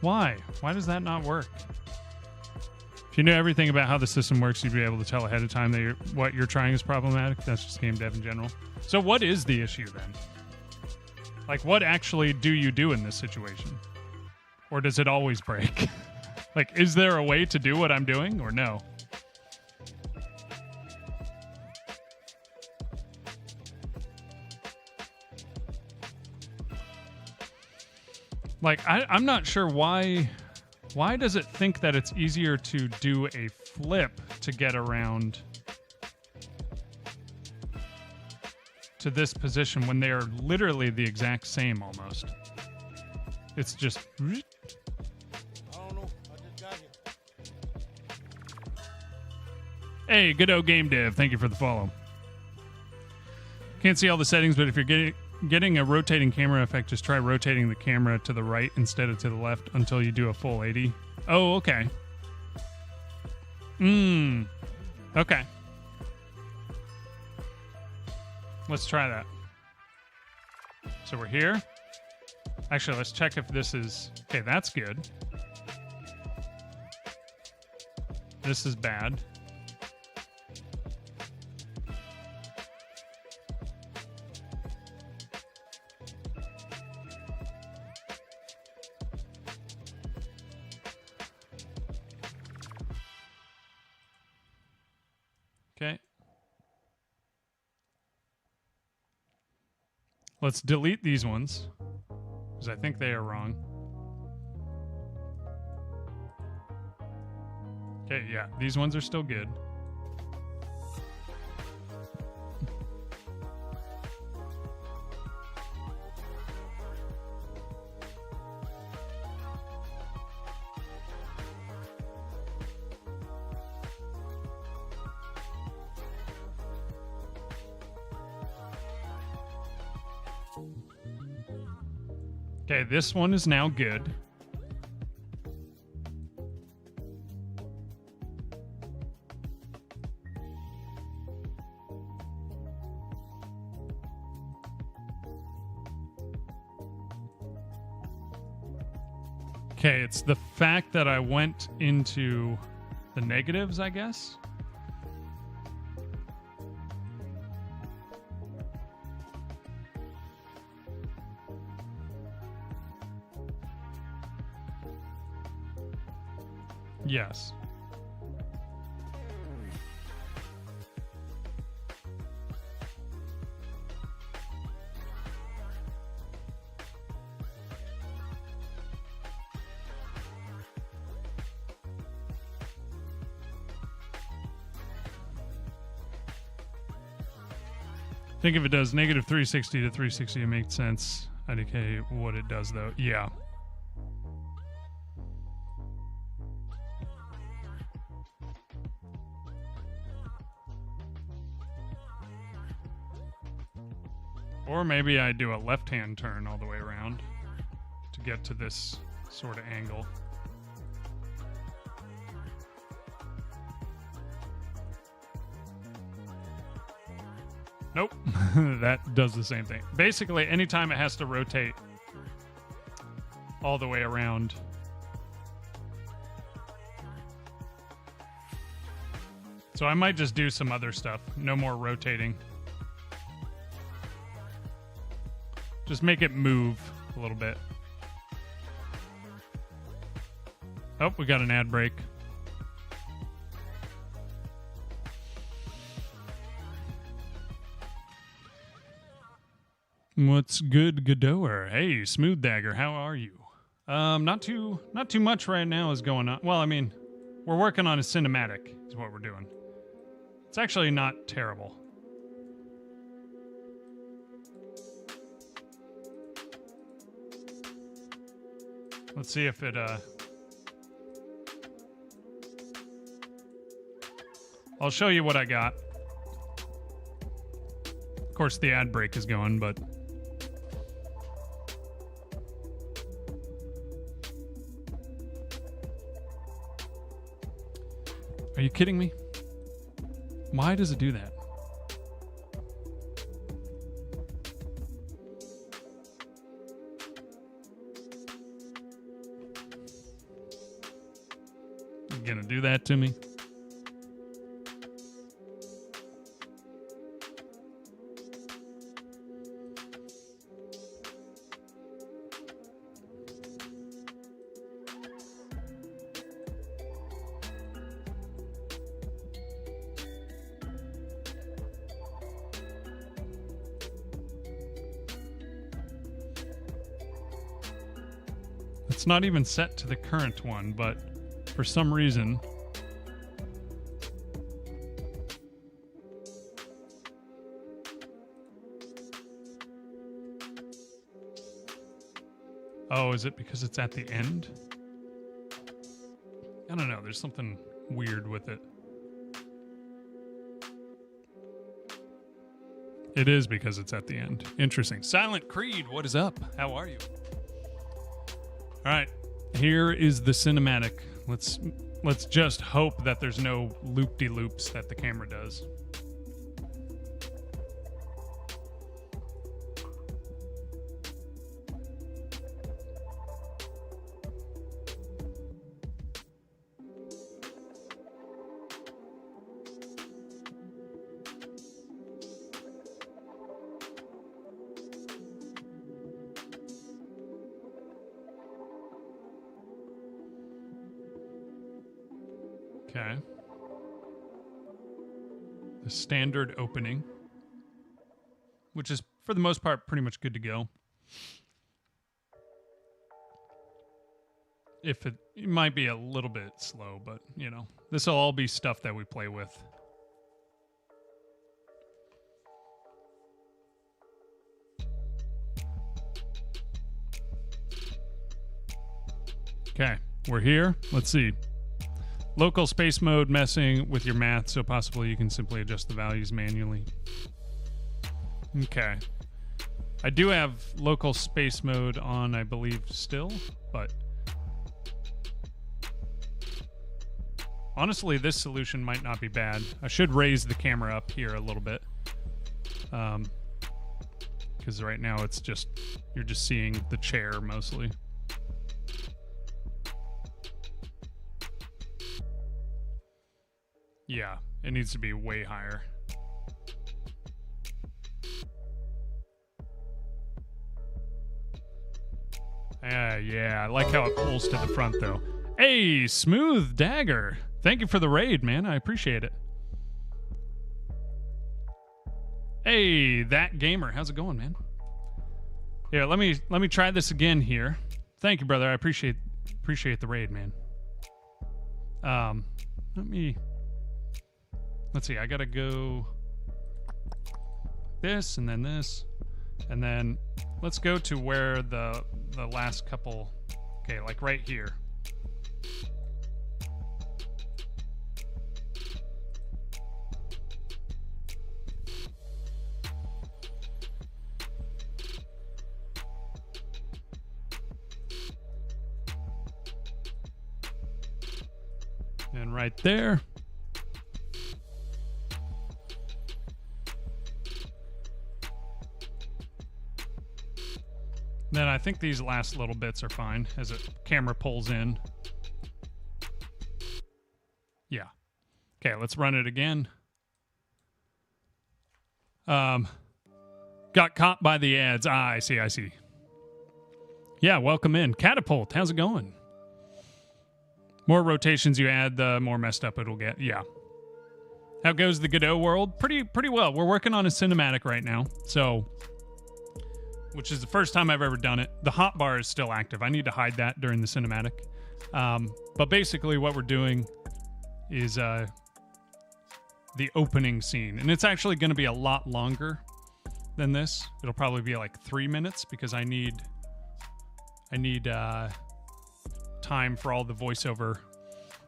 Why? Why does that not work? If you knew everything about how the system works, you'd be able to tell ahead of time that what you're trying is problematic. That's just game dev in general. So what is the issue then? Like, what actually do you do in this situation? Or does it always break? Like, is there a way to do what I'm doing or no? Like, I'm not sure why does it think that it's easier to do a flip to get around to this position when they are literally the exact same almost? It's just...
I don't know. I just got here.
Hey, Godot Game Dev, thank you for the follow. Can't see all the settings, but if you're getting a rotating camera effect, just try rotating the camera to the right instead of to the left until you do a full 80. Oh, okay. Okay. Let's try that. So we're here. Actually, let's check if this is... Okay, that's good. This is bad. Okay. Let's delete these ones, because I think they are wrong. Okay, yeah, these ones are still good. Okay, this one is now good. Okay, it's the fact that I went into the negatives, I guess. Yes. I think if it does negative 360 to 360, it makes sense. IDK, what it does though. Yeah. Or maybe I do a left-hand turn all the way around to get to this sort of angle. Nope, that does the same thing. Basically, anytime it has to rotate all the way around. So I might just do some other stuff. No more rotating. Just make it move a little bit. Oh, we got an ad break. What's good, Godoer? Hey, Smooth Dagger, how are you? Not too much right now is going on. Well, I mean, we're working on a cinematic is what we're doing. It's actually not terrible. Let's see if it, I'll show you what I got. Of course, the ad break is going, but... Are you kidding me? Why does it do that? You gonna do that to me? It's not even set to the current one, but for some reason... Oh, is it because it's at the end? I don't know. There's something weird with it. It is because it's at the end. Interesting. Silent Creed, what is up? How are you? All right, here is the cinematic. Let's just hope that there's no loop-de-loops that the camera does. Okay. The standard opening, which is, for the most part, pretty much good to go. If it might be a little bit slow, but, you know, this will all be stuff that we play with. Okay, we're here. Let's see. Local space mode messing with your math, so possibly you can simply adjust the values manually. Okay. I do have local space mode on, I believe, still, but... honestly, this solution might not be bad. I should raise the camera up here a little bit. Because right now it's just... you're just seeing the chair, mostly. Yeah, it needs to be way higher. Yeah, I like how it pulls to the front, though. Hey, Smooth Dagger. Thank you for the raid, man. I appreciate it. Hey, That Gamer. How's it going, man? Yeah, let me try this again here. Thank you, brother. I appreciate the raid, man. Let's see, I gotta go this, and then let's go to where the last couple, okay, like right here. And right there. Then I think these last little bits are fine as the camera pulls in. Yeah. Okay, let's run it again. Got caught by the ads. Ah, I see. Yeah, welcome in. Catapult, how's it going? More rotations you add, the more messed up it'll get. Yeah. How goes the Godot world? Pretty well. We're working on a cinematic right now, so... which is the first time I've ever done it. The hotbar is still active. I need to hide that during the cinematic. But basically what we're doing is the opening scene. And it's actually going to be a lot longer than this. It'll probably be like 3 minutes because I need time for all the voiceover.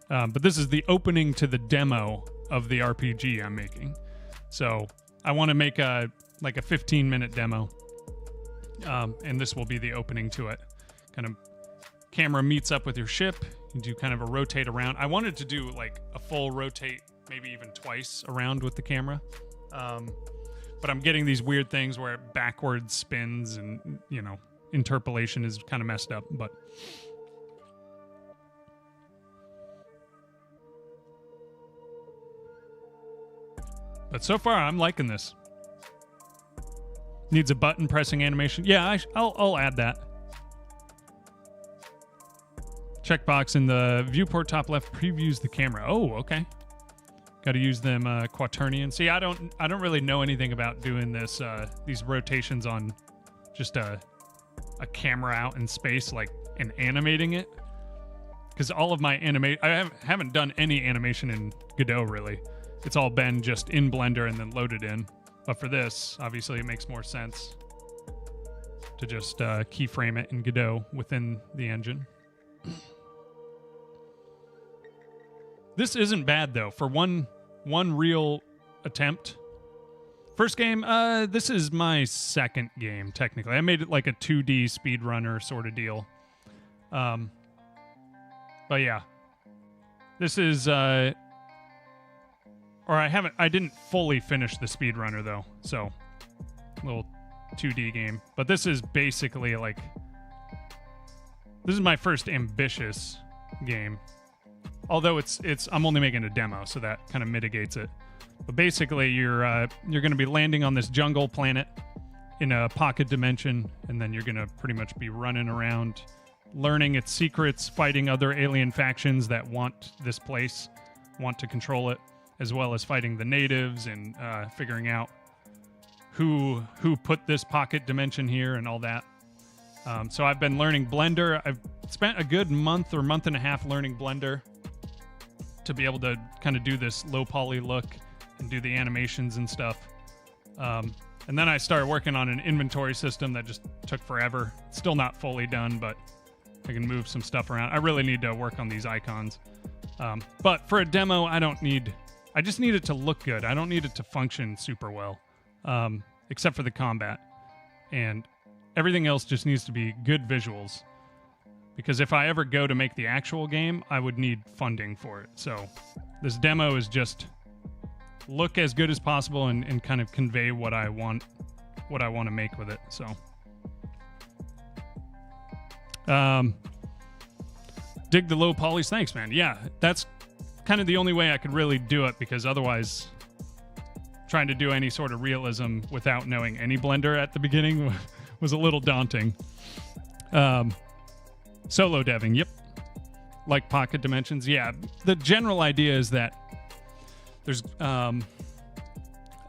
But this is the opening to the demo of the RPG I'm making. So I want to make a 15-minute demo. And this will be the opening to it. Kind of camera meets up with your ship. You do kind of a rotate around. I wanted to do like a full rotate, maybe even twice around with the camera. But I'm getting these weird things where it backwards spins and, you know, interpolation is kind of messed up. But so far, I'm liking this. Needs a button pressing animation. Yeah, I'll add that. Checkbox in the viewport top left previews the camera. Oh, okay. Got to use them quaternion. See, I don't really know anything about doing this these rotations on just a camera out in space, like, and animating it. Because all of my I haven't done any animation in Godot really. It's all been just in Blender and then loaded in. But for this, obviously, it makes more sense to just keyframe it in Godot within the engine. This isn't bad though for one real attempt. First game, this is my second game technically. I made it like a 2D speedrunner sort of deal. But yeah, this is I didn't fully finish the speedrunner though, so little 2D game. But this is basically like, this is my first ambitious game. Although I'm only making a demo, so that kind of mitigates it. But basically, you're going to be landing on this jungle planet in a pocket dimension, and then you're going to pretty much be running around, learning its secrets, fighting other alien factions that want this place, want to control it, as well as fighting the natives and figuring out who put this pocket dimension here and all that. So I've been learning Blender. I've spent a good month or month and a half learning Blender to be able to kind of do this low poly look and do the animations and stuff. And then I started working on an inventory system that just took forever. It's still not fully done, but I can move some stuff around. I really need to work on these icons. But for a demo, I just need it to look good. I don't need it to function super well, except for the combat. And everything else just needs to be good visuals. Because if I ever go to make the actual game, I would need funding for it. So this demo is just look as good as possible and kind of convey what I want to make with it. So dig the low polys. Thanks, man. Yeah, that's kind of the only way I could really do it, because otherwise trying to do any sort of realism without knowing any Blender at the beginning was a little daunting. Solo deving, yep. Like pocket dimensions, yeah. The general idea is that there's a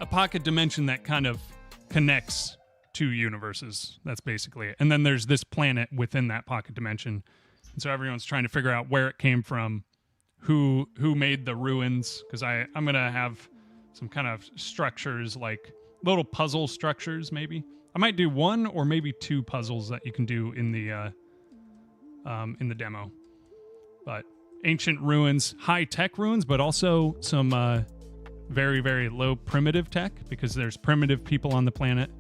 pocket dimension that kind of connects two universes. That's basically it. And then there's this planet within that pocket dimension. And so everyone's trying to figure out where it came from, who made the ruins, because I'm going to have some kind of structures, like little puzzle structures maybe. I might do one or maybe two puzzles that you can do in the demo. But ancient ruins, high-tech ruins, but also some very, very low primitive tech, because there's primitive people on the planet.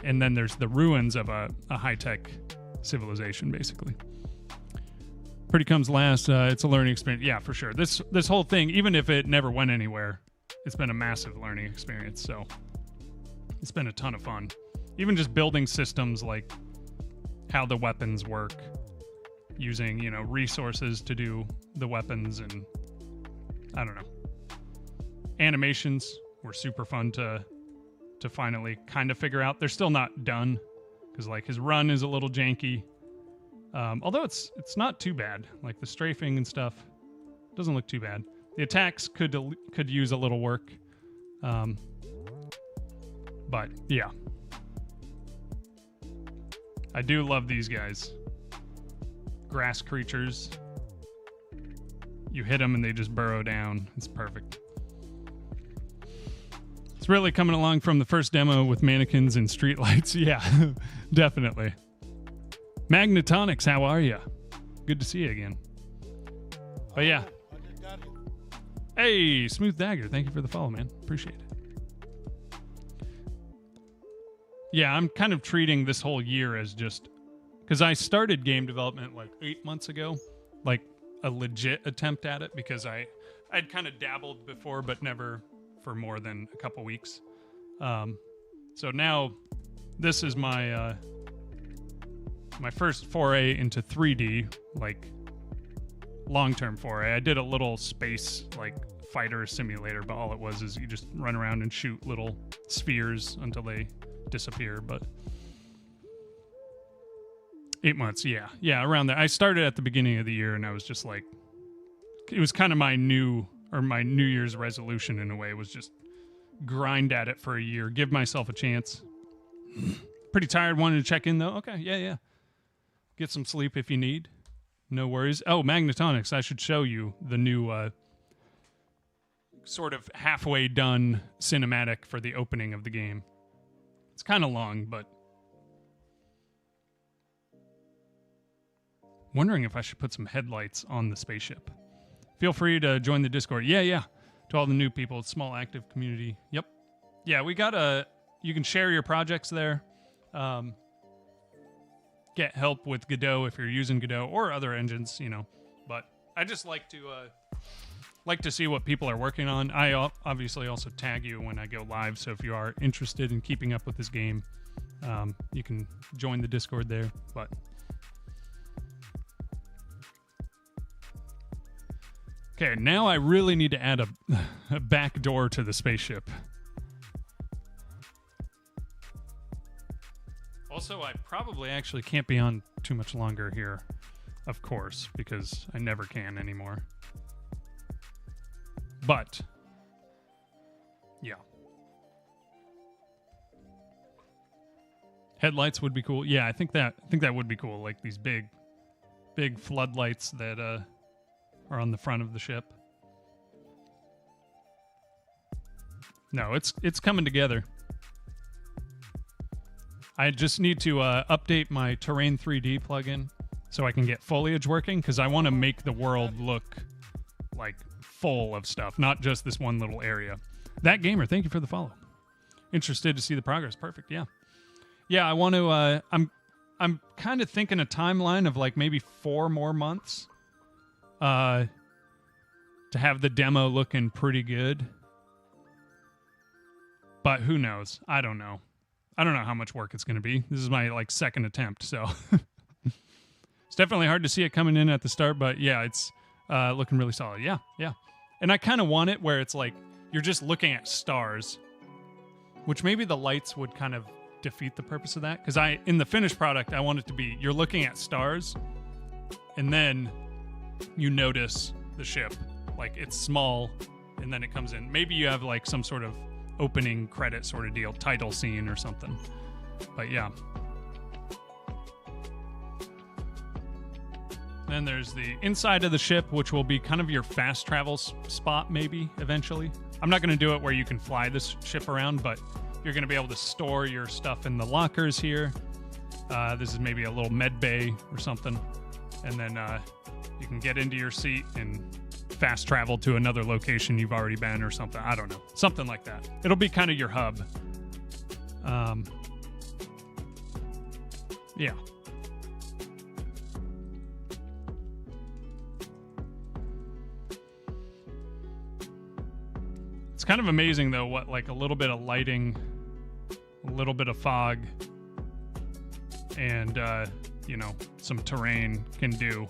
And then there's the ruins of a high-tech civilization, basically. Pretty comes last. It's a learning experience. Yeah, for sure. This whole thing, even if it never went anywhere, it's been a massive learning experience. So it's been a ton of fun. Even just building systems like how the weapons work, using, resources to do the weapons, and I don't know. Animations were super fun to finally kind of figure out. They're still not done, because like his run is a little janky. Although it's not too bad. Like the strafing and stuff doesn't look too bad. The attacks could use a little work. But yeah. I do love these guys. Grass creatures. You hit them and they just burrow down. It's perfect. It's really coming along from the first demo with mannequins and streetlights. Yeah, definitely. Magnetonics, how are you? Good to see you again. But yeah.
I just got it.
Hey, Smooth Dagger. Thank you for the follow, man. Appreciate it. Yeah, I'm kind of treating this whole year as just... Because I started game development like 8 months ago. Like a legit attempt at it. Because I'd kind of dabbled before, but never for more than a couple weeks. So now this is my my first foray into 3D, like long-term foray. I did a little space like fighter simulator, but all it was is you just run around and shoot little spheres until they disappear. But 8 months, yeah, around there. I started at the beginning of the year, and I was just like, it was kind of my New Year's resolution in a way, was just grind at it for a year, give myself a chance. Pretty tired, wanted to check in though. Okay, yeah. Get some sleep if you need. No worries. Oh, Magnetonics, I should show you the new sort of halfway done cinematic for the opening of the game. It's kind of long, but wondering if I should put some headlights on the spaceship. Feel free to join the Discord. Yeah. To all the new people, it's small active community. Yep. Yeah, we got you can share your projects there. Get help with Godot if you're using Godot or other engines, But I just like to see what people are working on. I obviously also tag you when I go live, so if you are interested in keeping up with this game, you can join the Discord there. But okay, now I really need to add a back door to the spaceship. Also, I probably actually can't be on too much longer here, of course, because I never can anymore. But yeah. Headlights would be cool. Yeah, I think that would be cool, like these big floodlights that are on the front of the ship. No, it's coming together. I just need to update my Terrain 3D plugin so I can get foliage working, because I want to make the world look like full of stuff, not just this one little area. That Gamer, thank you for the follow. Interested to see the progress. Perfect. Yeah, I want to I'm kind of thinking a timeline of like maybe 4 more months to have the demo looking pretty good. But who knows? I don't know how much work it's going to be. This is my like second attempt, so it's definitely hard to see it coming in at the start, but yeah, it's looking really solid. Yeah. And I kind of want it where it's like you're just looking at stars, which maybe the lights would kind of defeat the purpose of that, because in the finished product, I want it to be you're looking at stars and then you notice the ship. Like it's small and then it comes in. Maybe you have like some sort of opening credit sort of deal, title scene or something. But yeah. Then there's the inside of the ship, which will be kind of your fast travel spot maybe eventually. I'm not going to do it where you can fly this ship around, but you're going to be able to store your stuff in the lockers here. This is maybe a little med bay or something. And then you can get into your seat and fast travel to another location you've already been or something. I don't know. Something like that. It'll be kind of your hub. Yeah. It's kind of amazing though what like a little bit of lighting, a little bit of fog, and some terrain can do.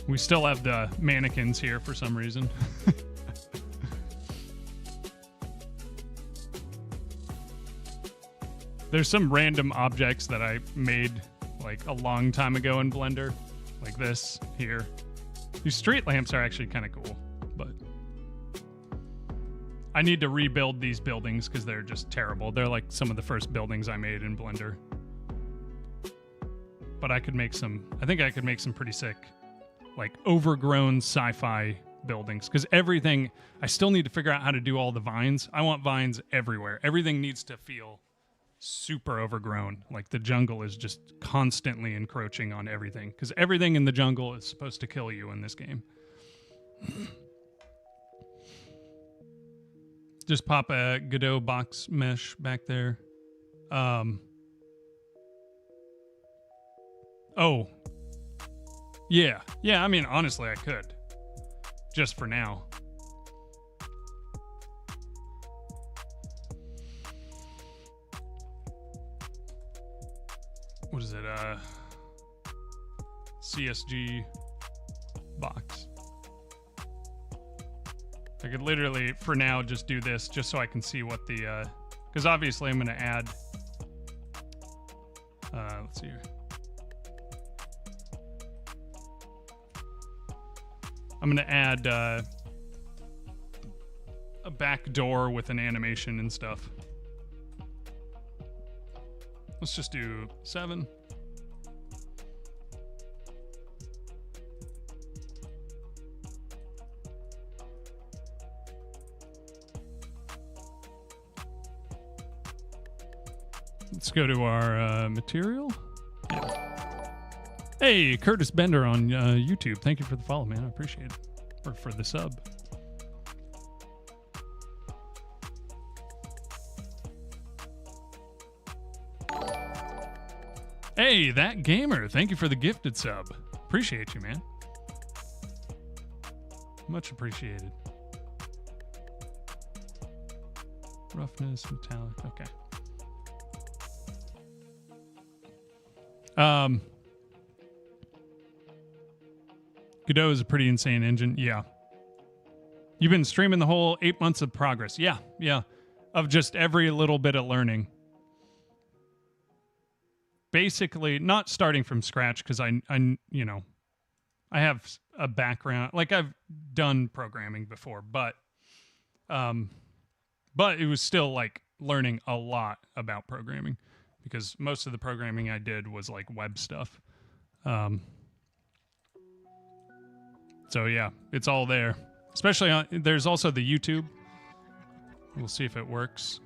We still have the mannequins here for some reason. There's some random objects that I made like a long time ago in Blender, like this here. These street lamps are actually kind of cool, but I need to rebuild these buildings because they're just terrible. They're like some of the first buildings I made in Blender. But I think I could make some pretty sick like overgrown sci-fi buildings, because everything, I still need to figure out how to do all the vines. I want vines everywhere. Everything needs to feel super overgrown. Like the jungle is just constantly encroaching on everything, because everything in the jungle is supposed to kill you in this game. Just pop a Godot box mesh back there. Oh. Yeah. Yeah, I mean, honestly, I could. Just for now. What is it? CSG box. I could literally, for now, just do this just so I can see what the... Because obviously I'm going to add... let's see here. I'm going to add a back door with an animation and stuff. Let's just do 7. Let's go to our material. Yeah. Hey, Curtis Bender on YouTube. Thank you for the follow, man. I appreciate it. Or for the sub. Hey, that gamer. Thank you for the gifted sub. Appreciate you, man. Much appreciated. Roughness, metallic. Okay. Godot is a pretty insane engine. Yeah. You've been streaming the whole 8 months of progress. Yeah, yeah. Of just every little bit of learning. Basically, not starting from scratch, because I have a background. Like, I've done programming before, but it was still like learning a lot about programming, because most of the programming I did was like web stuff. So yeah, it's all there. Especially on, there's also the YouTube. We'll see if it works.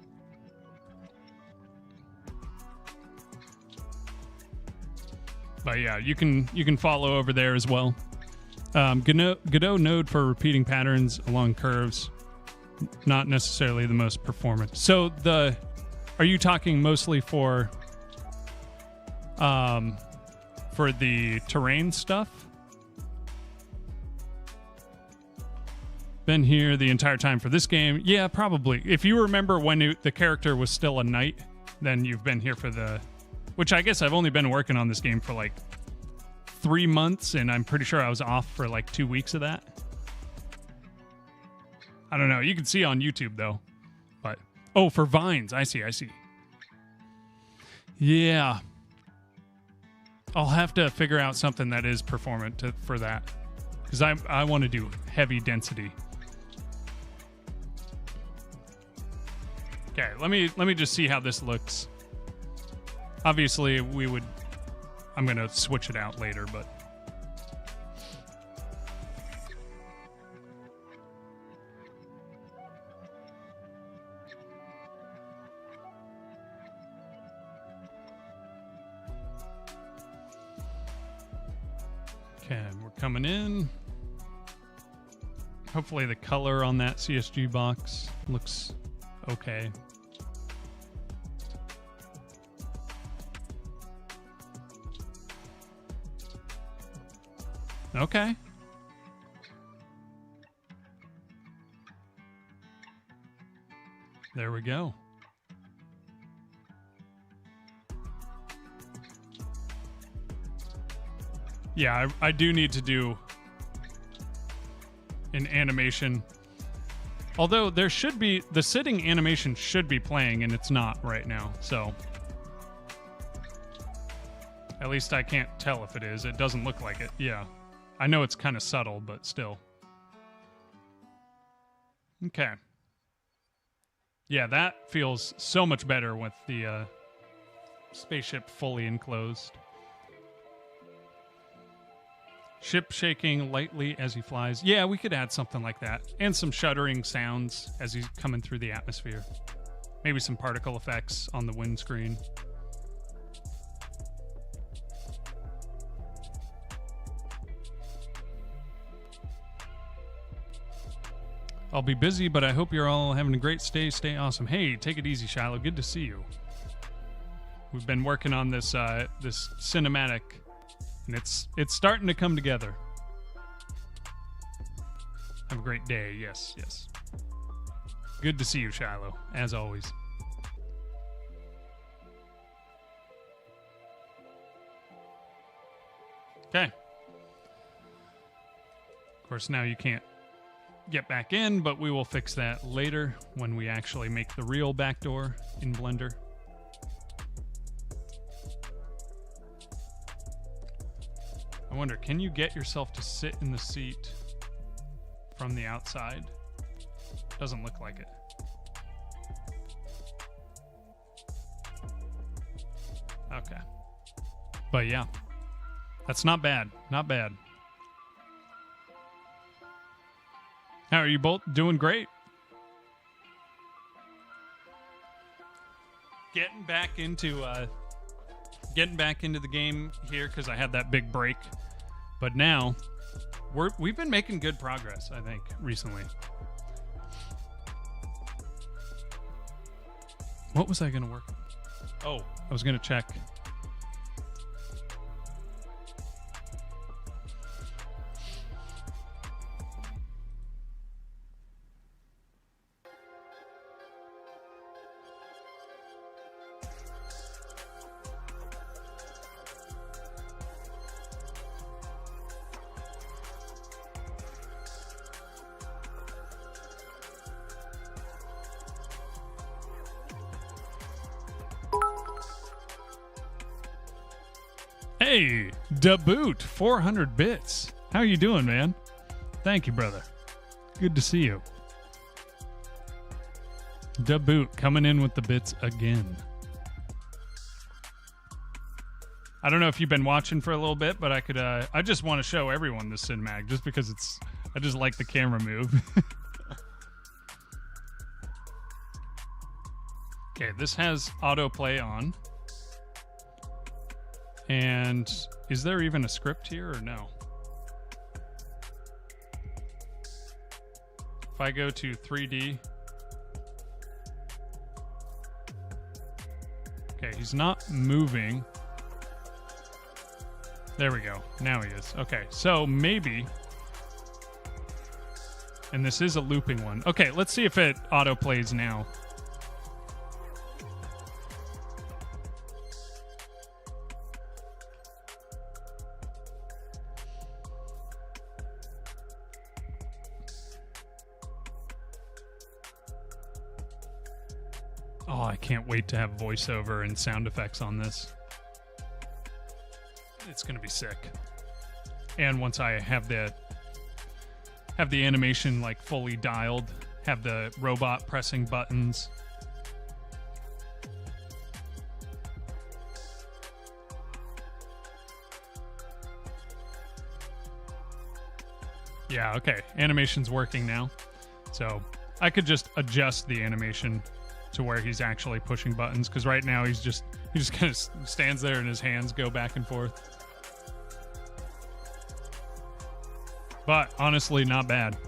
But yeah, you can follow over there as well. Godot node for repeating patterns along curves, not necessarily the most performant. So are you talking mostly for the terrain stuff? Been here the entire time for this game? Yeah, probably. If you remember when the character was still a knight, then you've been here for the... Which I guess I've only been working on this game for like 3 months, and I'm pretty sure I was off for like 2 weeks of that. I don't know. You can see on YouTube, though. But oh, for vines. I see. Yeah. I'll have to figure out something that is performant for that. Because I want to do heavy density. Okay, let me just see how this looks. Obviously, I'm going to switch it out later, but... Okay, we're coming in. Hopefully the color on that CSG box looks okay. Okay. There we go. Yeah, I do need to do an animation. Although there should be, the sitting animation should be playing, and it's not right now, so. At least I can't tell if it is. It doesn't look like it, yeah. I know it's kind of subtle, but still. Okay. Yeah, that feels so much better with the spaceship fully enclosed. Ship shaking lightly as he flies. Yeah, we could add something like that. And some shuddering sounds as he's coming through the atmosphere. Maybe some particle effects on the windscreen. I'll be busy, but I hope you're all having a great stay. Stay awesome. Hey, take it easy, Shiloh. Good to see you. We've been working on this this cinematic, and it's starting to come together. Have a great day. Yes, yes. Good to see you, Shiloh, as always. Okay. Of course, now you can't get back in, but we will fix that later when we actually make the real backdoor in Blender. I wonder, can you get yourself to sit in the seat from the outside? Doesn't look like it. Okay. But yeah, that's not bad. Not bad. How are you both doing? Great. Getting back into the game here because I had that big break. But now we've been making good progress, I think, recently. What was I going to work on? Oh, I was going to check. Hey, Daboot, 400 bits. How you doing, man? Thank you, brother. Good to see you. Daboot coming in with the bits again. I don't know if you've been watching for a little bit, but I just want to show everyone this cinematic just because I just like the camera move. Okay, this has autoplay on. And is there even a script here or no? If I go to 3D. Okay, he's not moving. There we go. Now he is. Okay, so maybe. And this is a looping one. Okay, let's see if it autoplays now. Oh, I can't wait to have voiceover and sound effects on this. It's going to be sick. And once I have the animation like fully dialed, have the robot pressing buttons. Yeah, okay. Animation's working now. So I could just adjust the animation to where he's actually pushing buttons, because right now he just kind of stands there and his hands go back and forth. But honestly, not bad.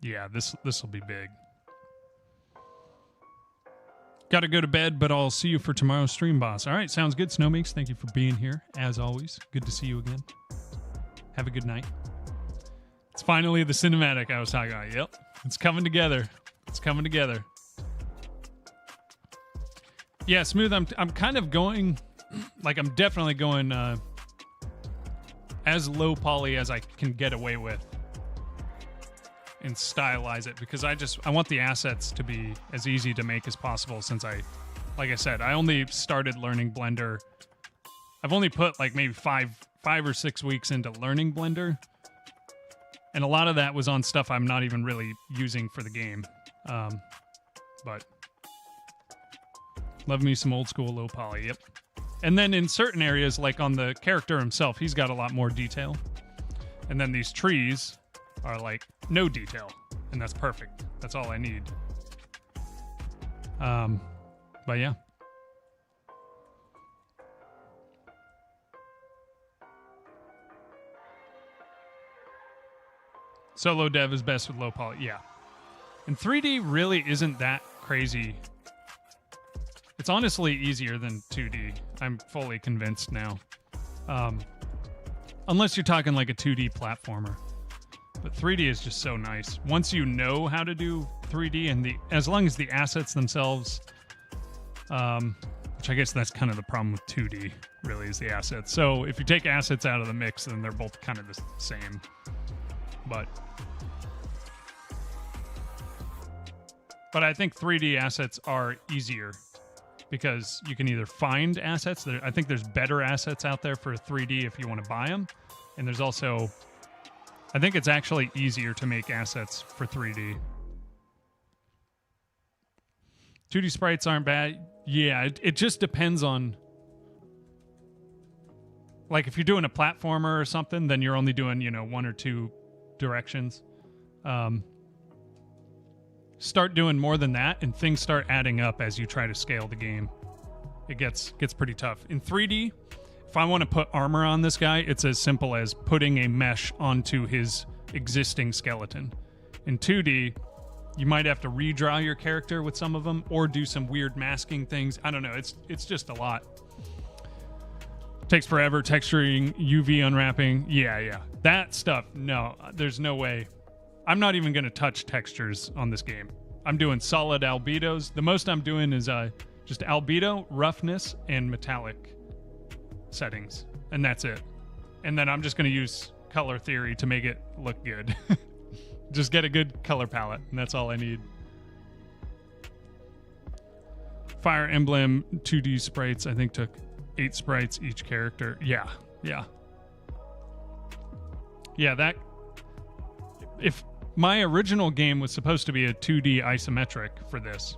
Yeah, this will be big. Got to go to bed, but I'll see you for tomorrow's stream, boss. All right, sounds good, Snowmeeks. Thank you for being here, as always. Good to see you again. Have a good night. It's finally the cinematic I was talking about. Yep, it's coming together. It's coming together. Yeah, Smooth, I'm kind of going, like I'm definitely going as low poly as I can get away with and stylize it, because I want the assets to be as easy to make as possible, since like I said, I only started learning Blender. I've only put like maybe five or 6 weeks into learning Blender. And a lot of that was on stuff I'm not even really using for the game. But love me some old school low poly. Yep. And then in certain areas, like on the character himself, he's got a lot more detail. And then these trees are like no detail, and that's perfect. That's all I need. But yeah. Solo dev is best with low poly. Yeah. And 3D really isn't that crazy. It's honestly easier than 2D. I'm fully convinced now. Unless you're talking like a 2D platformer. But 3D is just so nice. Once you know how to do 3D, and as long as the assets themselves, which I guess that's kind of the problem with 2D, really, is the assets. So if you take assets out of the mix, then they're both kind of the same. But I think 3D assets are easier because you can either find assets. I think there's better assets out there for 3D if you want to buy them. And there's also, I think it's actually easier to make assets for 3D. 2D sprites aren't bad. Yeah, it just depends on, like if you're doing a platformer or something, then you're only doing, one or two directions. Start doing more than that, and things start adding up as you try to scale the game. It gets pretty tough. In 3D, if I want to put armor on this guy, it's as simple as putting a mesh onto his existing skeleton. In 2D, you might have to redraw your character with some of them, or do some weird masking things. I don't know. It's just a lot. Takes forever. Texturing, UV unwrapping. Yeah. That stuff, no. There's no way. I'm not even going to touch textures on this game. I'm doing solid albedos. The most I'm doing is just albedo, roughness, and metallic settings. And that's it. And then I'm just going to use color theory to make it look good. Just get a good color palette, and that's all I need. Fire Emblem 2D sprites, I think, took 8 sprites each character. Yeah. That... If my original game was supposed to be a 2D isometric for this,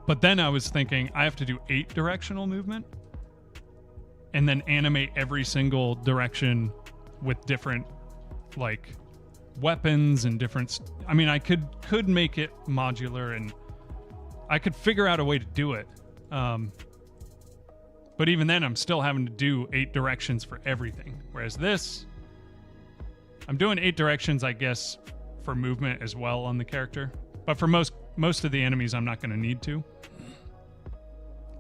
but then I was thinking I have to do 8 directional movement and then animate every single direction with different like weapons and different. I mean, I could make it modular, and I could figure out a way to do it. But even then, I'm still having to do 8 directions for everything. Whereas this, I'm doing 8 directions, I guess, for movement as well on the character. But for most of the enemies, I'm not going to need to.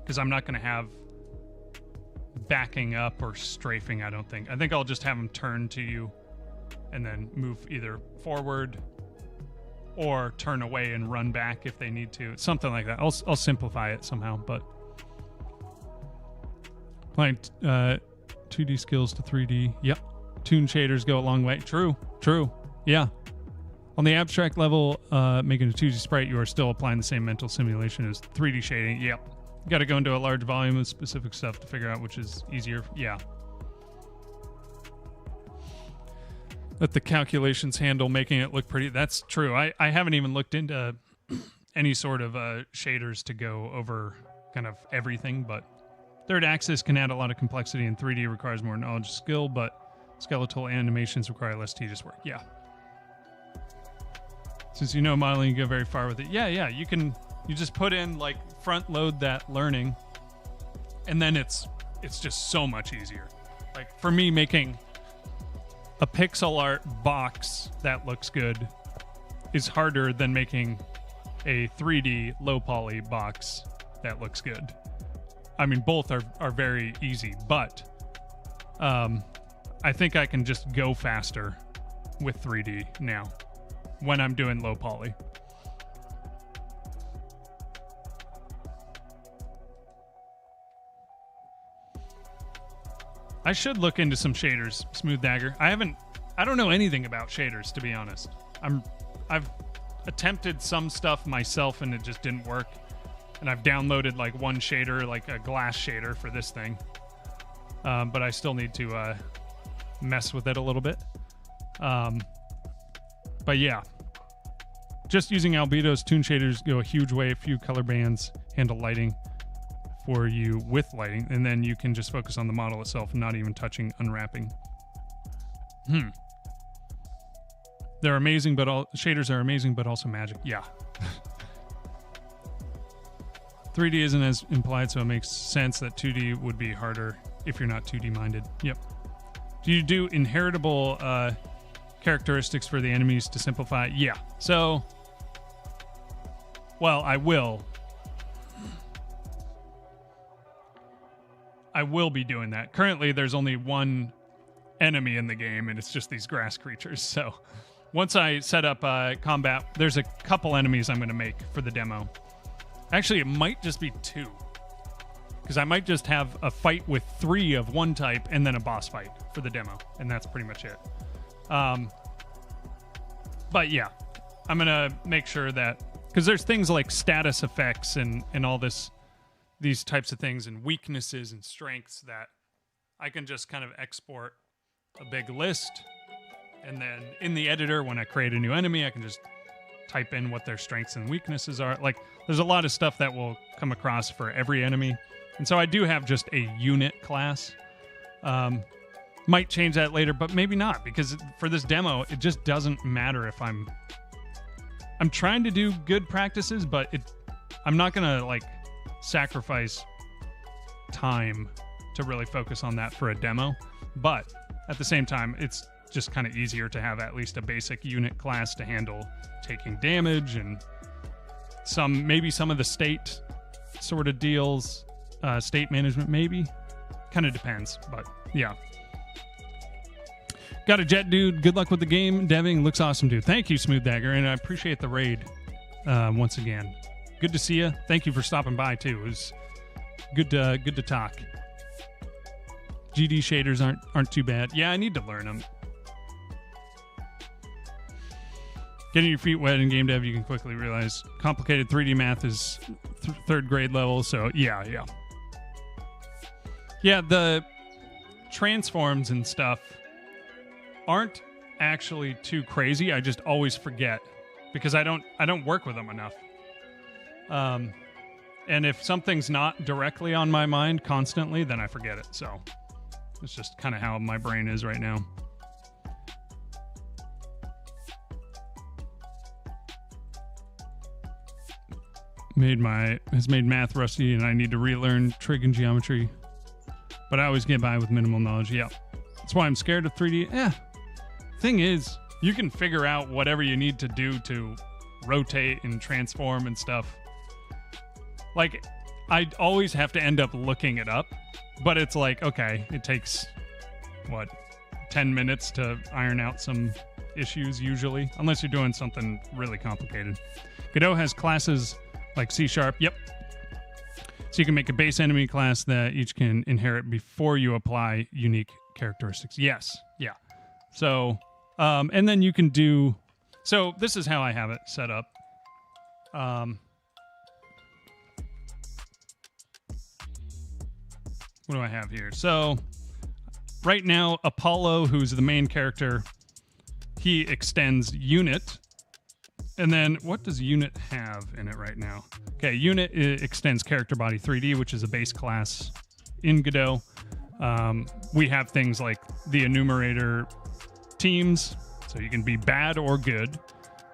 Because I'm not going to have backing up or strafing, I don't think. I think I'll just have them turn to you and then move either forward or turn away and run back if they need to. Something like that. I'll simplify it somehow, but... Applying 2D skills to 3D. Yep. Toon shaders go a long way. True. Yeah. On the abstract level, making a 2D sprite, you are still applying the same mental simulation as 3D shading. Yep. You got to go into a large volume of specific stuff to figure out which is easier. Yeah. Let the calculations handle making it look pretty. That's true. I haven't even looked into any sort of shaders to go over kind of everything, but third axis can add a lot of complexity, and 3D requires more knowledge and skill, but skeletal animations require less tedious work. Yeah. Since you know modeling, you go very far with it. Yeah. You just put in, like, front load that learning, and then it's just so much easier. Like, for me, making a pixel art box that looks good is harder than making a 3D low poly box that looks good. I mean, both are very easy, but I think I can just go faster with 3D now when I'm doing low poly. I should look into some shaders, Smooth Dagger. I don't know anything about shaders, to be honest. I've attempted some stuff myself and it just didn't work. And I've downloaded like one shader, like a glass shader for this thing. But I still need to mess with it a little bit. But yeah, just using albedos, toon shaders go a huge way. A few color bands handle lighting for you with lighting, and then you can just focus on the model itself, not even touching unwrapping. They're amazing, but shaders are amazing, but also magic. Yeah. 3D isn't as implied, so it makes sense that 2D would be harder if you're not 2D minded. Yep. Do you do inheritable characteristics for the enemies to simplify? Yeah. So, well, I will be doing that. Currently, there's only one enemy in the game, and it's just these grass creatures. So once I set up combat, there's a couple enemies I'm going to make for the demo. Actually, it might just be 2. Because I might just have a fight with 3 of one type and then a boss fight for the demo. And that's pretty much it. But yeah, I'm going to make sure that... Because there's things like status effects and all these types of things and weaknesses and strengths that I can just kind of export a big list. And then in the editor, when I create a new enemy, I can just type in what their strengths and weaknesses are. Like, there's a lot of stuff that will come across for every enemy. And so I do have just a unit class. Might change that later, but maybe not, because for this demo, it just doesn't matter if I'm trying to do good practices, but I'm not going to, like, sacrifice time to really focus on that for a demo. But at the same time, it's just kind of easier to have at least a basic unit class to handle taking damage and maybe some of the state sort of deals, state management maybe. Kind of depends, but yeah. Got a jet, dude. Good luck with the game. Deving looks awesome, dude. Thank you, Smooth Dagger, and I appreciate the raid once again. Good to see you. Thank you for stopping by too. It was good to talk. GD shaders aren't too bad. Yeah, I need to learn them. Getting your feet wet in game dev, you can quickly realize complicated 3D math is third grade level. So yeah. Yeah, the transforms and stuff aren't actually too crazy. I just always forget because I don't work with them enough. And if something's not directly on my mind constantly, then I forget it. So it's just kind of how my brain is right now. Has made math rusty, and I need to relearn trig and geometry. But I always get by with minimal knowledge. Yeah, that's why I'm scared of 3D. Thing is, you can figure out whatever you need to do to rotate and transform and stuff. Like, I always have to end up looking it up, but it's like, okay, it takes 10 minutes to iron out some issues usually, unless you're doing something really complicated. Godot has classes like C#, yep. So you can make a base enemy class that each can inherit before you apply unique characteristics. Yes, yeah. So, and then you can do... So this is how I have it set up. What do I have here? So right now, Apollo, who's the main character, he extends unit. And then what does unit have in it right now? Okay, unit extends character body 3D, which is a base class in Godot. We have things like the enumerator teams, so you can be bad or good.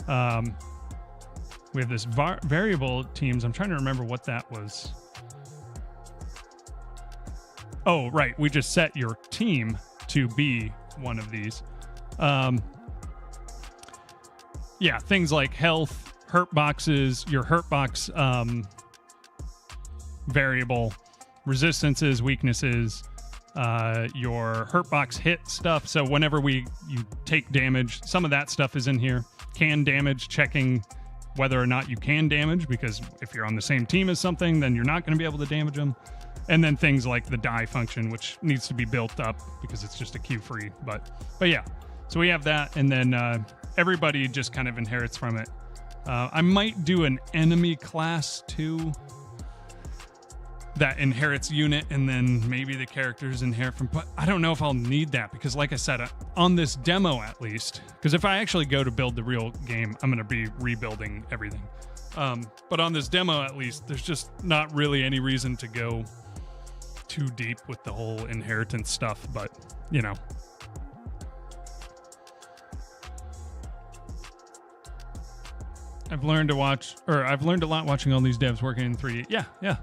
We have this variable teams. I'm trying to remember what that was. Oh, right. We just set your team to be one of these. Yeah, things like health, hurt boxes, your hurt box variable, resistances, weaknesses, your hurt box hit stuff. So whenever you take damage, some of that stuff is in here. Can damage, checking whether or not you can damage, because if you're on the same team as something, then you're not going to be able to damage them. And then things like the die function, which needs to be built up because it's just a queue free. But yeah, so we have that, and then everybody just kind of inherits from it. I might do an enemy class too. that inherits unit, and then maybe the characters inherit from. But I don't know if I'll need that because, like I said, on this demo at least, because if I actually go to build the real game, I'm going to be rebuilding everything. But on this demo at least, there's just not really any reason to go too deep with the whole inheritance stuff. But you know. I've learned a lot watching all these devs working in 3D. Yeah.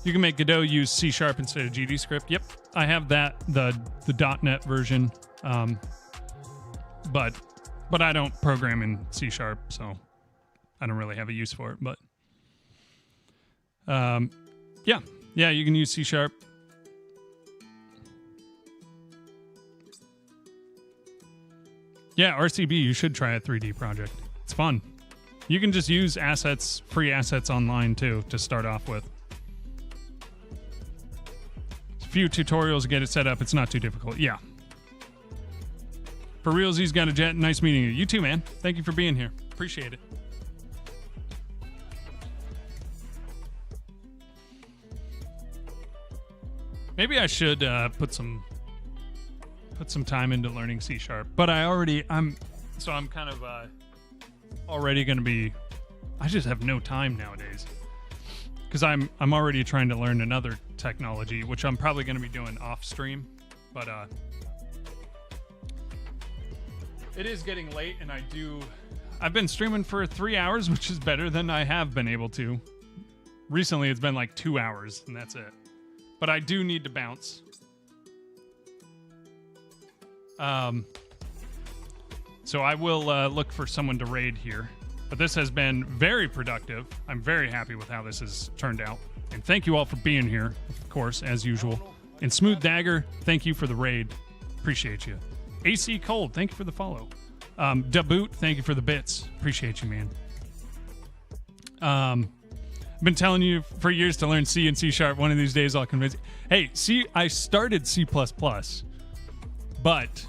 You can make Godot use C# instead of GD script. Yep, I have that, the .NET version, but I don't program in C#, so I don't really have a use for it. But yeah, you can use C#. Yeah, RCB, you should try a 3D project. It's fun. You can just use assets, free assets online too, to start off with. A few tutorials to get it set up. It's not too difficult. Yeah. For realsies, got a jet. Nice meeting you. You too, man. Thank you for being here. Appreciate it. Maybe I should put some time into learning C#, but I'm kind of already going to be. I just have no time nowadays because I'm already trying to learn another technology, which I'm probably going to be doing off stream. But it is getting late, and I've been streaming for 3 hours, which is better than I have been able to. Recently, it's been like 2 hours, and that's it. But I do need to bounce. So I will look for someone to raid here. But this has been very productive. I'm very happy with how this has turned out. And thank you all for being here, of course, as usual. And Smooth Dagger, thank you for the raid. Appreciate you. AC Cold, thank you for the follow. Daboot, thank you for the bits. Appreciate you, man. I've been telling you for years to learn C and C#. One of these days I'll convince you. Hey, I started C++, but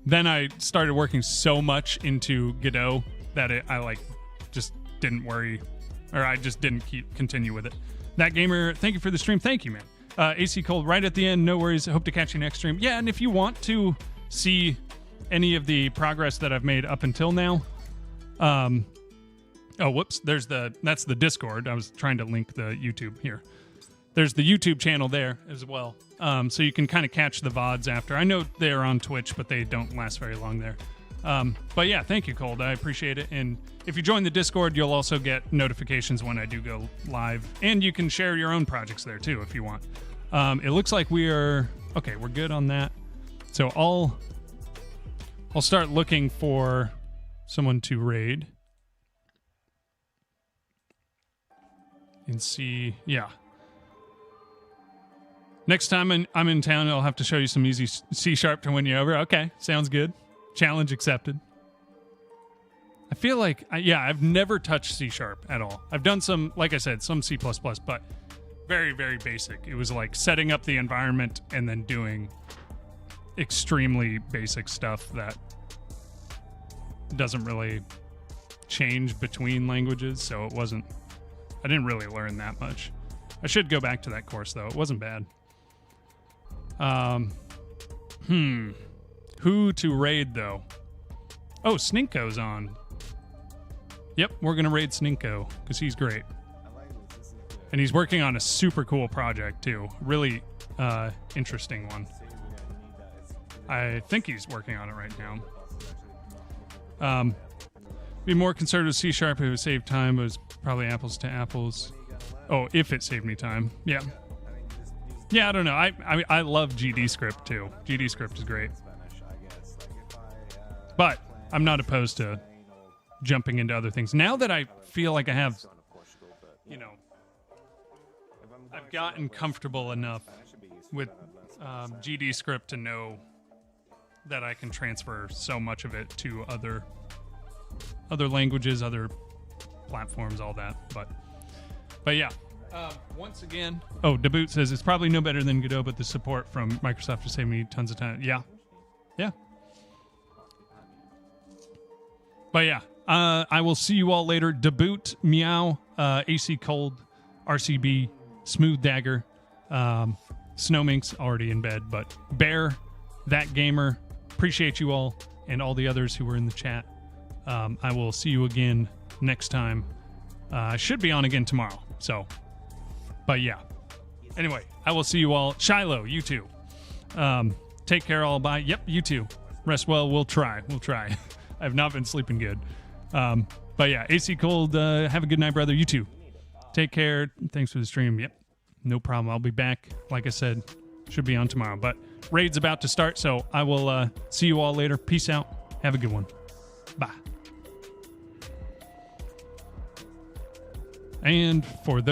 then I started working so much into Godot that I just didn't worry, or I just didn't continue with it. That Gamer, thank you for the stream. Thank you, man. AC Cold, right at the end. No worries. I hope to catch you next stream. Yeah, and if you want to see any of the progress that I've made up until now, oh, whoops. That's the Discord. I was trying to link the YouTube here. There's the YouTube channel there as well. So you can kind of catch the VODs after. I know they're on Twitch, but they don't last very long there. But yeah, thank you, Cold. I appreciate it. And if you join the Discord, you'll also get notifications when I do go live. And you can share your own projects there too if you want. It looks like we're good on that. So I'll start looking for someone to raid. And see, yeah. Next time I'm in town, I'll have to show you some easy C# to win you over. Okay, sounds good. Challenge accepted. I feel like, I've never touched C# at all. I've done some, like I said, some C++, but very, very basic. It was like setting up the environment and then doing extremely basic stuff that doesn't really change between languages, so I didn't really learn that much. I should go back to that course, though. It wasn't bad. Who to raid, though? Oh, Sninko's on. Yep, we're going to raid Sninko, because he's great. And he's working on a super cool project, too. Really interesting one. I think he's working on it right now. Be more conservative C# if it would save time. It was probably apples to apples. Oh, if it saved me time. Yeah. Yeah, I don't know. I love GD script too. GD script is great. But I'm not opposed to jumping into other things. Now that I feel like I have, I've gotten comfortable enough with GD script to know that I can transfer so much of it to other languages, other platforms, all that. But yeah. Once again, Daboot says it's probably no better than Godot, but the support from Microsoft has saved me tons of time. Yeah. But yeah, I will see you all later. Daboot, Meow, AC Cold, RCB, Smooth Dagger, Snowmink's already in bed, but Bear, That Gamer, appreciate you all, and all the others who were in the chat. I will see you again next time. I should be on again tomorrow, so, but yeah. Anyway, I will see you all. Shiloh, you too. Take care, all. Bye. Yep, you too. Rest well. We'll try. I have not been sleeping good. But yeah, AC Cold, have a good night, brother. You too. Take care. Thanks for the stream. Yep, no problem. I'll be back. Like I said, should be on tomorrow. But raid's about to start, so I will see you all later. Peace out. Have a good one. Bye. And for those